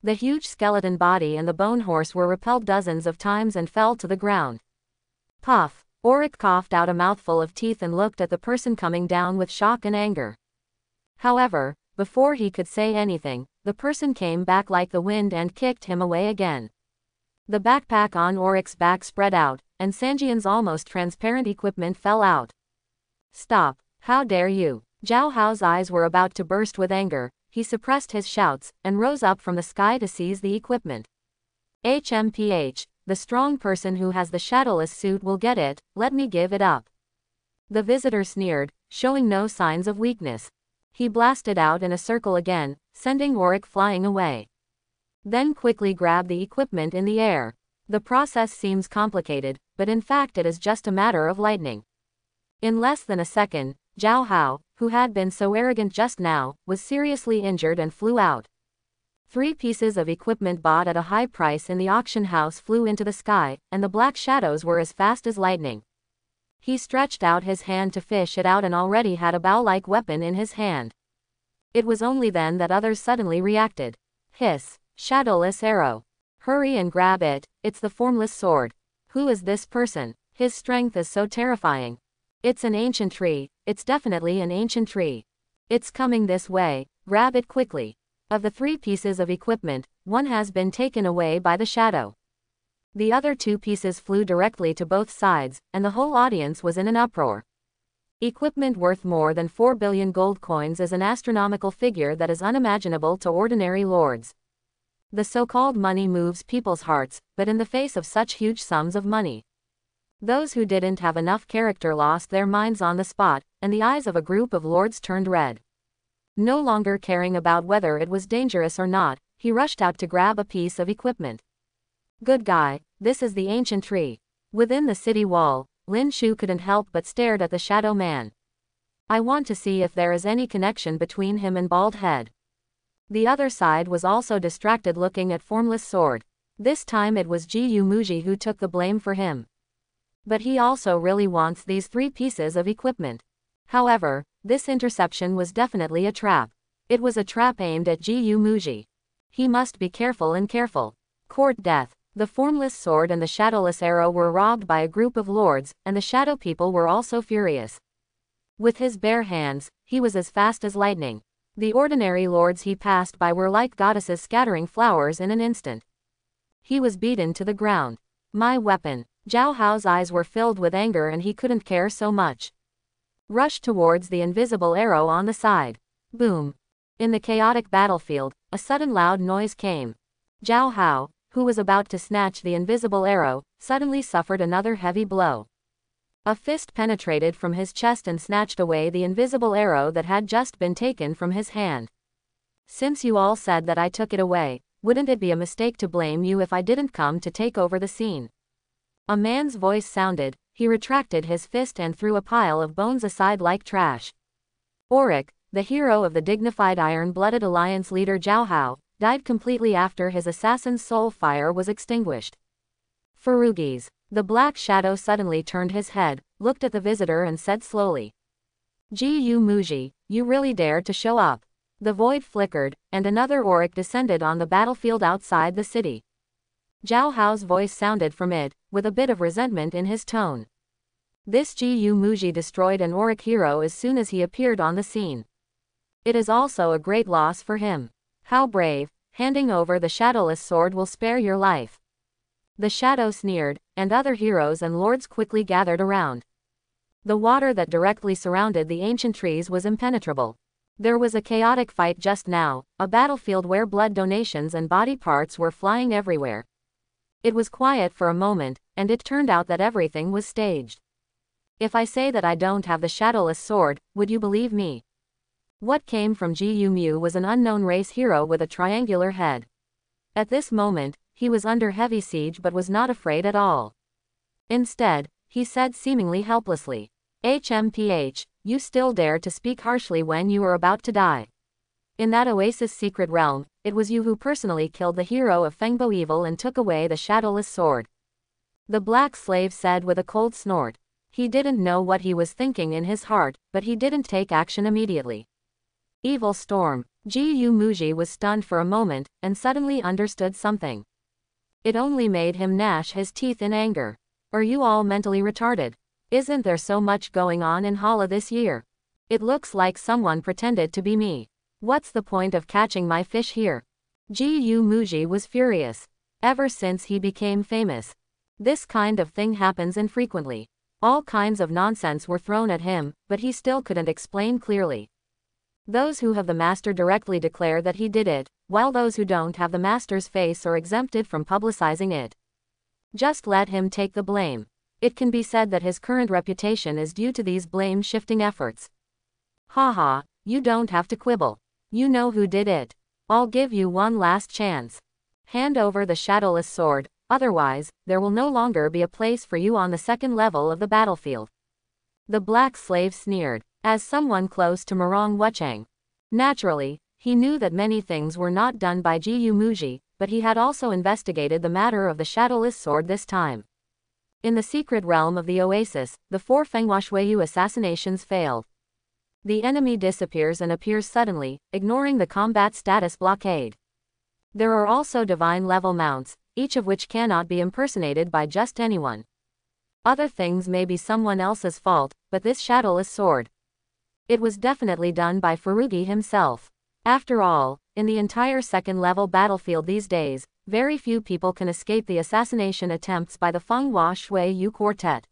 The huge skeleton body and the bone horse were repelled dozens of times and fell to the ground. Puff! Auric coughed out a mouthful of teeth and looked at the person coming down with shock and anger. However, before he could say anything, the person came back like the wind and kicked him away again. The backpack on Auric's back spread out, and Sanjian's almost transparent equipment fell out. Stop! How dare you! Zhao Hao's eyes were about to burst with anger. He suppressed his shouts, and rose up from the sky to seize the equipment. HMPH, the strong person who has the shadowless suit will get it, let me give it up. The visitor sneered, showing no signs of weakness. He blasted out in a circle again, sending Auric flying away. Then quickly grabbed the equipment in the air. The process seems complicated, but in fact it is just a matter of lightning. In less than a second, Zhao Hao, who had been so arrogant just now, was seriously injured and flew out. 3 pieces of equipment bought at a high price in the auction house flew into the sky, and the black shadows were as fast as lightning. He stretched out his hand to fish it out and already had a bow-like weapon in his hand. It was only then that others suddenly reacted. Hiss! Shadowless arrow! Hurry and grab it, it's the formless sword. Who is this person? His strength is so terrifying. It's an ancient tree, it's definitely an ancient tree. It's coming this way, grab it quickly. Of the 3 pieces of equipment, one has been taken away by the shadow. The other 2 pieces flew directly to both sides, and the whole audience was in an uproar. Equipment worth more than 4 billion gold coins is an astronomical figure that is unimaginable to ordinary lords. The so-called money moves people's hearts, but in the face of such huge sums of money, those who didn't have enough character lost their minds on the spot, and the eyes of a group of lords turned red. No longer caring about whether it was dangerous or not, he rushed out to grab a piece of equipment. Good guy, this is the ancient tree. Within the city wall, Lin Shu couldn't help but stared at the shadow man. I want to see if there is any connection between him and Bald Head. The other side was also distracted looking at Formless Sword. This time it was Ji Muji who took the blame for him. But he also really wants these 3 pieces of equipment. However, this interception was definitely a trap. It was a trap aimed at Ji Muji. He must be careful and careful. Court death. The Formless Sword and the Shadowless Arrow were robbed by a group of lords, and the shadow people were also furious. With his bare hands, he was as fast as lightning. The ordinary lords he passed by were like goddesses scattering flowers in an instant. He was beaten to the ground. My weapon. Zhao Hao's eyes were filled with anger and he couldn't care so much. Rushed towards the invisible arrow on the side. Boom. In the chaotic battlefield, a sudden loud noise came. Zhao Hao, who was about to snatch the invisible arrow, suddenly suffered another heavy blow. A fist penetrated from his chest and snatched away the invisible arrow that had just been taken from his hand. Since you all said that I took it away, wouldn't it be a mistake to blame you if I didn't come to take over the scene? A man's voice sounded. He retracted his fist and threw a pile of bones aside like trash. Auric, the hero of the dignified Iron-Blooded Alliance leader Zhao Hao, died completely after his assassin's soul fire was extinguished. Ferugis. The black shadow suddenly turned his head, looked at the visitor and said slowly. Ji Muji, you really dared to show up. The void flickered, and another Auric descended on the battlefield outside the city. Zhao Hao's voice sounded from it, with a bit of resentment in his tone. This Ji Muji destroyed an Auric hero as soon as he appeared on the scene. It is also a great loss for him. How brave, handing over the Shadowless Sword will spare your life. The shadow sneered, and other heroes and lords quickly gathered around. The water that directly surrounded the ancient trees was impenetrable. There was a chaotic fight just now, a battlefield where blood donations and body parts were flying everywhere. It was quiet for a moment, and it turned out that everything was staged. If I say that I don't have the Shadowless Sword, would you believe me? What came from Ji Mu was an unknown race hero with a triangular head. At this moment, he was under heavy siege but was not afraid at all. Instead, he said seemingly helplessly, "HMPH, you still dare to speak harshly when you are about to die. In that Oasis secret realm, it was you who personally killed the hero of Fengbo Evil and took away the shadowless sword." The black slave said with a cold snort. He didn't know what he was thinking in his heart, but he didn't take action immediately. Evil storm. Ji Muji was stunned for a moment, and suddenly understood something. It only made him gnash his teeth in anger. Are you all mentally retarded? Isn't there so much going on in Hala this year? It looks like someone pretended to be me. What's the point of catching my fish here? Ji Muji was furious. Ever since he became famous, this kind of thing happens infrequently. All kinds of nonsense were thrown at him, but he still couldn't explain clearly. Those who have the master directly declare that he did it, while those who don't have the master's face are exempted from publicizing it. Just let him take the blame. It can be said that his current reputation is due to these blame-shifting efforts. Haha, you don't have to quibble. You know who did it. I'll give you one last chance. Hand over the shadowless sword, otherwise, there will no longer be a place for you on the second level of the battlefield. The black slave sneered, as someone close to Murong Wuchang. Naturally, he knew that many things were not done by Ji Muji, but he had also investigated the matter of the shadowless sword this time. In the secret realm of the Oasis, the 4 Fenghuashuiyu assassinations failed. The enemy disappears and appears suddenly, ignoring the combat status blockade. There are also divine level mounts, each of which cannot be impersonated by just anyone. Other things may be someone else's fault, but this shadowless sword, it was definitely done by Furugi himself. After all, in the entire second-level battlefield these days, very few people can escape the assassination attempts by the Fenghuashuiyu quartet.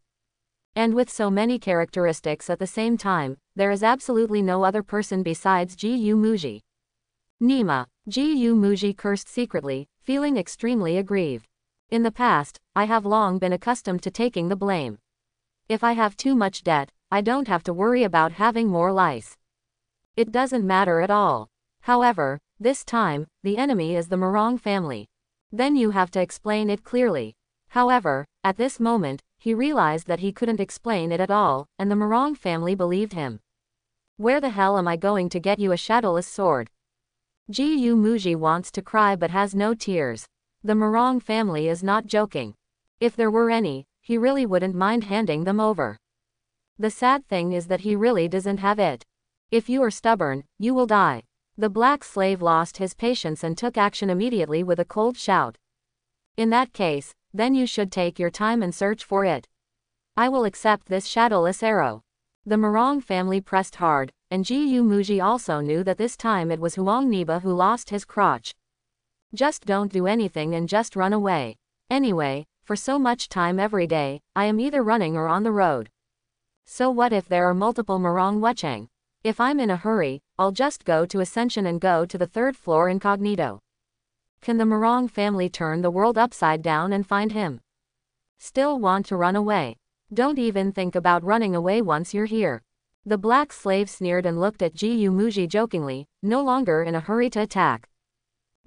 And with so many characteristics at the same time, there is absolutely no other person besides Ji Muji. Nima. Ji Muji cursed secretly, feeling extremely aggrieved. In the past, I have long been accustomed to taking the blame. If I have too much debt, I don't have to worry about having more lice. It doesn't matter at all. However, this time, the enemy is the Murong family. Then you have to explain it clearly. However, at this moment, he realized that he couldn't explain it at all, and the Murong family believed him. Where the hell am I going to get you a shadowless sword? Ji Muji wants to cry but has no tears. The Murong family is not joking. If there were any, he really wouldn't mind handing them over. The sad thing is that he really doesn't have it. If you are stubborn, you will die. The black slave lost his patience and took action immediately with a cold shout. In that case, then you should take your time and search for it. I will accept this shadowless arrow. The Murong family pressed hard, and Ji Muji also knew that this time it was Huang Niba who lost his crotch. Just don't do anything and just run away. Anyway, for so much time every day, I am either running or on the road. So what if there are multiple Murong Wuchang? If I'm in a hurry, I'll just go to Ascension and go to the 3rd floor incognito. Can the Murong family turn the world upside down and find him? Still want to run away? Don't even think about running away once you're here. The black slave sneered and looked at Ji Muji jokingly, no longer in a hurry to attack.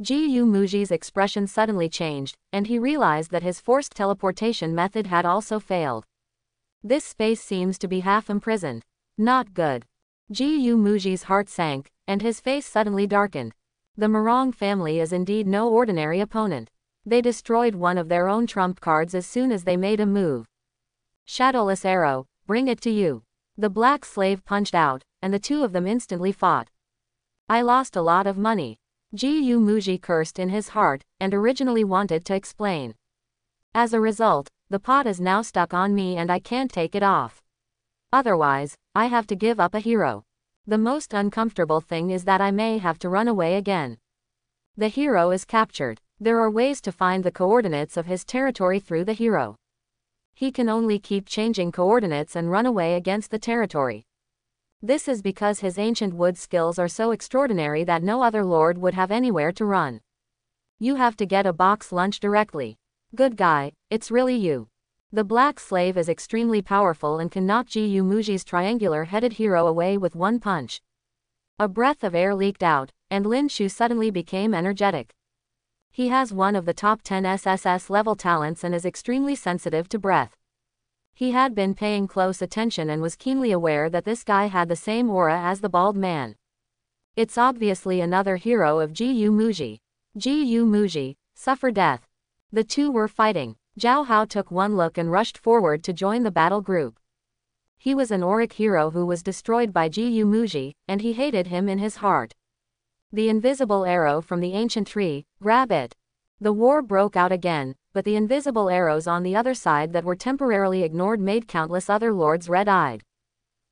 Ji Muji's expression suddenly changed, and he realized that his forced teleportation method had also failed. This space seems to be half imprisoned. Not good. Ji Muji's heart sank, and his face suddenly darkened. The Murong family is indeed no ordinary opponent. They destroyed one of their own trump cards as soon as they made a move. Shadowless arrow, bring it to you. The black slave punched out, and the two of them instantly fought. I lost a lot of money. Ji Muji cursed in his heart, and originally wanted to explain. As a result, the pot is now stuck on me and I can't take it off. Otherwise, I have to give up a hero. The most uncomfortable thing is that I may have to run away again. The hero is captured. There are ways to find the coordinates of his territory through the hero. He can only keep changing coordinates and run away against the territory. This is because his ancient wood skills are so extraordinary that no other lord would have anywhere to run. You have to get a box lunch directly. Good guy, it's really you. The black slave is extremely powerful and can knock Ji Muji's triangular-headed hero away with one punch. A breath of air leaked out, and Lin Shu suddenly became energetic. He has one of the top 10 SSS-level talents and is extremely sensitive to breath. He had been paying close attention and was keenly aware that this guy had the same aura as the bald man. It's obviously another hero of Gu Muji. Gu Muji, suffer death. The two were fighting. Zhao Hao took one look and rushed forward to join the battle group. He was an auric hero who was destroyed by Gu Muji, and he hated him in his heart. The invisible arrow from the ancient tree, grab it. The war broke out again, but the invisible arrows on the other side that were temporarily ignored made countless other lords red-eyed.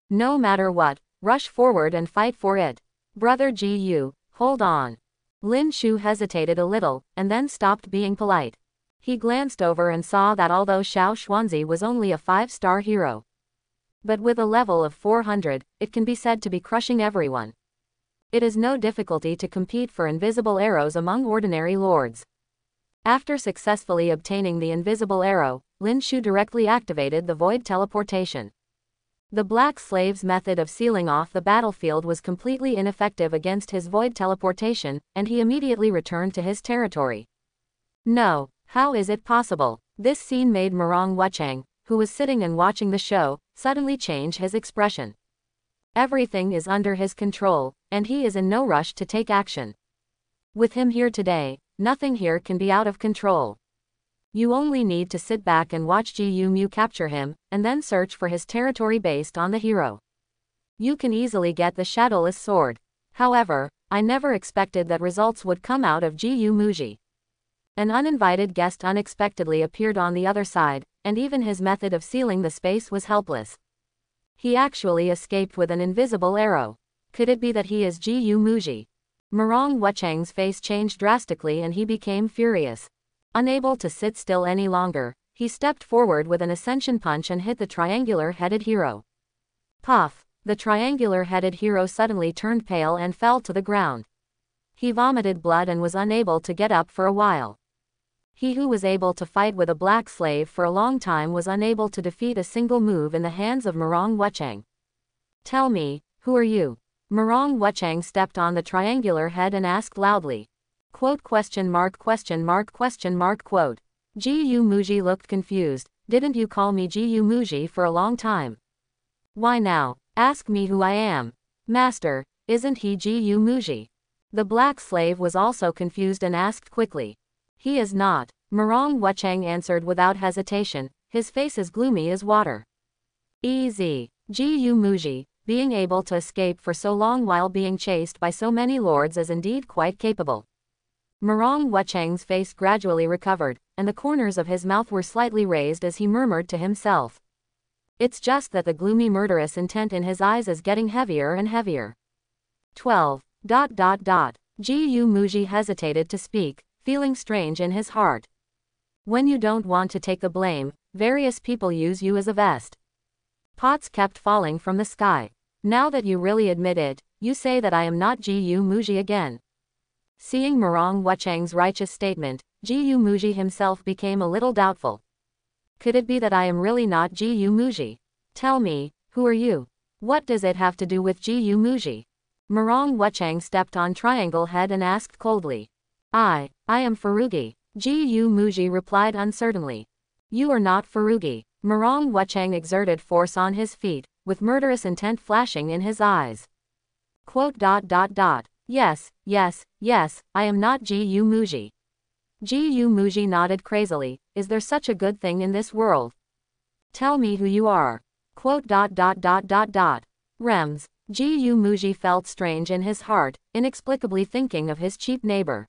No matter what, rush forward and fight for it. Brother Gu, hold on. Lin Shu hesitated a little, and then stopped being polite. He glanced over and saw that although Xiao Xuanzi was only a 5-star hero, but with a level of 400, it can be said to be crushing everyone. It is no difficulty to compete for invisible arrows among ordinary lords. After successfully obtaining the invisible arrow, Lin Shu directly activated the void teleportation. The black slave's method of sealing off the battlefield was completely ineffective against his void teleportation, and he immediately returned to his territory. No, how is it possible? This scene made Murong Wuchang, who was sitting and watching the show, suddenly change his expression. Everything is under his control, and he is in no rush to take action. With him here today, nothing here can be out of control. You only need to sit back and watch Gu Mu capture him, and then search for his territory based on the hero. You can easily get the Shadowless Sword. However, I never expected that results would come out of Gu Muji. An uninvited guest unexpectedly appeared on the other side, and even his method of sealing the space was helpless. He actually escaped with an invisible arrow. Could it be that he is Gu Muji? Murong Wuchang's face changed drastically and he became furious. Unable to sit still any longer, he stepped forward with an ascension punch and hit the triangular-headed hero. Puff! The triangular-headed hero suddenly turned pale and fell to the ground. He vomited blood and was unable to get up for a while. He who was able to fight with a black slave for a long time was unable to defeat a single move in the hands of Murong Wuchang. Tell me, who are you? Murong Wuchang stepped on the triangular head and asked loudly. Quote question mark question mark question mark quote. Gu Muji looked confused. Didn't you call me Gu Muji for a long time? Why now? Ask me who I am. Master, isn't he Gu Muji? The black slave was also confused and asked quickly. He is not. Murong Wuchang answered without hesitation, his face as gloomy as water. Easy. Gu Muji, being able to escape for so long while being chased by so many lords is indeed quite capable. Murong Wuchang's face gradually recovered, and the corners of his mouth were slightly raised as he murmured to himself. It's just that the gloomy murderous intent in his eyes is getting heavier and heavier. 12. Gu Muji hesitated to speak, feeling strange in his heart. When you don't want to take the blame, various people use you as a vest. Pots kept falling from the sky. Now that you really admit it, you say that I am not Gu Muji again. Seeing Murong Wuchang's righteous statement, Gu Muji himself became a little doubtful. Could it be that I am really not Gu Muji? Tell me, who are you? What does it have to do with Gu Muji? Murong Wuchang stepped on Triangle Head and asked coldly. I am Furugi. Gu Muji replied uncertainly. You are not Furugi. Murong Wuchang exerted force on his feet, with murderous intent flashing in his eyes. Quote. Yes, I am not Gu Muji. Gu Muji nodded crazily. Is there such a good thing in this world? Tell me who you are. Quote. Rems. Gu Muji felt strange in his heart, inexplicably thinking of his cheap neighbor.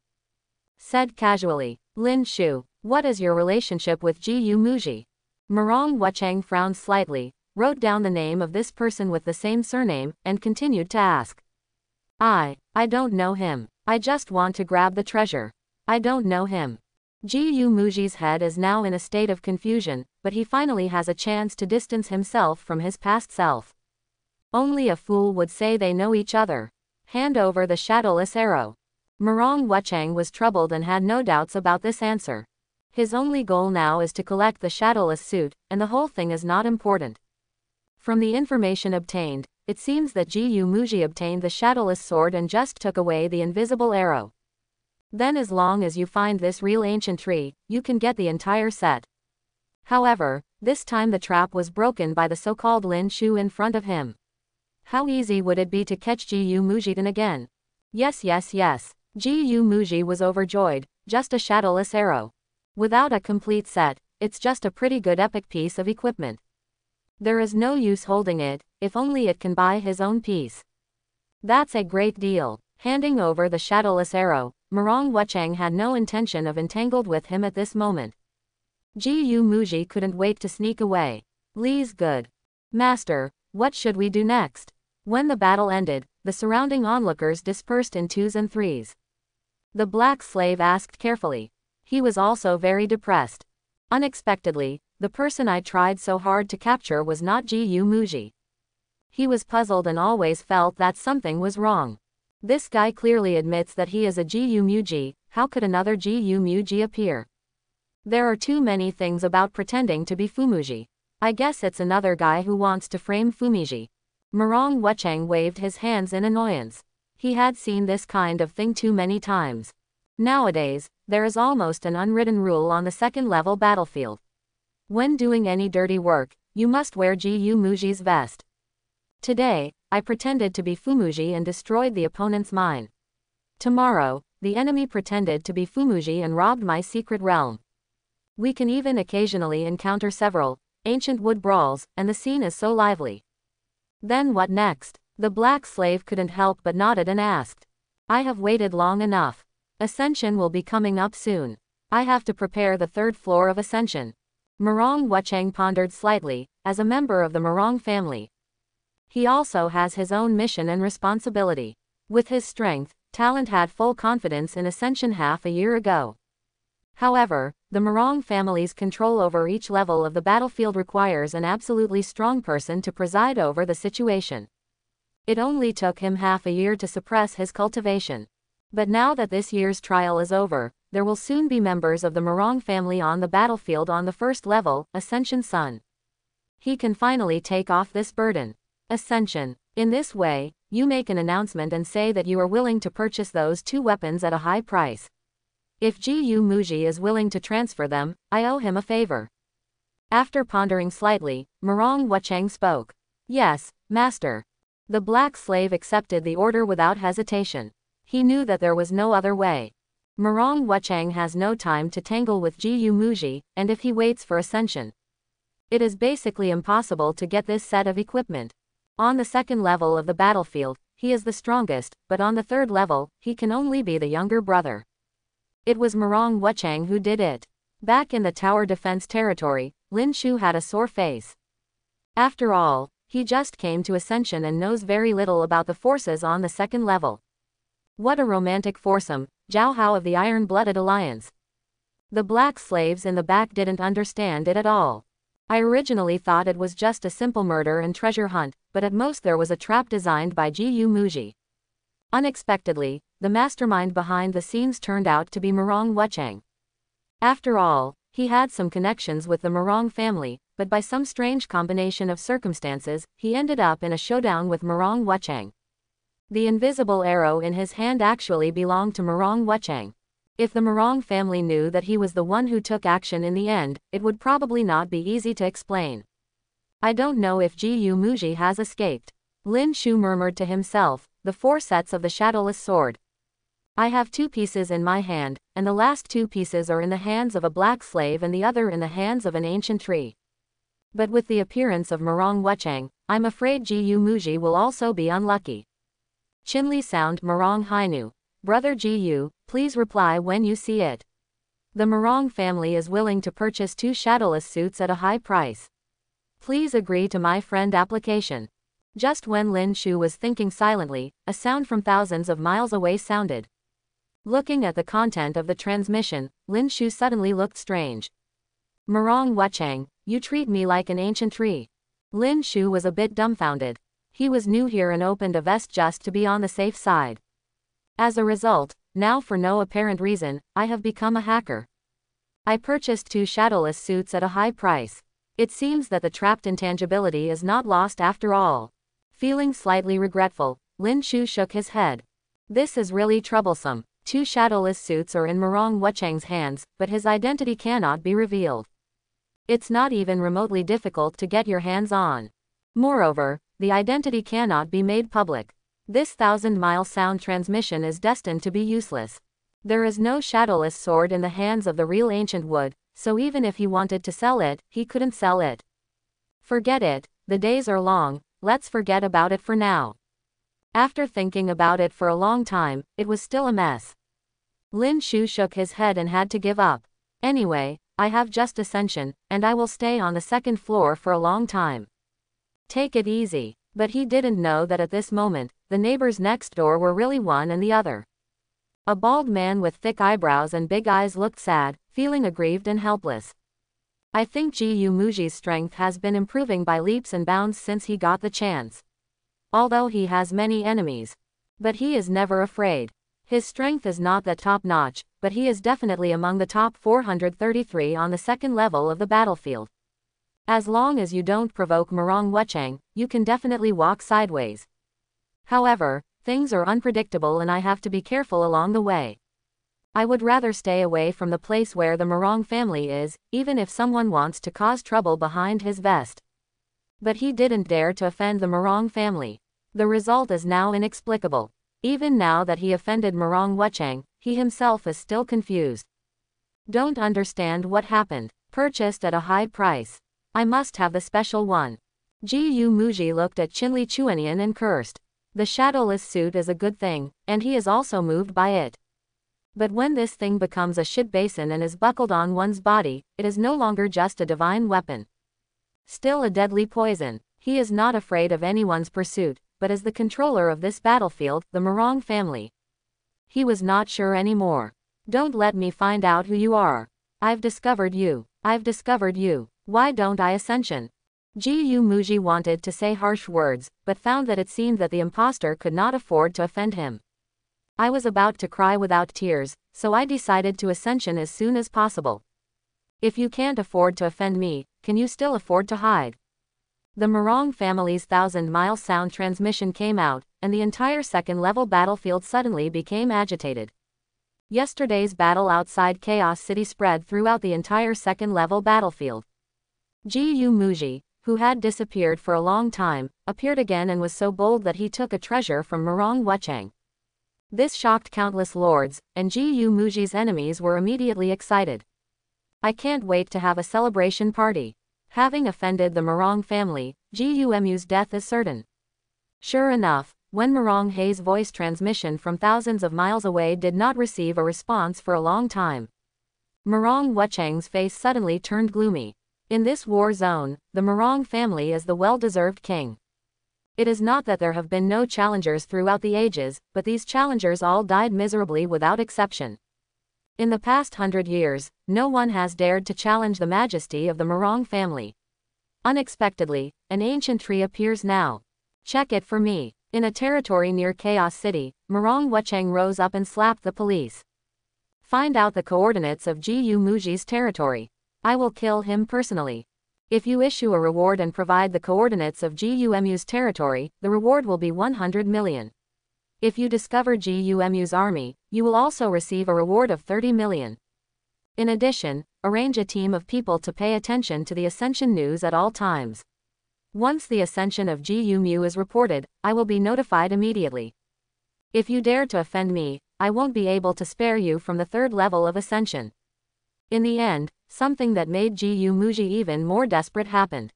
Said casually, Lin Shu, what is your relationship with Gu Muji? Murong Wuchang frowned slightly, wrote down the name of this person with the same surname, and continued to ask. I don't know him. I just want to grab the treasure. I don't know him. Gu Muji's head is now in a state of confusion, but he finally has a chance to distance himself from his past self. Only a fool would say they know each other. Hand over the shadowless arrow. Murong Wuchang was troubled and had no doubts about this answer. His only goal now is to collect the shadowless suit, and the whole thing is not important. From the information obtained, it seems that Gu Muji obtained the shadowless sword and just took away the invisible arrow. Then as long as you find this real ancient tree, you can get the entire set. However, this time the trap was broken by the so-called Lin Shu in front of him. How easy would it be to catch Gu Muji then again? Yes. Gu Muji was overjoyed, just a shadowless arrow. Without a complete set, it's just a pretty good epic piece of equipment. There is no use holding it, if only it can buy his own piece. That's a great deal. Handing over the shadowless arrow, Murong Wuchang had no intention of entangled with him at this moment. Gu Muji couldn't wait to sneak away. Li's good. Master, what should we do next? When the battle ended, the surrounding onlookers dispersed in twos and threes. The black slave asked carefully. He was also very depressed. Unexpectedly, the person I tried so hard to capture was not Gu Muji. He was puzzled and always felt that something was wrong. This guy clearly admits that he is a Gu Muji, how could another Gu Muji appear? There are too many things about pretending to be Fumuji. I guess it's another guy who wants to frame Fumiji. Murong Wuchang waved his hands in annoyance. He had seen this kind of thing too many times. Nowadays, there is almost an unwritten rule on the second-level battlefield. When doing any dirty work, you must wear Gu Muji's vest. Today, I pretended to be Fumuji and destroyed the opponent's mine. Tomorrow, the enemy pretended to be Fumuji and robbed my secret realm. We can even occasionally encounter several ancient wood brawls, and the scene is so lively. Then what next? The black slave couldn't help but nodded and asked. I have waited long enough. Ascension will be coming up soon. I have to prepare the third floor of Ascension. Murong Wuchang pondered slightly, as a member of the Murong family. He also has his own mission and responsibility. With his strength, talent had full confidence in Ascension half a year ago. However, the Murong family's control over each level of the battlefield requires an absolutely strong person to preside over the situation. It only took him half a year to suppress his cultivation. But now that this year's trial is over, there will soon be members of the Murong family on the battlefield on the first level, Ascension Sun. He can finally take off this burden. Ascension. In this way, you make an announcement and say that you are willing to purchase those two weapons at a high price. If Gu Muji is willing to transfer them, I owe him a favor. After pondering slightly, Murong Wuchang spoke. Yes, master. The black slave accepted the order without hesitation. He knew that there was no other way. Murong Wuchang has no time to tangle with Gu Muji, and if he waits for Ascension, it is basically impossible to get this set of equipment. On the second level of the battlefield, he is the strongest, but on the third level, he can only be the younger brother. It was Murong Wuchang who did it. Back in the tower defense territory, Lin Shu had a sore face. After all, he just came to Ascension and knows very little about the forces on the second level. What a romantic foursome, Zhao Hao of the Iron-Blooded Alliance. The black slaves in the back didn't understand it at all. I originally thought it was just a simple murder and treasure hunt, but at most there was a trap designed by Gu Muji. Unexpectedly, the mastermind behind the scenes turned out to be Murong Wuchang. After all, he had some connections with the Murong family, but by some strange combination of circumstances, he ended up in a showdown with Murong Wuchang. The invisible arrow in his hand actually belonged to Murong Wuchang. If the Murong family knew that he was the one who took action in the end, it would probably not be easy to explain. I don't know if Gu Muji has escaped. Lin Shu murmured to himself, the 4 sets of the shadowless sword. I have 2 pieces in my hand, and the last 2 pieces are in the hands of a black slave and the other in the hands of an ancient tree. But with the appearance of Murong Wuchang, I'm afraid Gu Muji will also be unlucky. Chinli sound Murong Hainu. Brother Gu, please reply when you see it. The Murong family is willing to purchase 2 shadowless suits at a high price. Please agree to my friend application. Just when Lin Shu was thinking silently, a sound from thousands of miles away sounded. Looking at the content of the transmission, Lin Shu suddenly looked strange. Murong Wuchang, you treat me like an ancient tree. Lin Shu was a bit dumbfounded. He was new here and opened a vest just to be on the safe side. As a result, now for no apparent reason, I have become a hacker. I purchased 2 shadowless suits at a high price. It seems that the trapped intangibility is not lost after all. Feeling slightly regretful, Lin Shu shook his head. This is really troublesome. 2 shadowless suits are in Murong Wucheng's hands, but his identity cannot be revealed. It's not even remotely difficult to get your hands on. Moreover, the identity cannot be made public. This 1,000-mile sound transmission is destined to be useless. There is no shadowless sword in the hands of the real ancient wood, so even if he wanted to sell it, he couldn't sell it. Forget it, the days are long, let's forget about it for now. After thinking about it for a long time, it was still a mess. Lin Shu shook his head and had to give up. Anyway, I have just ascension, and I will stay on the 2nd floor for a long time. Take it easy. But he didn't know that at this moment, the neighbors next door were really one and the other. A bald man with thick eyebrows and big eyes looked sad, feeling aggrieved and helpless. I think Ji Muji's strength has been improving by leaps and bounds since he got the chance. Although he has many enemies. But he is never afraid. His strength is not that top-notch, but he is definitely among the top 433 on the 2nd level of the battlefield. As long as you don't provoke Murong Wucheng, you can definitely walk sideways. However, things are unpredictable and I have to be careful along the way. I would rather stay away from the place where the Murong family is, even if someone wants to cause trouble behind his vest. But he didn't dare to offend the Murong family. The result is now inexplicable. Even now that he offended Murong Wucheng, he himself is still confused. Don't understand what happened. Purchased at a high price. I must have the special one. Ji Muji looked at Qinli Chuanian and cursed. The shadowless suit is a good thing, and he is also moved by it. But when this thing becomes a shit basin and is buckled on one's body, it is no longer just a divine weapon. Still a deadly poison. He is not afraid of anyone's pursuit, but as the controller of this battlefield, the Murong family. He was not sure anymore. Don't let me find out who you are. I've discovered you. I've discovered you. Why don't I ascension? Ji Muji wanted to say harsh words, but found that it seemed that the impostor could not afford to offend him. I was about to cry without tears, so I decided to ascension as soon as possible. If you can't afford to offend me, can you still afford to hide? The Murong family's 1,000-mile sound transmission came out, and the entire 2nd level battlefield suddenly became agitated. Yesterday's battle outside Chaos City spread throughout the entire 2nd level battlefield. Ji Muji, who had disappeared for a long time, appeared again and was so bold that he took a treasure from Murong Wucheng. This shocked countless lords, and Ji Muji's enemies were immediately excited. I can't wait to have a celebration party. Having offended the Murong family, Ji Mu's death is certain. Sure enough, when Murong Hei's voice transmission from thousands of miles away did not receive a response for a long time, Murong Wucheng's face suddenly turned gloomy. In this war zone, the Murong family is the well-deserved king. It is not that there have been no challengers throughout the ages, but these challengers all died miserably without exception. In the past 100 years, no one has dared to challenge the majesty of the Murong family. Unexpectedly, an ancient tree appears now. Check it for me. In a territory near Chaos City, Murong Wucheng rose up and slapped the police. Find out the coordinates of Ji Muji's territory. I will kill him personally. If you issue a reward and provide the coordinates of Ji Mu's territory, the reward will be 100 million. If you discover Ji Mu's army, you will also receive a reward of 30 million. In addition, arrange a team of people to pay attention to the ascension news at all times. Once the ascension of Ji Mu is reported, I will be notified immediately. If you dare to offend me, I won't be able to spare you from the 3rd level of ascension. In the end, something that made Ji Muji even more desperate happened.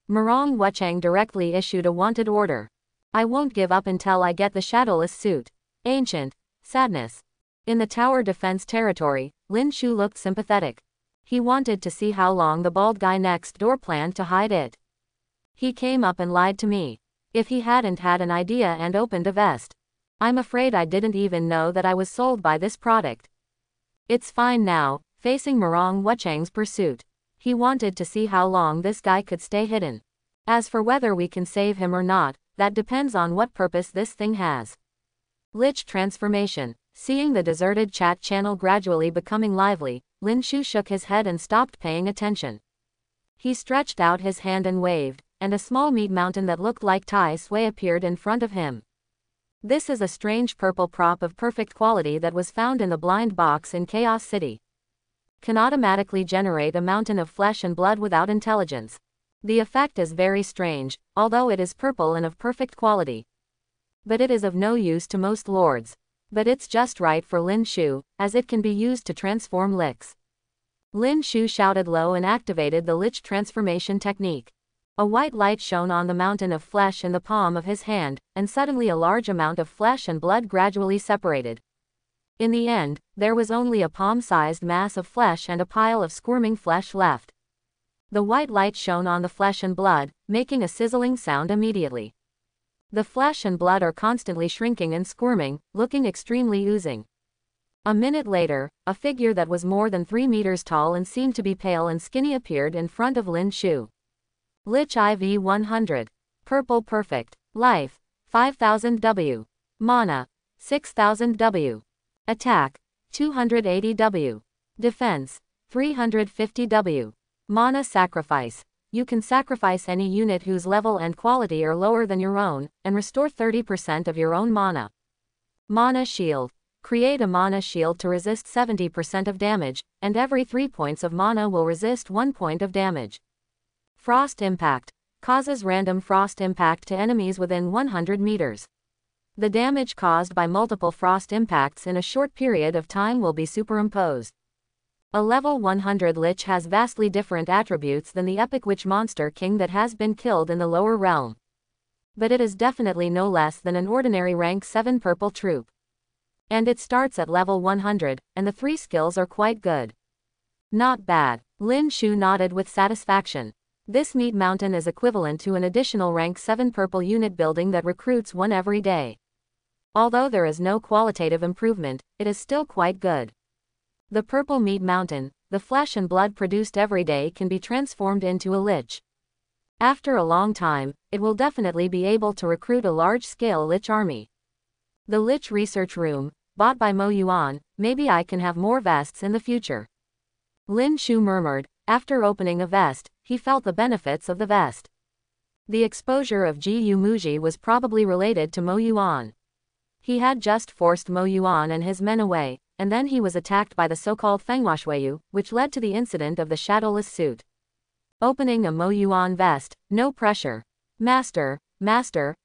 Murong Wucheng directly issued a wanted order. I won't give up until I get the shadowless suit. Ancient. Sadness. In the tower defense territory, Lin Shu looked sympathetic. He wanted to see how long the bald guy next door planned to hide it. He came up and lied to me. If he hadn't had an idea and opened a vest. I'm afraid I didn't even know that I was sold by this product. It's fine now. Facing Murong Wucheng's pursuit. He wanted to see how long this guy could stay hidden. As for whether we can save him or not, that depends on what purpose this thing has. Lich transformation. Seeing the deserted chat channel gradually becoming lively, Lin Shu shook his head and stopped paying attention. He stretched out his hand and waved, and a small meat mountain that looked like Tai Sui appeared in front of him. This is a strange purple prop of perfect quality that was found in the blind box in Chaos City. Can automatically generate a mountain of flesh and blood without intelligence. The effect is very strange, although it is purple and of perfect quality. But it is of no use to most lords. But it's just right for Lin Shu, as it can be used to transform lichs. Lin Shu shouted low and activated the lich transformation technique. A white light shone on the mountain of flesh in the palm of his hand, and suddenly a large amount of flesh and blood gradually separated. In the end, there was only a palm-sized mass of flesh and a pile of squirming flesh left. The white light shone on the flesh and blood, making a sizzling sound immediately. The flesh and blood are constantly shrinking and squirming, looking extremely oozing. A minute later, a figure that was more than 3 meters tall and seemed to be pale and skinny appeared in front of Lin Shu. Lich IV 100. Purple Perfect. Life, 5000 W. Mana, 6000 W. Attack, 280 W. Defense, 350 W. Mana Sacrifice. You can sacrifice any unit whose level and quality are lower than your own, and restore 30% of your own mana. Mana Shield. Create a mana shield to resist 70% of damage, and every 3 points of mana will resist 1 point of damage. Frost Impact. Causes random frost impact to enemies within 100 meters. The damage caused by multiple frost impacts in a short period of time will be superimposed. A level 100 Lich has vastly different attributes than the epic witch monster king that has been killed in the lower realm. But it is definitely no less than an ordinary rank 7 purple troop. And it starts at level 100, and the 3 skills are quite good. Not bad. Lin Shu nodded with satisfaction. This meat mountain is equivalent to an additional rank 7 purple unit building that recruits 1 every day. Although there is no qualitative improvement, it is still quite good. The purple meat mountain, the flesh and blood produced every day can be transformed into a lich. After a long time, it will definitely be able to recruit a large-scale lich army. The Lich Research Room, bought by Mo Yuan, maybe I can have more vests in the future. Lin Shu murmured. After opening a vest, he felt the benefits of the vest. The exposure of Ji Muji was probably related to Mo Yuan. He had just forced Mo Yuan and his men away, and then he was attacked by the so-called Fenghuashuiyu, which led to the incident of the shadowless suit. Opening a Mo Yuan vest, no pressure. Master,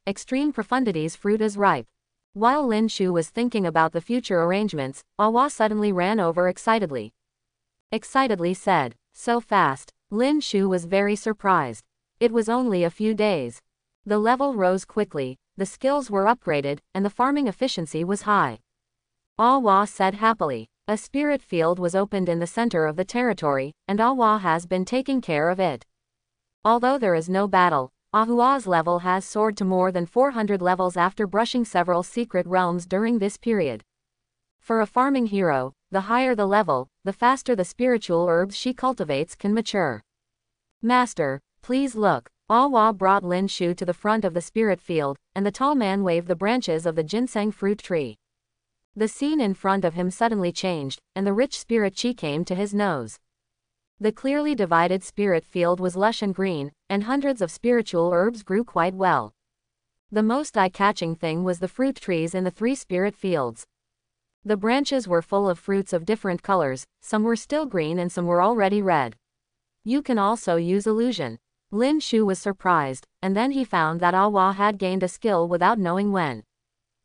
extreme profundity's fruit is ripe. While Lin Shu was thinking about the future arrangements, Awa suddenly ran over excitedly. Excitedly said, so fast. Lin Shu was very surprised. It was only a few days. The level rose quickly, the skills were upgraded, and the farming efficiency was high. Awa said happily. A spirit field was opened in the center of the territory, and Awa has been taking care of it. Although there is no battle, Ahua's level has soared to more than 400 levels after brushing several secret realms during this period. For a farming hero, the higher the level, the faster the spiritual herbs she cultivates can mature. Master, please look. Awa brought Lin Shu to the front of the spirit field, and the tall man waved the branches of the ginseng fruit tree. The scene in front of him suddenly changed, and the rich spirit chi came to his nose. The clearly divided spirit field was lush and green, and hundreds of spiritual herbs grew quite well. The most eye-catching thing was the fruit trees in the 3 spirit fields. The branches were full of fruits of different colors, some were still green and some were already red. You can also use illusion. Lin Shu was surprised, and then he found that Awa had gained a skill without knowing when.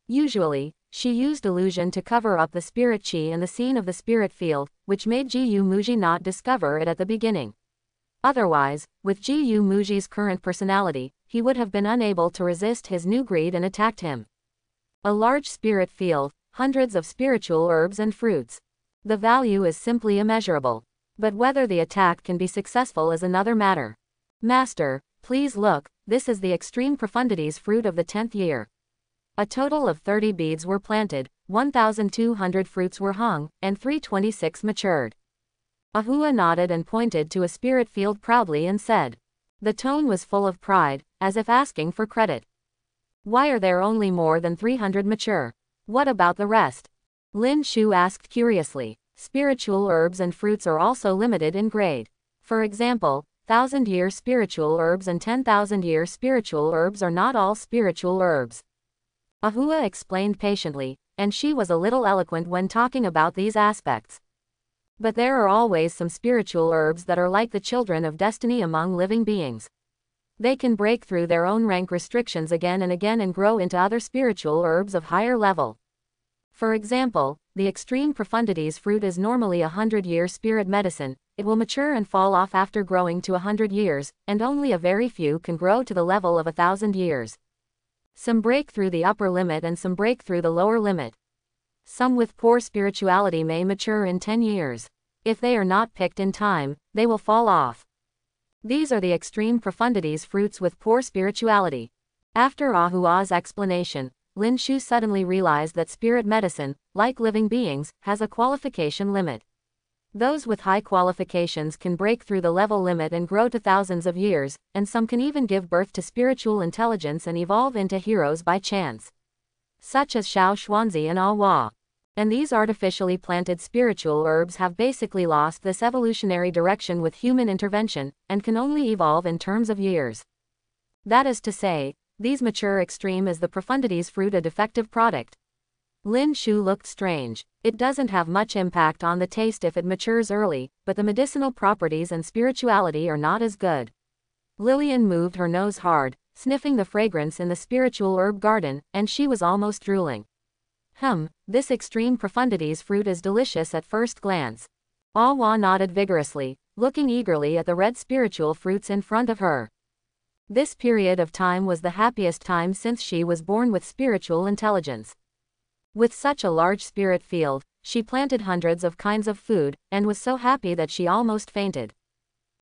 Usually, she used illusion to cover up the spirit chi in the scene of the spirit field, which made Ji Muji not discover it at the beginning. Otherwise, with Ji Muji's current personality, he would have been unable to resist his new greed and attacked him. A large spirit field, hundreds of spiritual herbs and fruits. The value is simply immeasurable. But whether the attack can be successful is another matter. Master, please look, this is the extreme profundity's fruit of the 10th year. A total of 30 beads were planted, 1,200 fruits were hung, and 326 matured. Ahua nodded and pointed to a spirit field proudly and said. The tone was full of pride, as if asking for credit. Why are there only more than 300 mature? What about the rest? Lin Shu asked curiously. Spiritual herbs and fruits are also limited in grade. For example, 1,000-year spiritual herbs and 10,000-year spiritual herbs are not all spiritual herbs. Ahua explained patiently, and she was a little eloquent when talking about these aspects. But there are always some spiritual herbs that are like the children of destiny among living beings. They can break through their own rank restrictions again and again and grow into other spiritual herbs of higher level. For example, the extreme profundities fruit is normally a 100-year spirit medicine. It will mature and fall off after growing to 100 years, and only a very few can grow to the level of 1,000 years. Some break through the upper limit and some break through the lower limit. Some with poor spirituality may mature in 10 years. If they are not picked in time, they will fall off. These are the extreme profundities fruits with poor spirituality. After Ahua's explanation, Lin Shu suddenly realized that spirit medicine, like living beings, has a qualification limit. Those with high qualifications can break through the level limit and grow to thousands of years, and some can even give birth to spiritual intelligence and evolve into heroes by chance. Such as Xiao Xuanzi and Ahua. And these artificially planted spiritual herbs have basically lost this evolutionary direction with human intervention, and can only evolve in terms of years. That is to say, these mature extreme is the profundities fruit a defective product. Lin Shu looked strange. It doesn't have much impact on the taste if it matures early, but the medicinal properties and spirituality are not as good. Lillian moved her nose hard, sniffing the fragrance in the spiritual herb garden, and she was almost drooling. This extreme profundities fruit is delicious at first glance. Ahua nodded vigorously, looking eagerly at the red spiritual fruits in front of her. This period of time was the happiest time since she was born with spiritual intelligence. With such a large spirit field, she planted hundreds of kinds of food, and was so happy that she almost fainted.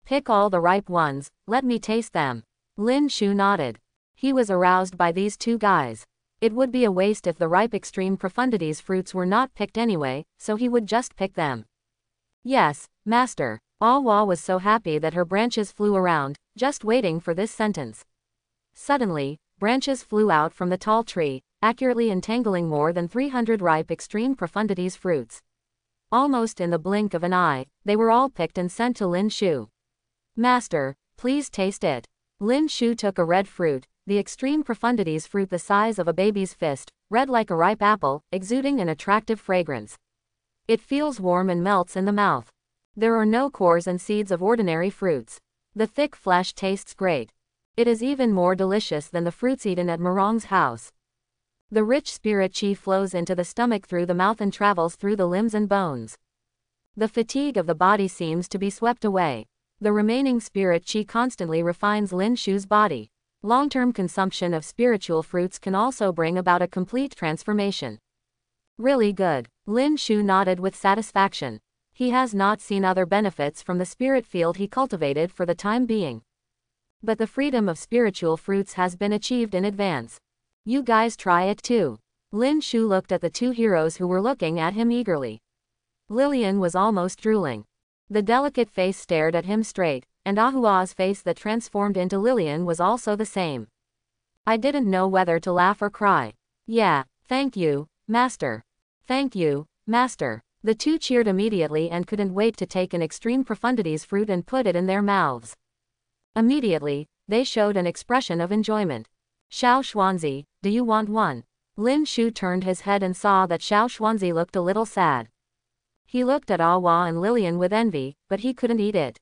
Pick all the ripe ones, let me taste them. Lin Shu nodded. He was aroused by these two guys. It would be a waste if the ripe extreme profundities fruits were not picked anyway, so he would just pick them. Yes, master. Ahua was so happy that her branches flew around, just waiting for this sentence. Suddenly, branches flew out from the tall tree, accurately entangling more than 300 ripe extreme profundities fruits. Almost in the blink of an eye, they were all picked and sent to Lin Shu. Master, please taste it. Lin Shu took a red fruit, the extreme profundities fruit the size of a baby's fist, red like a ripe apple, exuding an attractive fragrance. It feels warm and melts in the mouth. There are no cores and seeds of ordinary fruits. The thick flesh tastes great. It is even more delicious than the fruits eaten at Morong's house. The rich spirit qi flows into the stomach through the mouth and travels through the limbs and bones. The fatigue of the body seems to be swept away. The remaining spirit qi constantly refines Lin Shu's body. Long-term consumption of spiritual fruits can also bring about a complete transformation. Really good. Lin Shu nodded with satisfaction. He has not seen other benefits from the spirit field he cultivated for the time being. But the freedom of spiritual fruits has been achieved in advance. You guys try it too. Lin Shu looked at the two heroes who were looking at him eagerly. Lillian was almost drooling. The delicate face stared at him straight, and Ahua's face that transformed into Lillian was also the same. I didn't know whether to laugh or cry. Yeah, thank you, master. Thank you, master. The two cheered immediately and couldn't wait to take an extreme profundities fruit and put it in their mouths. Immediately, they showed an expression of enjoyment. Xiao Xuanzi, do you want one? Lin Shu turned his head and saw that Xiao Xuanzi looked a little sad. He looked at Ahua and Lillian with envy, but he couldn't eat it.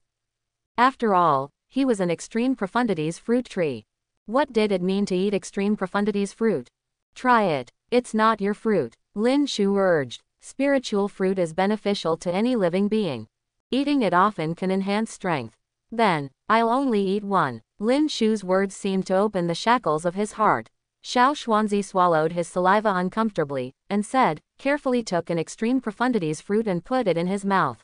After all, he was an extreme profundities fruit tree. What did it mean to eat extreme profundities fruit? Try it. It's not your fruit. Lin Shu urged. Spiritual fruit is beneficial to any living being. Eating it often can enhance strength. Then, I'll only eat one. Lin Shu's words seemed to open the shackles of his heart. Xiao Xuanzi swallowed his saliva uncomfortably, and said, carefully took an extreme profundities fruit and put it in his mouth.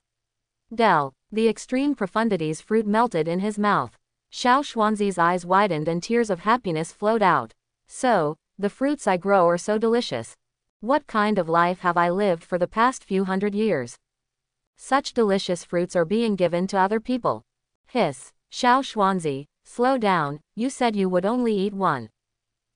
The extreme profundities fruit melted in his mouth. Xiao Xuanzi's eyes widened and tears of happiness flowed out. So, the fruits I grow are so delicious. What kind of life have I lived for the past few hundred years? Such delicious fruits are being given to other people. Hiss. Xiao Xuanzi, slow down, you said you would only eat one.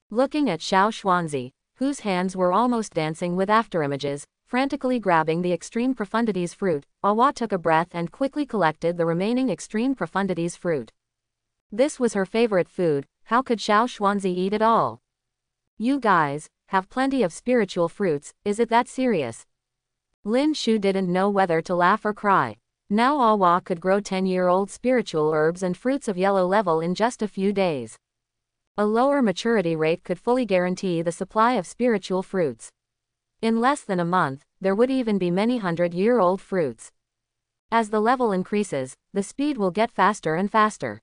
Looking at Xiao Xuanzi, whose hands were almost dancing with afterimages, frantically grabbing the extreme profundities fruit, Ahua took a breath and quickly collected the remaining extreme profundities fruit. This was her favorite food. How could Xiao Xuanzi eat it all? You guys have plenty of spiritual fruits, is it that serious? Lin Shu didn't know whether to laugh or cry. Now Awa could grow 10-year-old spiritual herbs and fruits of yellow level in just a few days. A lower maturity rate could fully guarantee the supply of spiritual fruits. In less than a month, there would even be many 100-year-old fruits. As the level increases, the speed will get faster and faster.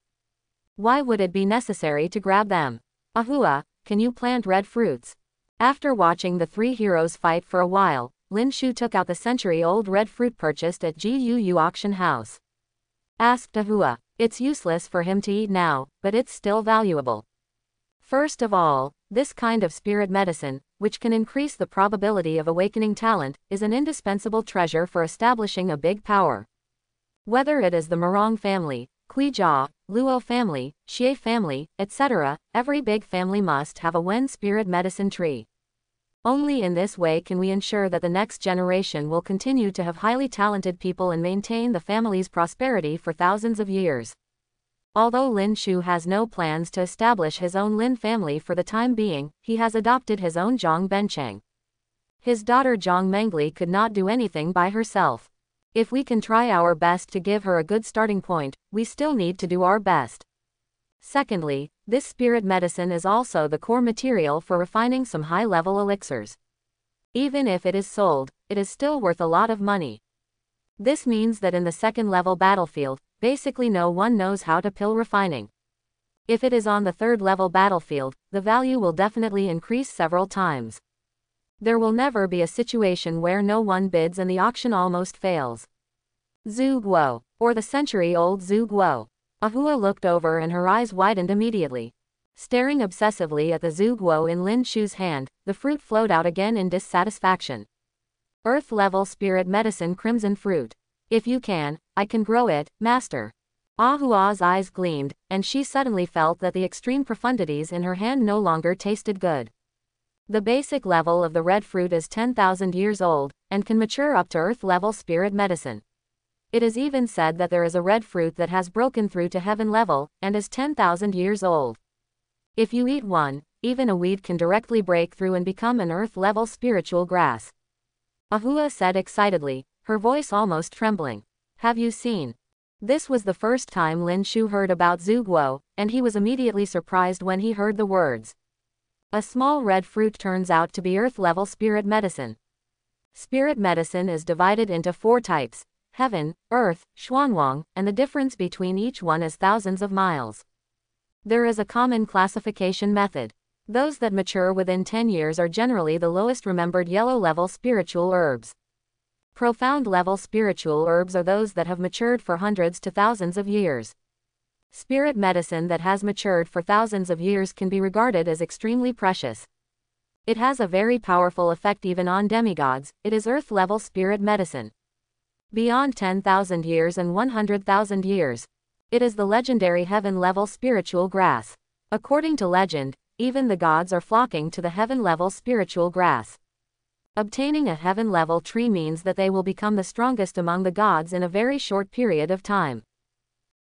Why would it be necessary to grab them? Ahua, can you plant red fruits? After watching the three heroes fight for a while, Lin Shu took out the century-old red fruit purchased at Gu auction house. Asked Ahua. It's useless for him to eat now, but it's still valuable. First of all, this kind of spirit medicine, which can increase the probability of awakening talent, is an indispensable treasure for establishing a big power. Whether it is the Morong family, Kuijia, Luo family, Xie family, etc., every big family must have a Wen spirit medicine tree. Only in this way can we ensure that the next generation will continue to have highly talented people and maintain the family's prosperity for thousands of years. Although Lin Shu has no plans to establish his own Lin family for the time being, he has adopted his own Zhang Bencheng. His daughter Zhang Mengli could not do anything by herself. If we can try our best to give her a good starting point, we still need to do our best. Secondly, this spirit medicine is also the core material for refining some high-level elixirs. Even if it is sold, it is still worth a lot of money. This means that in the second-level battlefield, basically no one knows how to pill refining. If it is on the third-level battlefield, the value will definitely increase several times. There will never be a situation where no one bids and the auction almost fails. Zhu Guo, or the century-old Zhu Guo. Ahua looked over and her eyes widened immediately. Staring obsessively at the Zhu Guo in Lin Shu's hand, the fruit flowed out again in dissatisfaction. Earth-level spirit medicine crimson fruit. If you can, I can grow it, master. Ahua's eyes gleamed, and she suddenly felt that the extreme profundities in her hand no longer tasted good. The basic level of the red fruit is 10,000 years old, and can mature up to earth-level spirit medicine. It is even said that there is a red fruit that has broken through to heaven level, and is 10,000 years old. If you eat one, even a weed can directly break through and become an earth-level spiritual grass. Ahua said excitedly, her voice almost trembling. Have you seen? This was the first time Lin Shu heard about Zhu Guo, and he was immediately surprised when he heard the words. A small red fruit turns out to be earth-level spirit medicine. Spirit medicine is divided into 4 types: heaven, earth, xuanwang, and the difference between each one is thousands of miles. There is a common classification method. Those that mature within 10 years are generally the lowest remembered yellow-level spiritual herbs. Profound-level spiritual herbs are those that have matured for hundreds to thousands of years. Spirit medicine that has matured for thousands of years can be regarded as extremely precious. It has a very powerful effect even on demigods. It is earth-level spirit medicine. Beyond 10,000 years and 100,000 years. It is the legendary heaven-level spiritual grass. According to legend, even the gods are flocking to the heaven-level spiritual grass. Obtaining a heaven-level tree means that they will become the strongest among the gods in a very short period of time.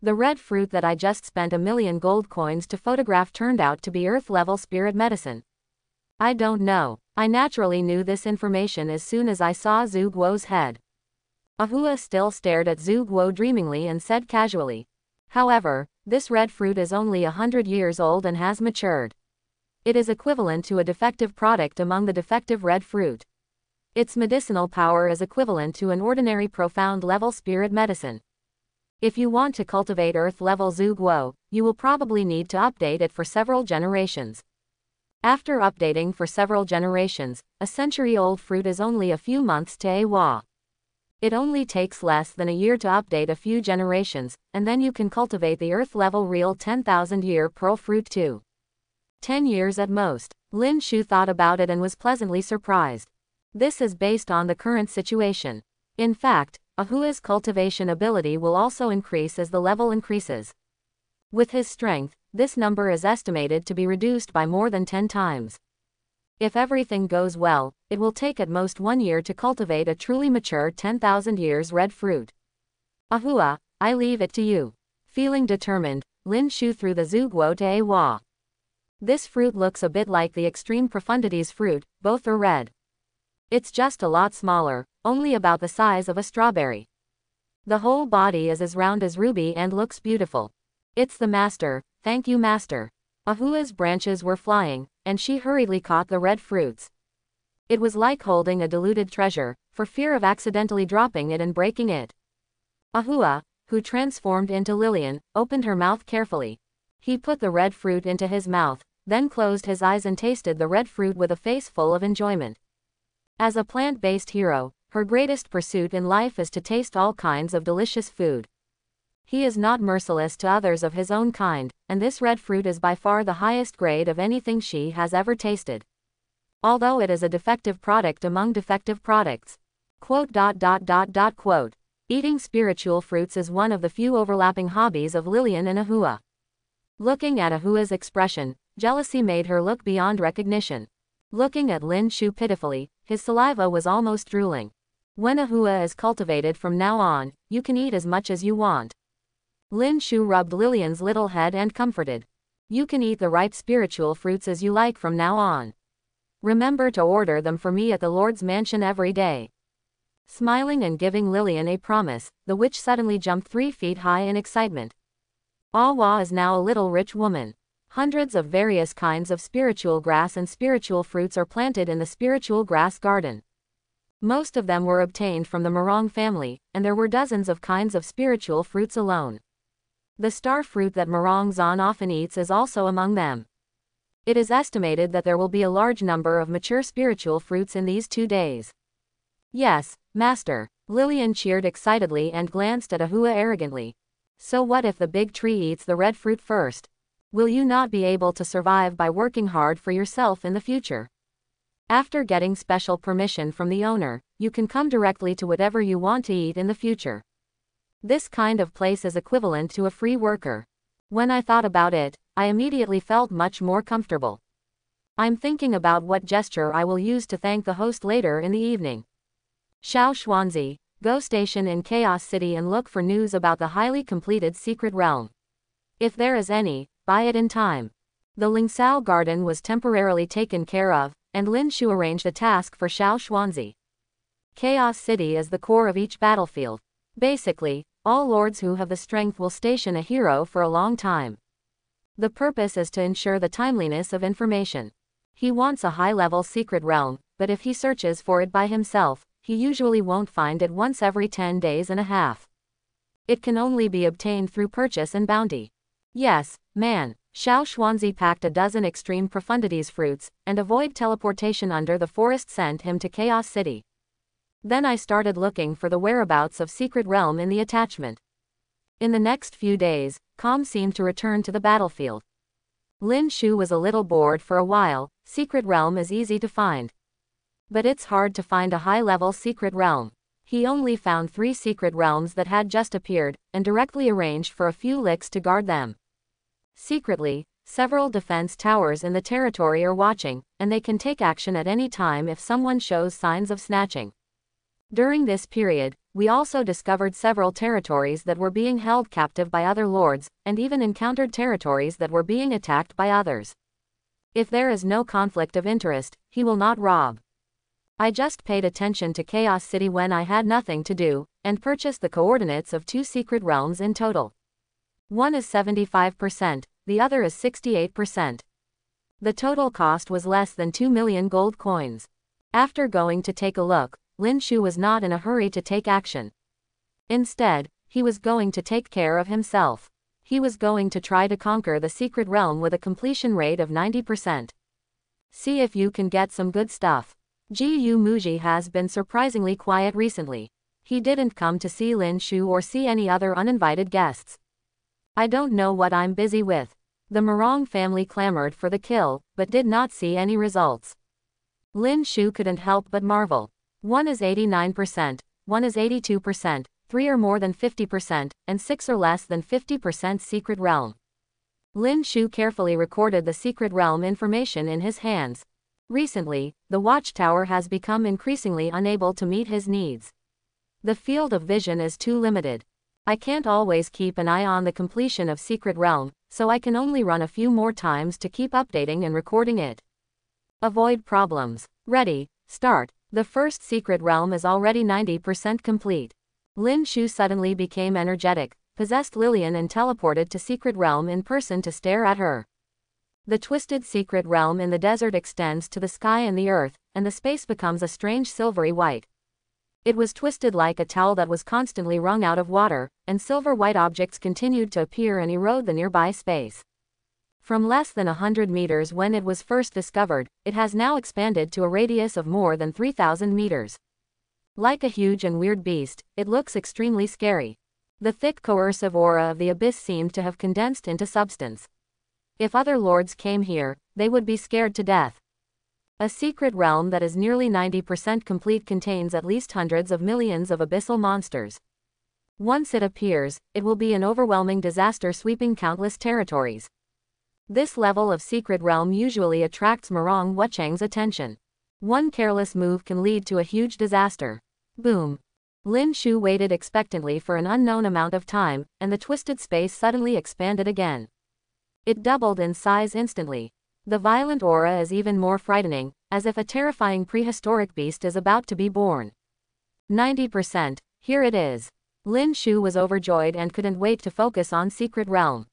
The red fruit that I just spent 1,000,000 gold coins to photograph turned out to be earth-level spirit medicine. I don't know. I naturally knew this information as soon as I saw Zhu Guo's head. Ahua still stared at Zhu Guo dreamingly and said casually. However, this red fruit is only 100 years old and has matured. It is equivalent to a defective product among the defective red fruit. Its medicinal power is equivalent to an ordinary profound-level spirit medicine. If you want to cultivate earth-level Zhu Guo, you will probably need to update it for several generations. After updating for several generations, a century-old fruit is only a few months to Awa. It only takes less than a year to update a few generations, and then you can cultivate the earth-level real 10,000-year pearl fruit too. 10 years at most. Lin Shu thought about it and was pleasantly surprised. This is based on the current situation. In fact, Ahua's cultivation ability will also increase as the level increases. With his strength, this number is estimated to be reduced by more than 10 times. If everything goes well, it will take at most 1 year to cultivate a truly mature 10,000 years red fruit. Ahua, I leave it to you. Feeling determined, Lin Shu threw the Zuguo to Awa. This fruit looks a bit like the extreme profundities fruit, both are red. It's just a lot smaller, only about the size of a strawberry. The whole body is as round as ruby and looks beautiful. It's the master, thank you master. Ahua's branches were flying, and she hurriedly caught the red fruits. It was like holding a diluted treasure, for fear of accidentally dropping it and breaking it. Ahua, who transformed into Lillian, opened her mouth carefully. He put the red fruit into his mouth, then closed his eyes and tasted the red fruit with a face full of enjoyment. As a plant-based hero, her greatest pursuit in life is to taste all kinds of delicious food. He is not merciless to others of his own kind, and this red fruit is by far the highest grade of anything she has ever tasted. Although it is a defective product among defective products. Quote. Eating spiritual fruits is one of the few overlapping hobbies of Lillian and Ahua. Looking at Ahua's expression, jealousy made her look beyond recognition. Looking at Lin Shu pitifully, his saliva was almost drooling. When Ahua is cultivated from now on, you can eat as much as you want. Lin Shu rubbed Lillian's little head and comforted. You can eat the ripe spiritual fruits as you like from now on. Remember to order them for me at the Lord's mansion every day. Smiling and giving Lillian a promise, the witch suddenly jumped 3 feet high in excitement. Awa is now a little rich woman. Hundreds of various kinds of spiritual grass and spiritual fruits are planted in the spiritual grass garden. Most of them were obtained from the Morong family, and there were dozens of kinds of spiritual fruits alone. The star fruit that Morong Zan often eats is also among them. It is estimated that there will be a large number of mature spiritual fruits in these 2 days. Yes, master. Lillian cheered excitedly and glanced at Ahua arrogantly. So what if the big tree eats the red fruit first? Will you not be able to survive by working hard for yourself in the future? After getting special permission from the owner, you can come directly to whatever you want to eat in the future. This kind of place is equivalent to a free worker. When I thought about it, I immediately felt much more comfortable. I'm thinking about what gesture I will use to thank the host later in the evening. Xiao Xuanzi, go station in Chaos City and look for news about the highly completed secret realm. If there is any, buy it in time. The Lingsao garden was temporarily taken care of, and Lin Shu arranged a task for Xiao Xuanzi. Chaos City is the core of each battlefield. Basically, all lords who have the strength will station a hero for a long time. The purpose is to ensure the timeliness of information. He wants a high-level secret realm, but if he searches for it by himself, he usually won't find it once every 10 days and a half. It can only be obtained through purchase and bounty. Yes, man. Xiao Xuanzi packed a dozen extreme profundities fruits, and avoid teleportation under the forest sent him to Chaos City. Then I started looking for the whereabouts of Secret Realm in the attachment. In the next few days, calm seemed to return to the battlefield. Lin Shu was a little bored for a while. Secret Realm is easy to find. But it's hard to find a high-level secret realm. He only found 3 secret realms that had just appeared, and directly arranged for a few licks to guard them. Secretly, several defense towers in the territory are watching, and they can take action at any time if someone shows signs of snatching. During this period, we also discovered several territories that were being held captive by other lords, and even encountered territories that were being attacked by others. If there is no conflict of interest, he will not rob. I just paid attention to Chaos City when I had nothing to do, and purchased the coordinates of 2 secret realms in total. One is 75%, the other is 68%. The total cost was less than 2 million gold coins. After going to take a look, Lin Shu was not in a hurry to take action. Instead, he was going to take care of himself. He was going to try to conquer the secret realm with a completion rate of 90%. See if you can get some good stuff. Gu Muji has been surprisingly quiet recently. He didn't come to see Lin Shu or see any other uninvited guests. I don't know what I'm busy with. The Morong family clamored for the kill, but did not see any results. Lin Shu couldn't help but marvel. One is 89%, one is 82%, 3 are more than 50%, and 6 are less than 50% secret realm. Lin Shu carefully recorded the secret realm information in his hands. Recently, the watchtower has become increasingly unable to meet his needs. The field of vision is too limited. I can't always keep an eye on the completion of secret realm, so I can only run a few more times to keep updating and recording it. Avoid problems. Ready, start. The first secret realm is already 90% complete. Lin Shu suddenly became energetic, possessed Lillian and teleported to secret realm in person to stare at her. The twisted secret realm in the desert extends to the sky and the earth, and the space becomes a strange silvery white. It was twisted like a towel that was constantly wrung out of water, and silver white objects continued to appear and erode the nearby space. From less than 100 meters when it was first discovered, it has now expanded to a radius of more than 3,000 meters. Like a huge and weird beast, it looks extremely scary. The thick coercive aura of the abyss seemed to have condensed into substance. If other lords came here, they would be scared to death. A secret realm that is nearly 90% complete contains at least hundreds of millions of abyssal monsters. Once it appears, it will be an overwhelming disaster sweeping countless territories. This level of secret realm usually attracts Murong Wucheng's attention. One careless move can lead to a huge disaster. Boom. Lin Shu waited expectantly for an unknown amount of time, and the twisted space suddenly expanded again. It doubled in size instantly. The violent aura is even more frightening, as if a terrifying prehistoric beast is about to be born. 90%, here it is. Lin Shu was overjoyed and couldn't wait to focus on Secret Realm.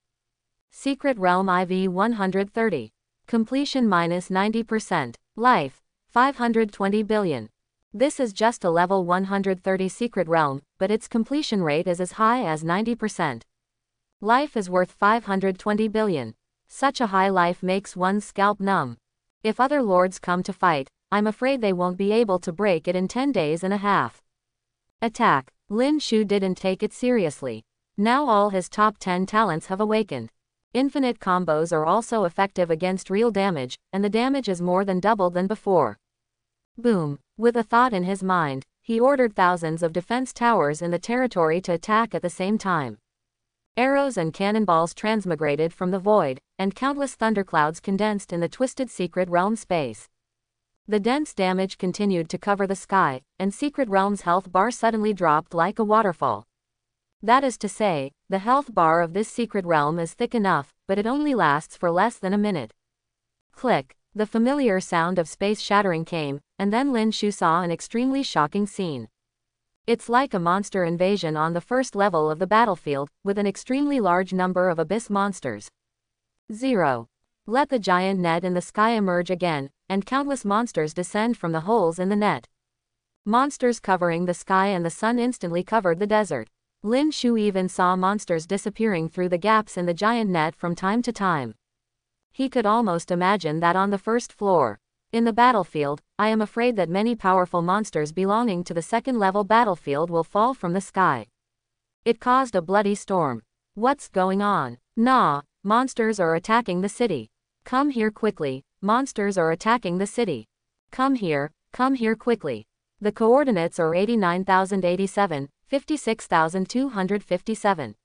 Secret Realm IV 130. Completion minus 90%. Life, 520 billion. This is just a level 130 Secret Realm, but its completion rate is as high as 90%. Life is worth 520 billion. Such a high life makes one's scalp numb. If other lords come to fight, I'm afraid they won't be able to break it in 10 days and a half. Attack. Lin Shu didn't take it seriously. Now all his top 10 talents have awakened. Infinite combos are also effective against real damage, and the damage is more than double than before. Boom. With a thought in his mind, he ordered thousands of defense towers in the territory to attack at the same time. Arrows and cannonballs transmigrated from the void, and countless thunderclouds condensed in the twisted secret realm space. The dense damage continued to cover the sky, and Secret Realm's health bar suddenly dropped like a waterfall. That is to say, the health bar of this secret realm is thick enough, but it only lasts for less than a minute. Click. The familiar sound of space shattering came, and then Lin Shu saw an extremely shocking scene. It's like a monster invasion on the first level of the battlefield, with an extremely large number of abyss monsters. 0. Let the giant net in the sky emerge again, and countless monsters descend from the holes in the net. Monsters covering the sky and the sun instantly covered the desert. Lin Shu even saw monsters disappearing through the gaps in the giant net from time to time. He could almost imagine that on the first floor. In the battlefield, I am afraid that many powerful monsters belonging to the second-level battlefield will fall from the sky. It caused a bloody storm. What's going on? Nah, monsters are attacking the city. Come here quickly, monsters are attacking the city. Come here quickly. The coordinates are 89,087, 56,257.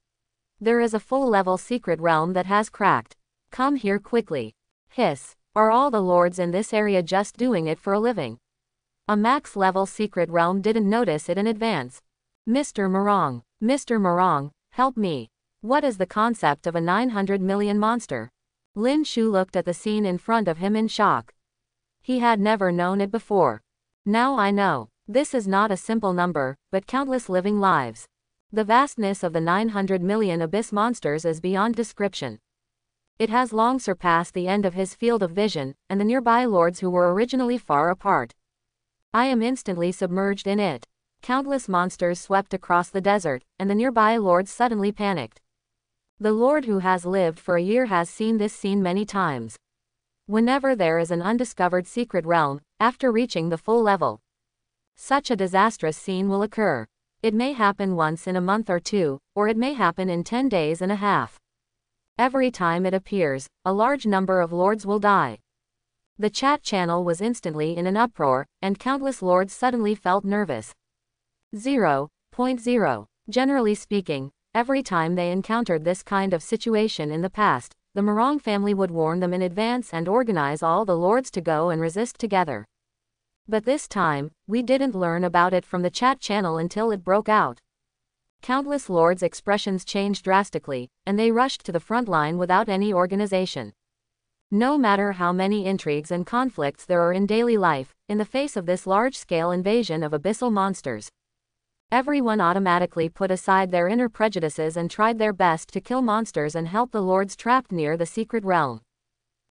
There is a full-level secret realm that has cracked. Come here quickly. Hiss. Are all the lords in this area just doing it for a living? A max-level secret realm didn't notice it in advance. Mr. Murong, help me. What is the concept of a 900 million monster? Lin Shu looked at the scene in front of him in shock. He had never known it before. Now I know. This is not a simple number, but countless living lives. The vastness of the 900 million abyss monsters is beyond description. It has long surpassed the end of his field of vision, and the nearby lords who were originally far apart. I am instantly submerged in it. Countless monsters swept across the desert, and the nearby lords suddenly panicked. The lord who has lived for a year has seen this scene many times. Whenever there is an undiscovered secret realm, after reaching the full level, such a disastrous scene will occur. It may happen once in a month or two, or it may happen in 10 days and a half. Every time it appears, a large number of lords will die. The chat channel was instantly in an uproar, and countless lords suddenly felt nervous. 0.0. Generally speaking, every time they encountered this kind of situation in the past, the Murong family would warn them in advance and organize all the lords to go and resist together. But this time, we didn't learn about it from the chat channel until it broke out. Countless lords' expressions changed drastically, and they rushed to the front line without any organization. No matter how many intrigues and conflicts there are in daily life, in the face of this large-scale invasion of abyssal monsters, everyone automatically put aside their inner prejudices and tried their best to kill monsters and help the lords trapped near the secret realm.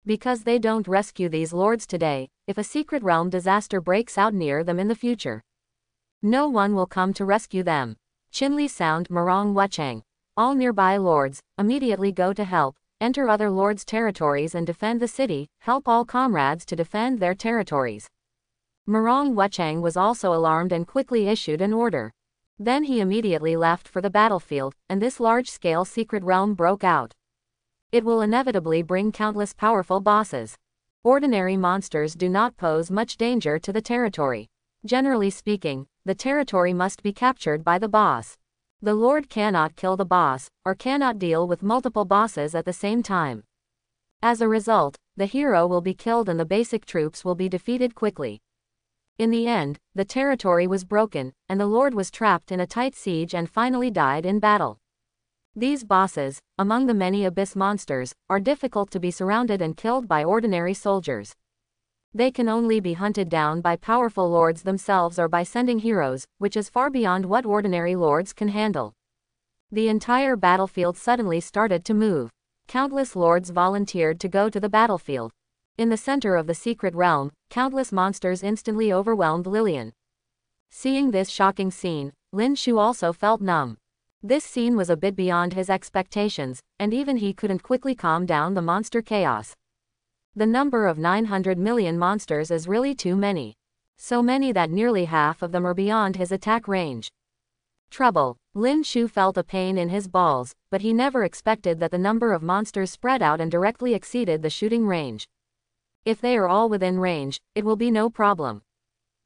Because they don't rescue these lords today, if a secret realm disaster breaks out near them in the future, no one will come to rescue them. Chinli sound Marong Wuchang. All nearby lords, immediately go to help, enter other lords' territories and defend the city, help all comrades to defend their territories. Marong Wuchang was also alarmed and quickly issued an order. Then he immediately left for the battlefield, and this large-scale secret realm broke out. It will inevitably bring countless powerful bosses. Ordinary monsters do not pose much danger to the territory. Generally speaking, the territory must be captured by the boss. The lord cannot kill the boss, or cannot deal with multiple bosses at the same time. As a result, the hero will be killed and the basic troops will be defeated quickly. In the end, the territory was broken, and the lord was trapped in a tight siege and finally died in battle. These bosses, among the many abyss monsters, are difficult to be surrounded and killed by ordinary soldiers. They can only be hunted down by powerful lords themselves or by sending heroes, which is far beyond what ordinary lords can handle. The entire battlefield suddenly started to move. Countless lords volunteered to go to the battlefield. In the center of the secret realm, countless monsters instantly overwhelmed Lillian. Seeing this shocking scene, Lin Shu also felt numb. This scene was a bit beyond his expectations, and even he couldn't quickly calm down the monster chaos. The number of 900 million monsters is really too many. So many that nearly half of them are beyond his attack range. Trouble. Lin Shu felt a pain in his balls, but he never expected that the number of monsters spread out and directly exceeded the shooting range. If they are all within range, it will be no problem.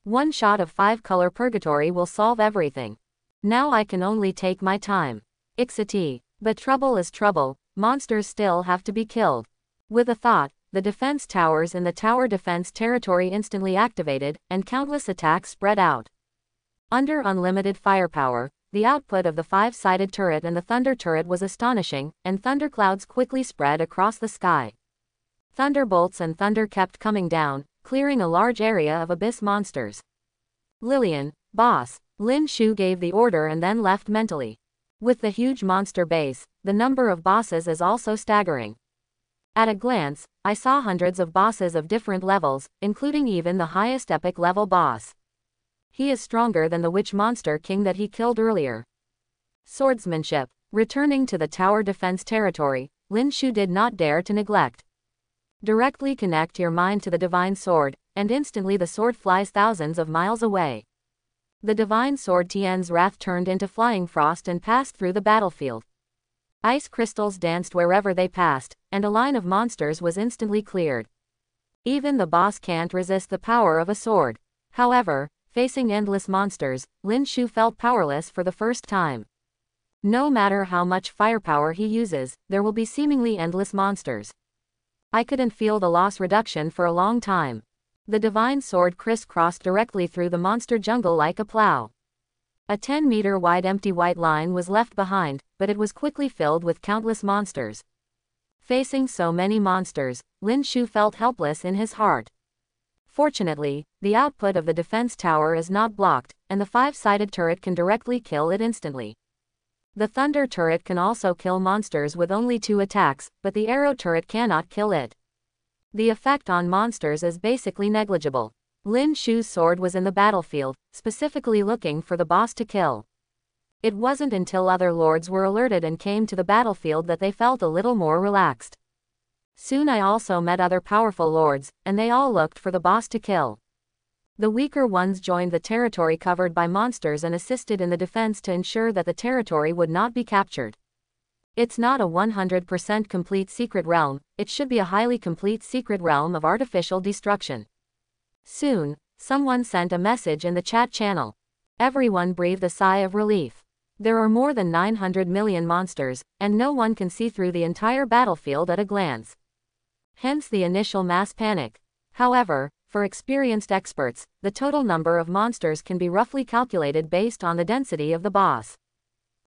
One shot of 5-color purgatory will solve everything. Now I can only take my time. Ixity. But trouble is trouble, monsters still have to be killed. With a thought, the defense towers in the tower defense territory instantly activated, and countless attacks spread out. Under unlimited firepower, the output of the 5-sided turret and the thunder turret was astonishing, and thunderclouds quickly spread across the sky. Thunderbolts and thunder kept coming down, clearing a large area of abyss monsters. Lillian, boss. Lin Shu gave the order and then left mentally. With the huge monster base, the number of bosses is also staggering. At a glance, I saw hundreds of bosses of different levels, including even the highest epic level boss. He is stronger than the witch monster king that he killed earlier. Swordsmanship. Returning to the tower defense territory, Lin Shu did not dare to neglect. Directly connect your mind to the divine sword, and instantly the sword flies thousands of miles away. The divine sword Tian's wrath turned into flying frost and passed through the battlefield. Ice crystals danced wherever they passed, and a line of monsters was instantly cleared. Even the boss can't resist the power of a sword. However, facing endless monsters, Lin Shu felt powerless for the first time. No matter how much firepower he uses, there will be seemingly endless monsters. I couldn't feel the loss reduction for a long time. The divine sword crisscrossed directly through the monster jungle like a plow. A 10-meter wide empty white line was left behind, but it was quickly filled with countless monsters. Facing so many monsters, Lin Shu felt helpless in his heart. Fortunately, the output of the defense tower is not blocked, and the 5-sided turret can directly kill it instantly. The thunder turret can also kill monsters with only 2 attacks, but the arrow turret cannot kill it. The effect on monsters is basically negligible. Lin Shu's sword was in the battlefield, specifically looking for the boss to kill. It wasn't until other lords were alerted and came to the battlefield that they felt a little more relaxed. Soon I also met other powerful lords, and they all looked for the boss to kill. The weaker ones joined the territory covered by monsters and assisted in the defense to ensure that the territory would not be captured. It's not a 100% complete secret realm, it should be a highly complete secret realm of artificial destruction. Soon, someone sent a message in the chat channel. Everyone breathed a sigh of relief. There are more than 900 million monsters, and no one can see through the entire battlefield at a glance. Hence the initial mass panic. However, for experienced experts, the total number of monsters can be roughly calculated based on the density of the boss.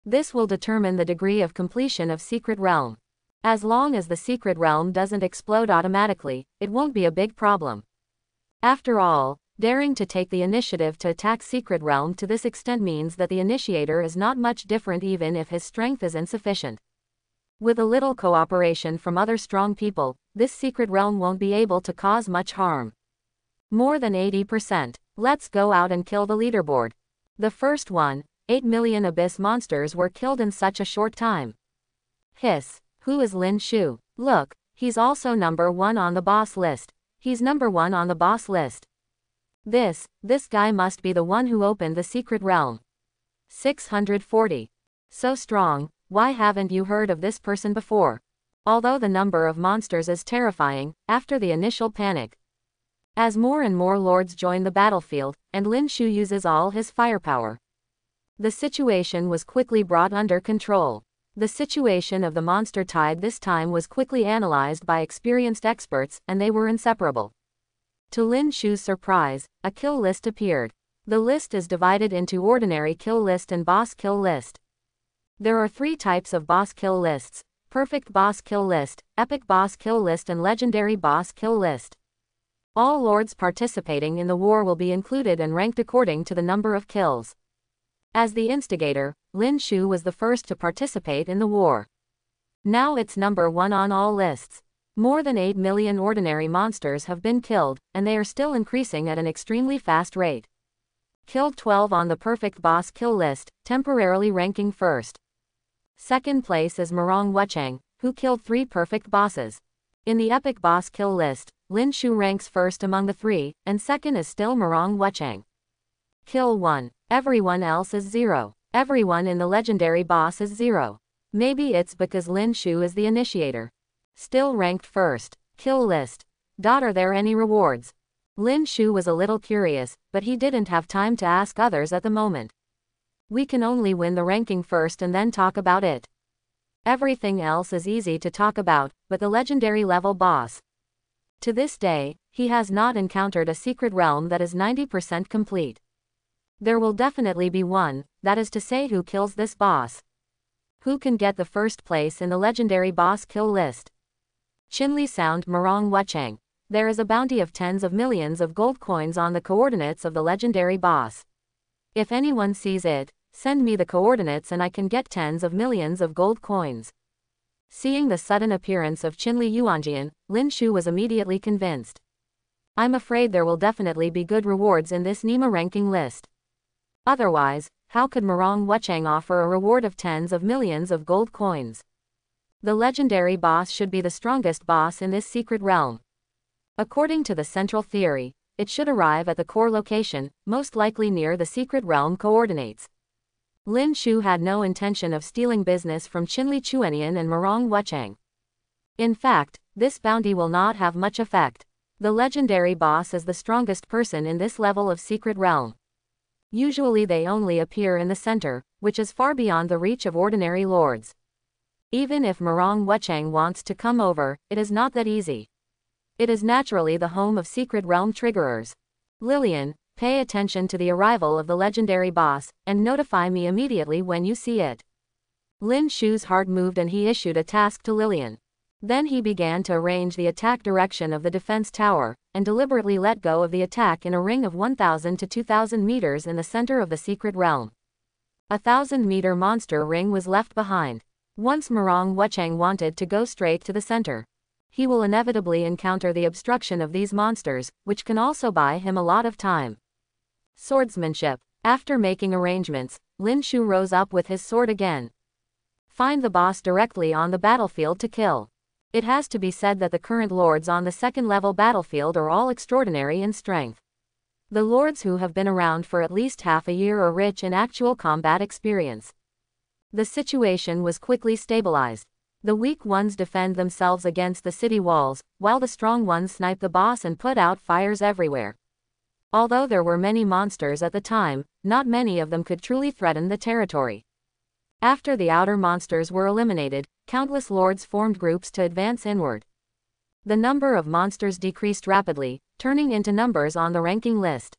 This will determine the degree of completion of Secret Realm. As long as the Secret Realm doesn't explode automatically, it won't be a big problem. After all, daring to take the initiative to attack Secret Realm to this extent means that the initiator is not much different even if his strength is insufficient. With a little cooperation from other strong people, this Secret Realm won't be able to cause much harm. More than 80%. Let's go out and kill the leaderboard. The first one, 8 million abyss monsters were killed in such a short time. Hiss. Who is Lin Shu? Look, he's also number 1 on the boss list. He's number 1 on the boss list. This guy must be the one who opened the Secret Realm. 640. So strong, why haven't you heard of this person before? Although the number of monsters is terrifying, after the initial panic. As more and more lords join the battlefield, and Lin Shu uses all his firepower, the situation was quickly brought under control. The situation of the monster tide this time was quickly analyzed by experienced experts, and they were inseparable. To Lin Shu's surprise, a kill list appeared. The list is divided into ordinary kill list and boss kill list. There are 3 types of boss kill lists: perfect boss kill list, epic boss kill list, and legendary boss kill list. All lords participating in the war will be included and ranked according to the number of kills. As the instigator, Lin Shu was the first to participate in the war. Now it's number 1 on all lists. More than 8 million ordinary monsters have been killed, and they are still increasing at an extremely fast rate. Killed 12 on the perfect boss kill list, temporarily ranking first. Second place is Murong Wuchang, who killed 3 perfect bosses. In the epic boss kill list, Lin Shu ranks first among the 3, and second is still Murong Wuchang. Kill 1. Everyone else is 0. Everyone in the legendary boss is 0. Maybe it's because Lin Shu is the initiator. Still ranked first. Kill list. Are there any rewards? Lin Shu was a little curious, but he didn't have time to ask others at the moment. We can only win the ranking first and then talk about it. Everything else is easy to talk about, but the legendary level boss. To this day, he has not encountered a secret realm that is 90% complete. There will definitely be one, that is to say, who kills this boss. Who can get the first place in the legendary boss kill list? Qinli Sound Murong Wuchang. There is a bounty of tens of millions of gold coins on the coordinates of the legendary boss. If anyone sees it, send me the coordinates and I can get tens of millions of gold coins. Seeing the sudden appearance of Qinli Yuanjian, Lin Shu was immediately convinced. I'm afraid there will definitely be good rewards in this Nima ranking list. Otherwise, how could Murong Wuchang offer a reward of tens of millions of gold coins? The legendary boss should be the strongest boss in this secret realm. According to the central theory, it should arrive at the core location, most likely near the secret realm coordinates. Lin Shu had no intention of stealing business from Qinli Chuanian and Murong Wuchang. In fact, this bounty will not have much effect. The legendary boss is the strongest person in this level of secret realm. Usually they only appear in the center, which is far beyond the reach of ordinary lords. Even if Murong Wuchang wants to come over, it is not that easy. It is naturally the home of secret realm triggerers. Lillian, pay attention to the arrival of the legendary boss, and notify me immediately when you see it. Lin Shu's heart moved and he issued a task to Lillian. Then he began to arrange the attack direction of the defense tower, and deliberately let go of the attack in a ring of 1,000 to 2,000 meters in the center of the secret realm. A 1,000-meter monster ring was left behind. Once Murong Wuchang wanted to go straight to the center, he will inevitably encounter the obstruction of these monsters, which can also buy him a lot of time. Swordsmanship. After making arrangements, Lin Shu rose up with his sword again. Find the boss directly on the battlefield to kill. It has to be said that the current lords on the second-level battlefield are all extraordinary in strength. The lords who have been around for at least half a year are rich in actual combat experience. The situation was quickly stabilized. The weak ones defend themselves against the city walls, while the strong ones snipe the boss and put out fires everywhere. Although there were many monsters at the time, not many of them could truly threaten the territory. After the outer monsters were eliminated, countless lords formed groups to advance inward. The number of monsters decreased rapidly, turning into numbers on the ranking list.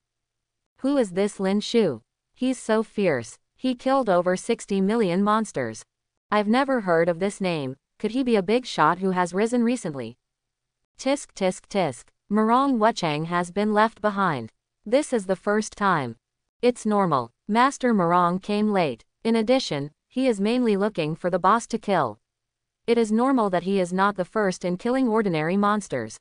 Who is this Lin Shu? He's so fierce. He killed over 60 million monsters. I've never heard of this name. Could he be a big shot who has risen recently? Tisk tisk tisk. Murong Wuchang has been left behind. This is the first time. It's normal. Master Murong came late. In addition, he is mainly looking for the boss to kill. It is normal that he is not the first in killing ordinary monsters.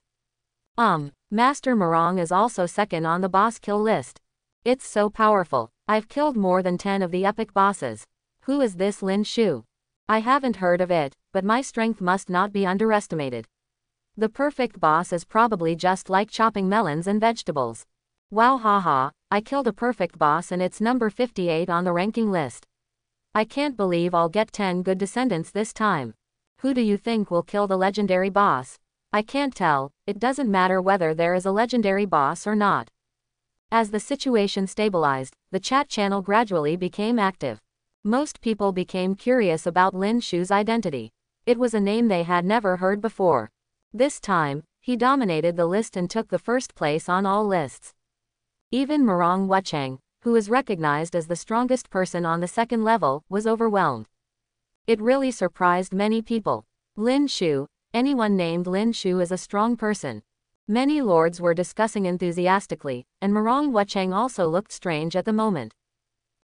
Master Murong is also second on the boss kill list. It's so powerful. I've killed more than 10 of the epic bosses. Who is this Lin Shu? I haven't heard of it, but my strength must not be underestimated. The perfect boss is probably just like chopping melons and vegetables. Wow, haha, I killed a perfect boss and it's number 58 on the ranking list. I can't believe I'll get 10 good descendants this time. Who do you think will kill the legendary boss? I can't tell, it doesn't matter whether there is a legendary boss or not. As the situation stabilized, the chat channel gradually became active. Most people became curious about Lin Shu's identity. It was a name they had never heard before. This time, he dominated the list and took the first place on all lists. Even Murong Wuchang, who is recognized as the strongest person on the second level, was overwhelmed. It really surprised many people. Lin Shu, anyone named Lin Shu is a strong person. Many lords were discussing enthusiastically, and Murong Wuchang also looked strange at the moment.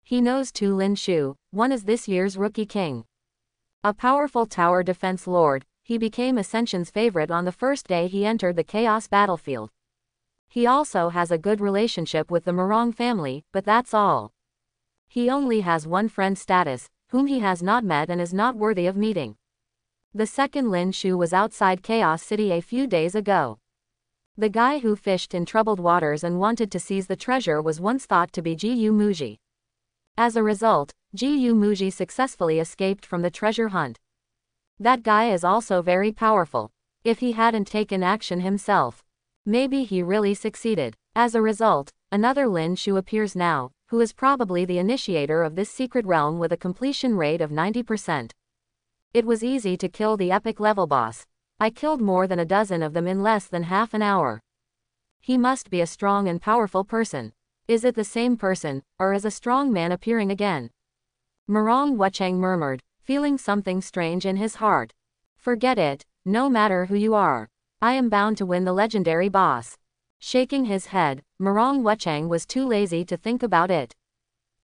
He knows two Lin Shu, one is this year's Rookie King. A powerful tower defense lord, he became Ascension's favorite on the first day he entered the Chaos battlefield. He also has a good relationship with the Murong family, but that's all. He only has one friend status, whom he has not met and is not worthy of meeting. The second Lin Shu was outside Chaos City a few days ago. The guy who fished in troubled waters and wanted to seize the treasure was once thought to be Gu Muji. As a result, Gu Muji successfully escaped from the treasure hunt. That guy is also very powerful. If he hadn't taken action himself, maybe he really succeeded. As a result, another Lin Shu appears now, who is probably the initiator of this secret realm with a completion rate of 90%. It was easy to kill the epic level boss. I killed more than a dozen of them in less than half an hour. He must be a strong and powerful person. Is it the same person, or is a strong man appearing again? Murong Wuchang murmured, feeling something strange in his heart. Forget it, no matter who you are. I am bound to win the legendary boss. Shaking his head, Murong Wuchang was too lazy to think about it.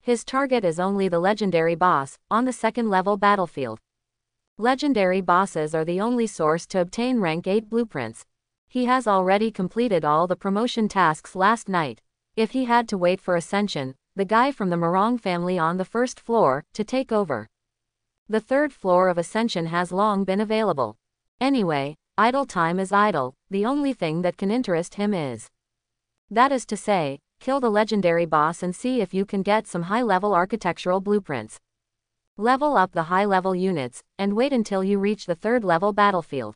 His target is only the legendary boss, on the second level battlefield. Legendary bosses are the only source to obtain rank 8 blueprints. He has already completed all the promotion tasks last night. If he had to wait for Ascension, the guy from the Murong family on the first floor, to take over. The third floor of Ascension has long been available. Anyway, idle time is idle, the only thing that can interest him is. That is to say, kill the legendary boss and see if you can get some high-level architectural blueprints. Level up the high-level units, and wait until you reach the third-level battlefield.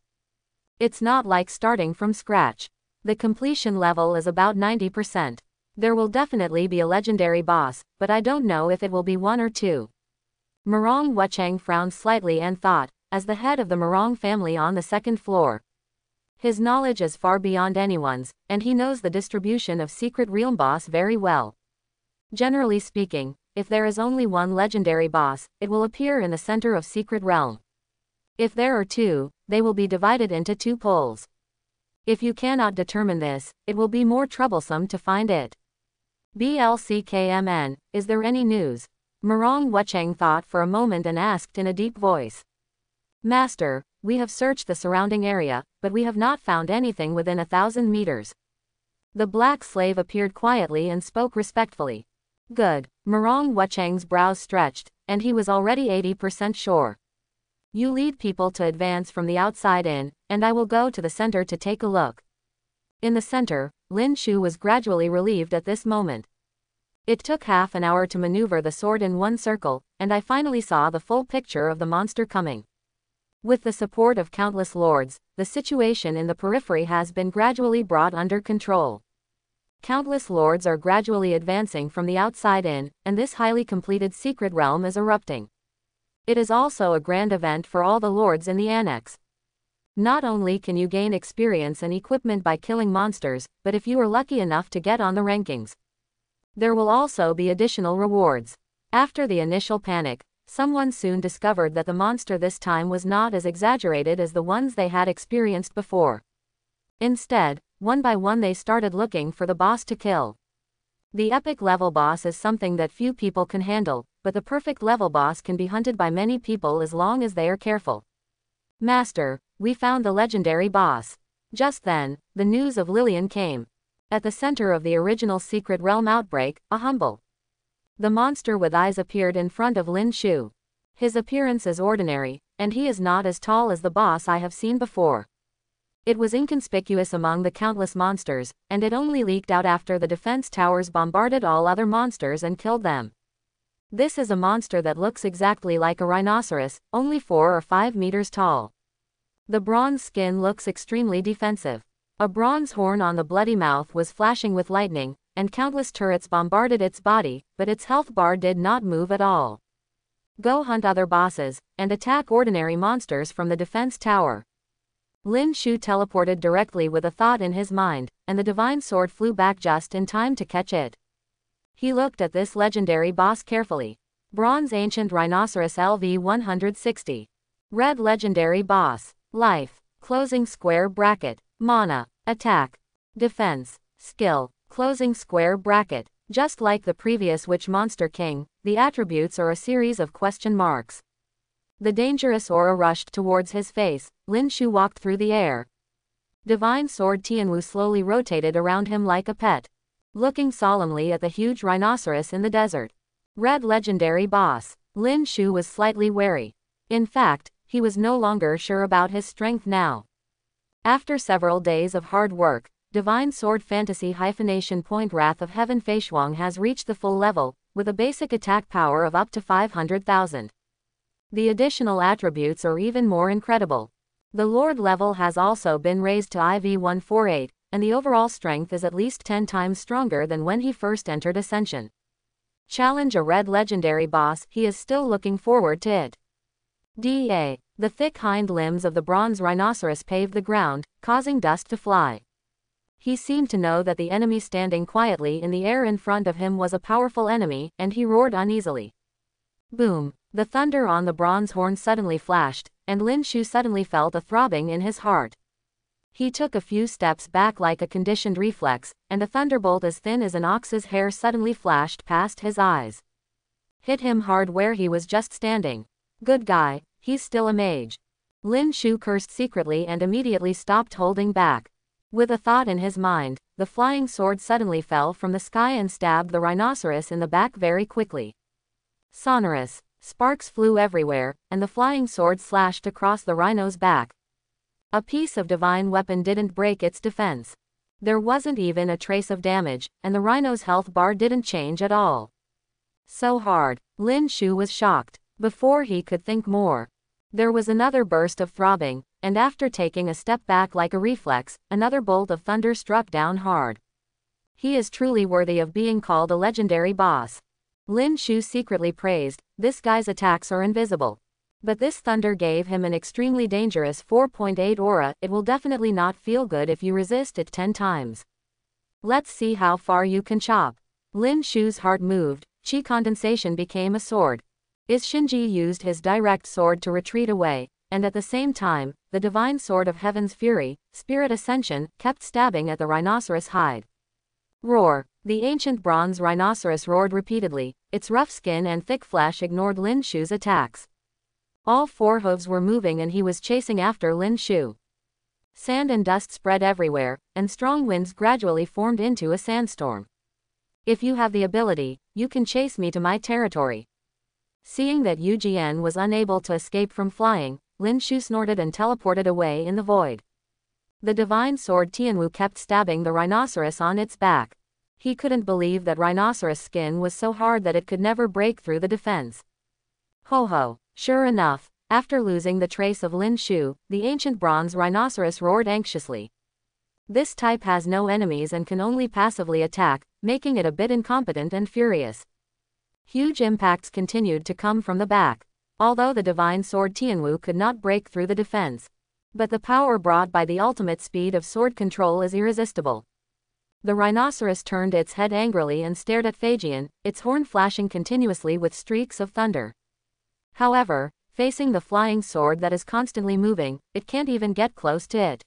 It's not like starting from scratch. The completion level is about 90%. There will definitely be a legendary boss, but I don't know if it will be one or two. Murong Wuchang frowned slightly and thought, as the head of the Murong family on the second floor. His knowledge is far beyond anyone's, and he knows the distribution of secret realm boss very well. Generally speaking, if there is only one legendary boss, it will appear in the center of secret realm. If there are two, they will be divided into two poles. If you cannot determine this, it will be more troublesome to find it. BLCKMN, is there any news? Murong Wuchang thought for a moment and asked in a deep voice. Master, we have searched the surrounding area, but we have not found anything within 1,000 meters. The black slave appeared quietly and spoke respectfully. Good. Murong Wuchang's brows stretched, and he was already 80% sure. You lead people to advance from the outside in, and I will go to the center to take a look. In the center, Lin Shu was gradually relieved at this moment. It took half an hour to maneuver the sword in one circle, and I finally saw the full picture of the monster coming. With the support of countless lords, the situation in the periphery has been gradually brought under control. Countless lords are gradually advancing from the outside in, and this highly completed secret realm is erupting. It is also a grand event for all the lords in the annex. Not only can you gain experience and equipment by killing monsters, but if you are lucky enough to get on the rankings, there will also be additional rewards. After the initial panic, someone soon discovered that the monster this time was not as exaggerated as the ones they had experienced before. Instead, one by one they started looking for the boss to kill. The epic level boss is something that few people can handle, but the perfect level boss can be hunted by many people as long as they are careful. Master, we found the legendary boss. Just then, the news of Lillian came. At the center of the original Secret Realm outbreak, a humble the monster with eyes appeared in front of Lin Shu. His appearance is ordinary, and he is not as tall as the boss I have seen before. It was inconspicuous among the countless monsters, and it only leaked out after the defense towers bombarded all other monsters and killed them. This is a monster that looks exactly like a rhinoceros, only 4 or 5 meters tall. The bronze skin looks extremely defensive. A bronze horn on the bloody mouth was flashing with lightning, and countless turrets bombarded its body, but its health bar did not move at all. Go hunt other bosses, and attack ordinary monsters from the defense tower. Lin Shu teleported directly with a thought in his mind, and the divine sword flew back just in time to catch it. He looked at this legendary boss carefully. Bronze Ancient Rhinoceros LV-160. Red Legendary Boss. Life. Closing square bracket. Mana. Attack. Defense. Skill. Closing square bracket. Just like the previous Witch Monster King, the attributes are a series of question marks. The dangerous aura rushed towards his face. Lin Shu walked through the air. Divine Sword Tianwu slowly rotated around him like a pet, looking solemnly at the huge rhinoceros in the desert. Red Legendary Boss. Lin Shu was slightly wary. In fact, he was no longer sure about his strength now. After several days of hard work, Divine Sword Fantasy Point Wrath of Heaven Feishuang has reached the full level, with a basic attack power of up to 500,000. The additional attributes are even more incredible. The Lord level has also been raised to IV-148, and the overall strength is at least 10 times stronger than when he first entered Ascension. Challenge a red legendary boss, he is still looking forward to it. Da. The thick hind limbs of the bronze rhinoceros paved the ground, causing dust to fly. He seemed to know that the enemy standing quietly in the air in front of him was a powerful enemy, and he roared uneasily. Boom! The thunder on the bronze horn suddenly flashed, and Lin Shu suddenly felt a throbbing in his heart. He took a few steps back like a conditioned reflex, and a thunderbolt as thin as an ox's hair suddenly flashed past his eyes. Hit him hard where he was just standing. Good guy, he's still a mage. Lin Shu cursed secretly and immediately stopped holding back. With a thought in his mind, the flying sword suddenly fell from the sky and stabbed the rhinoceros in the back very quickly. Sonorous. Sparks flew everywhere, and the flying sword slashed across the rhino's back. A piece of divine weapon didn't break its defense. There wasn't even a trace of damage, and the rhino's health bar didn't change at all. So hard. Lin Shu was shocked. Before he could think more, there was another burst of throbbing, and after taking a step back like a reflex, another bolt of thunder struck down hard. He is truly worthy of being called a legendary boss. Lin Shu secretly praised, this guy's attacks are invisible. But this thunder gave him an extremely dangerous 4.8 aura, it will definitely not feel good if you resist it 10 times. Let's see how far you can chop. Lin Shu's heart moved, chi condensation became a sword. Shinji used his direct sword to retreat away, and at the same time, the divine sword of Heaven's Fury, Spirit Ascension, kept stabbing at the rhinoceros hide. Roar! The ancient bronze rhinoceros roared repeatedly, its rough skin and thick flesh ignored Lin Shu's attacks. All 4 hooves were moving and he was chasing after Lin Shu. Sand and dust spread everywhere, and strong winds gradually formed into a sandstorm. If you have the ability, you can chase me to my territory. Seeing that Yu Jian was unable to escape from flying, Lin Shu snorted and teleported away in the void. The divine sword Tianwu kept stabbing the rhinoceros on its back. He couldn't believe that rhinoceros skin was so hard that it could never break through the defense. Ho ho! Sure enough, after losing the trace of Lin Shu, the ancient bronze rhinoceros roared anxiously. This type has no enemies and can only passively attack, making it a bit incompetent and furious. Huge impacts continued to come from the back. Although the divine sword Tianwu could not break through the defense, but the power brought by the ultimate speed of sword control is irresistible. The rhinoceros turned its head angrily and stared at Phaeton, its horn flashing continuously with streaks of thunder. However, facing the flying sword that is constantly moving, it can't even get close to it.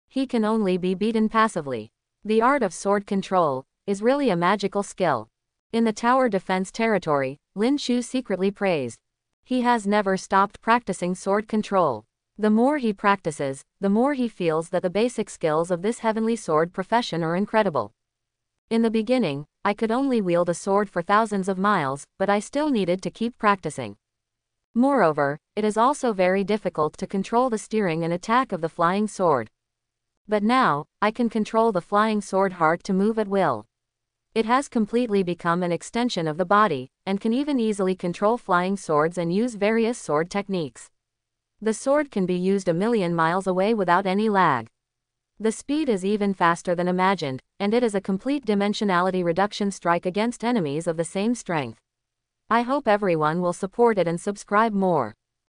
He can only be beaten passively. The art of sword control is really a magical skill. In the tower defense territory, Lin Shu secretly praised. He has never stopped practicing sword control. The more he practices, the more he feels that the basic skills of this heavenly sword profession are incredible. In the beginning, I could only wield a sword for thousands of miles, but I still needed to keep practicing. Moreover, it is also very difficult to control the steering and attack of the flying sword. But now, I can control the flying sword heart to move at will. It has completely become an extension of the body, and can even easily control flying swords and use various sword techniques. The sword can be used a million miles away without any lag. The speed is even faster than imagined, and it is a complete dimensionality reduction strike against enemies of the same strength. I hope everyone will support it and subscribe more.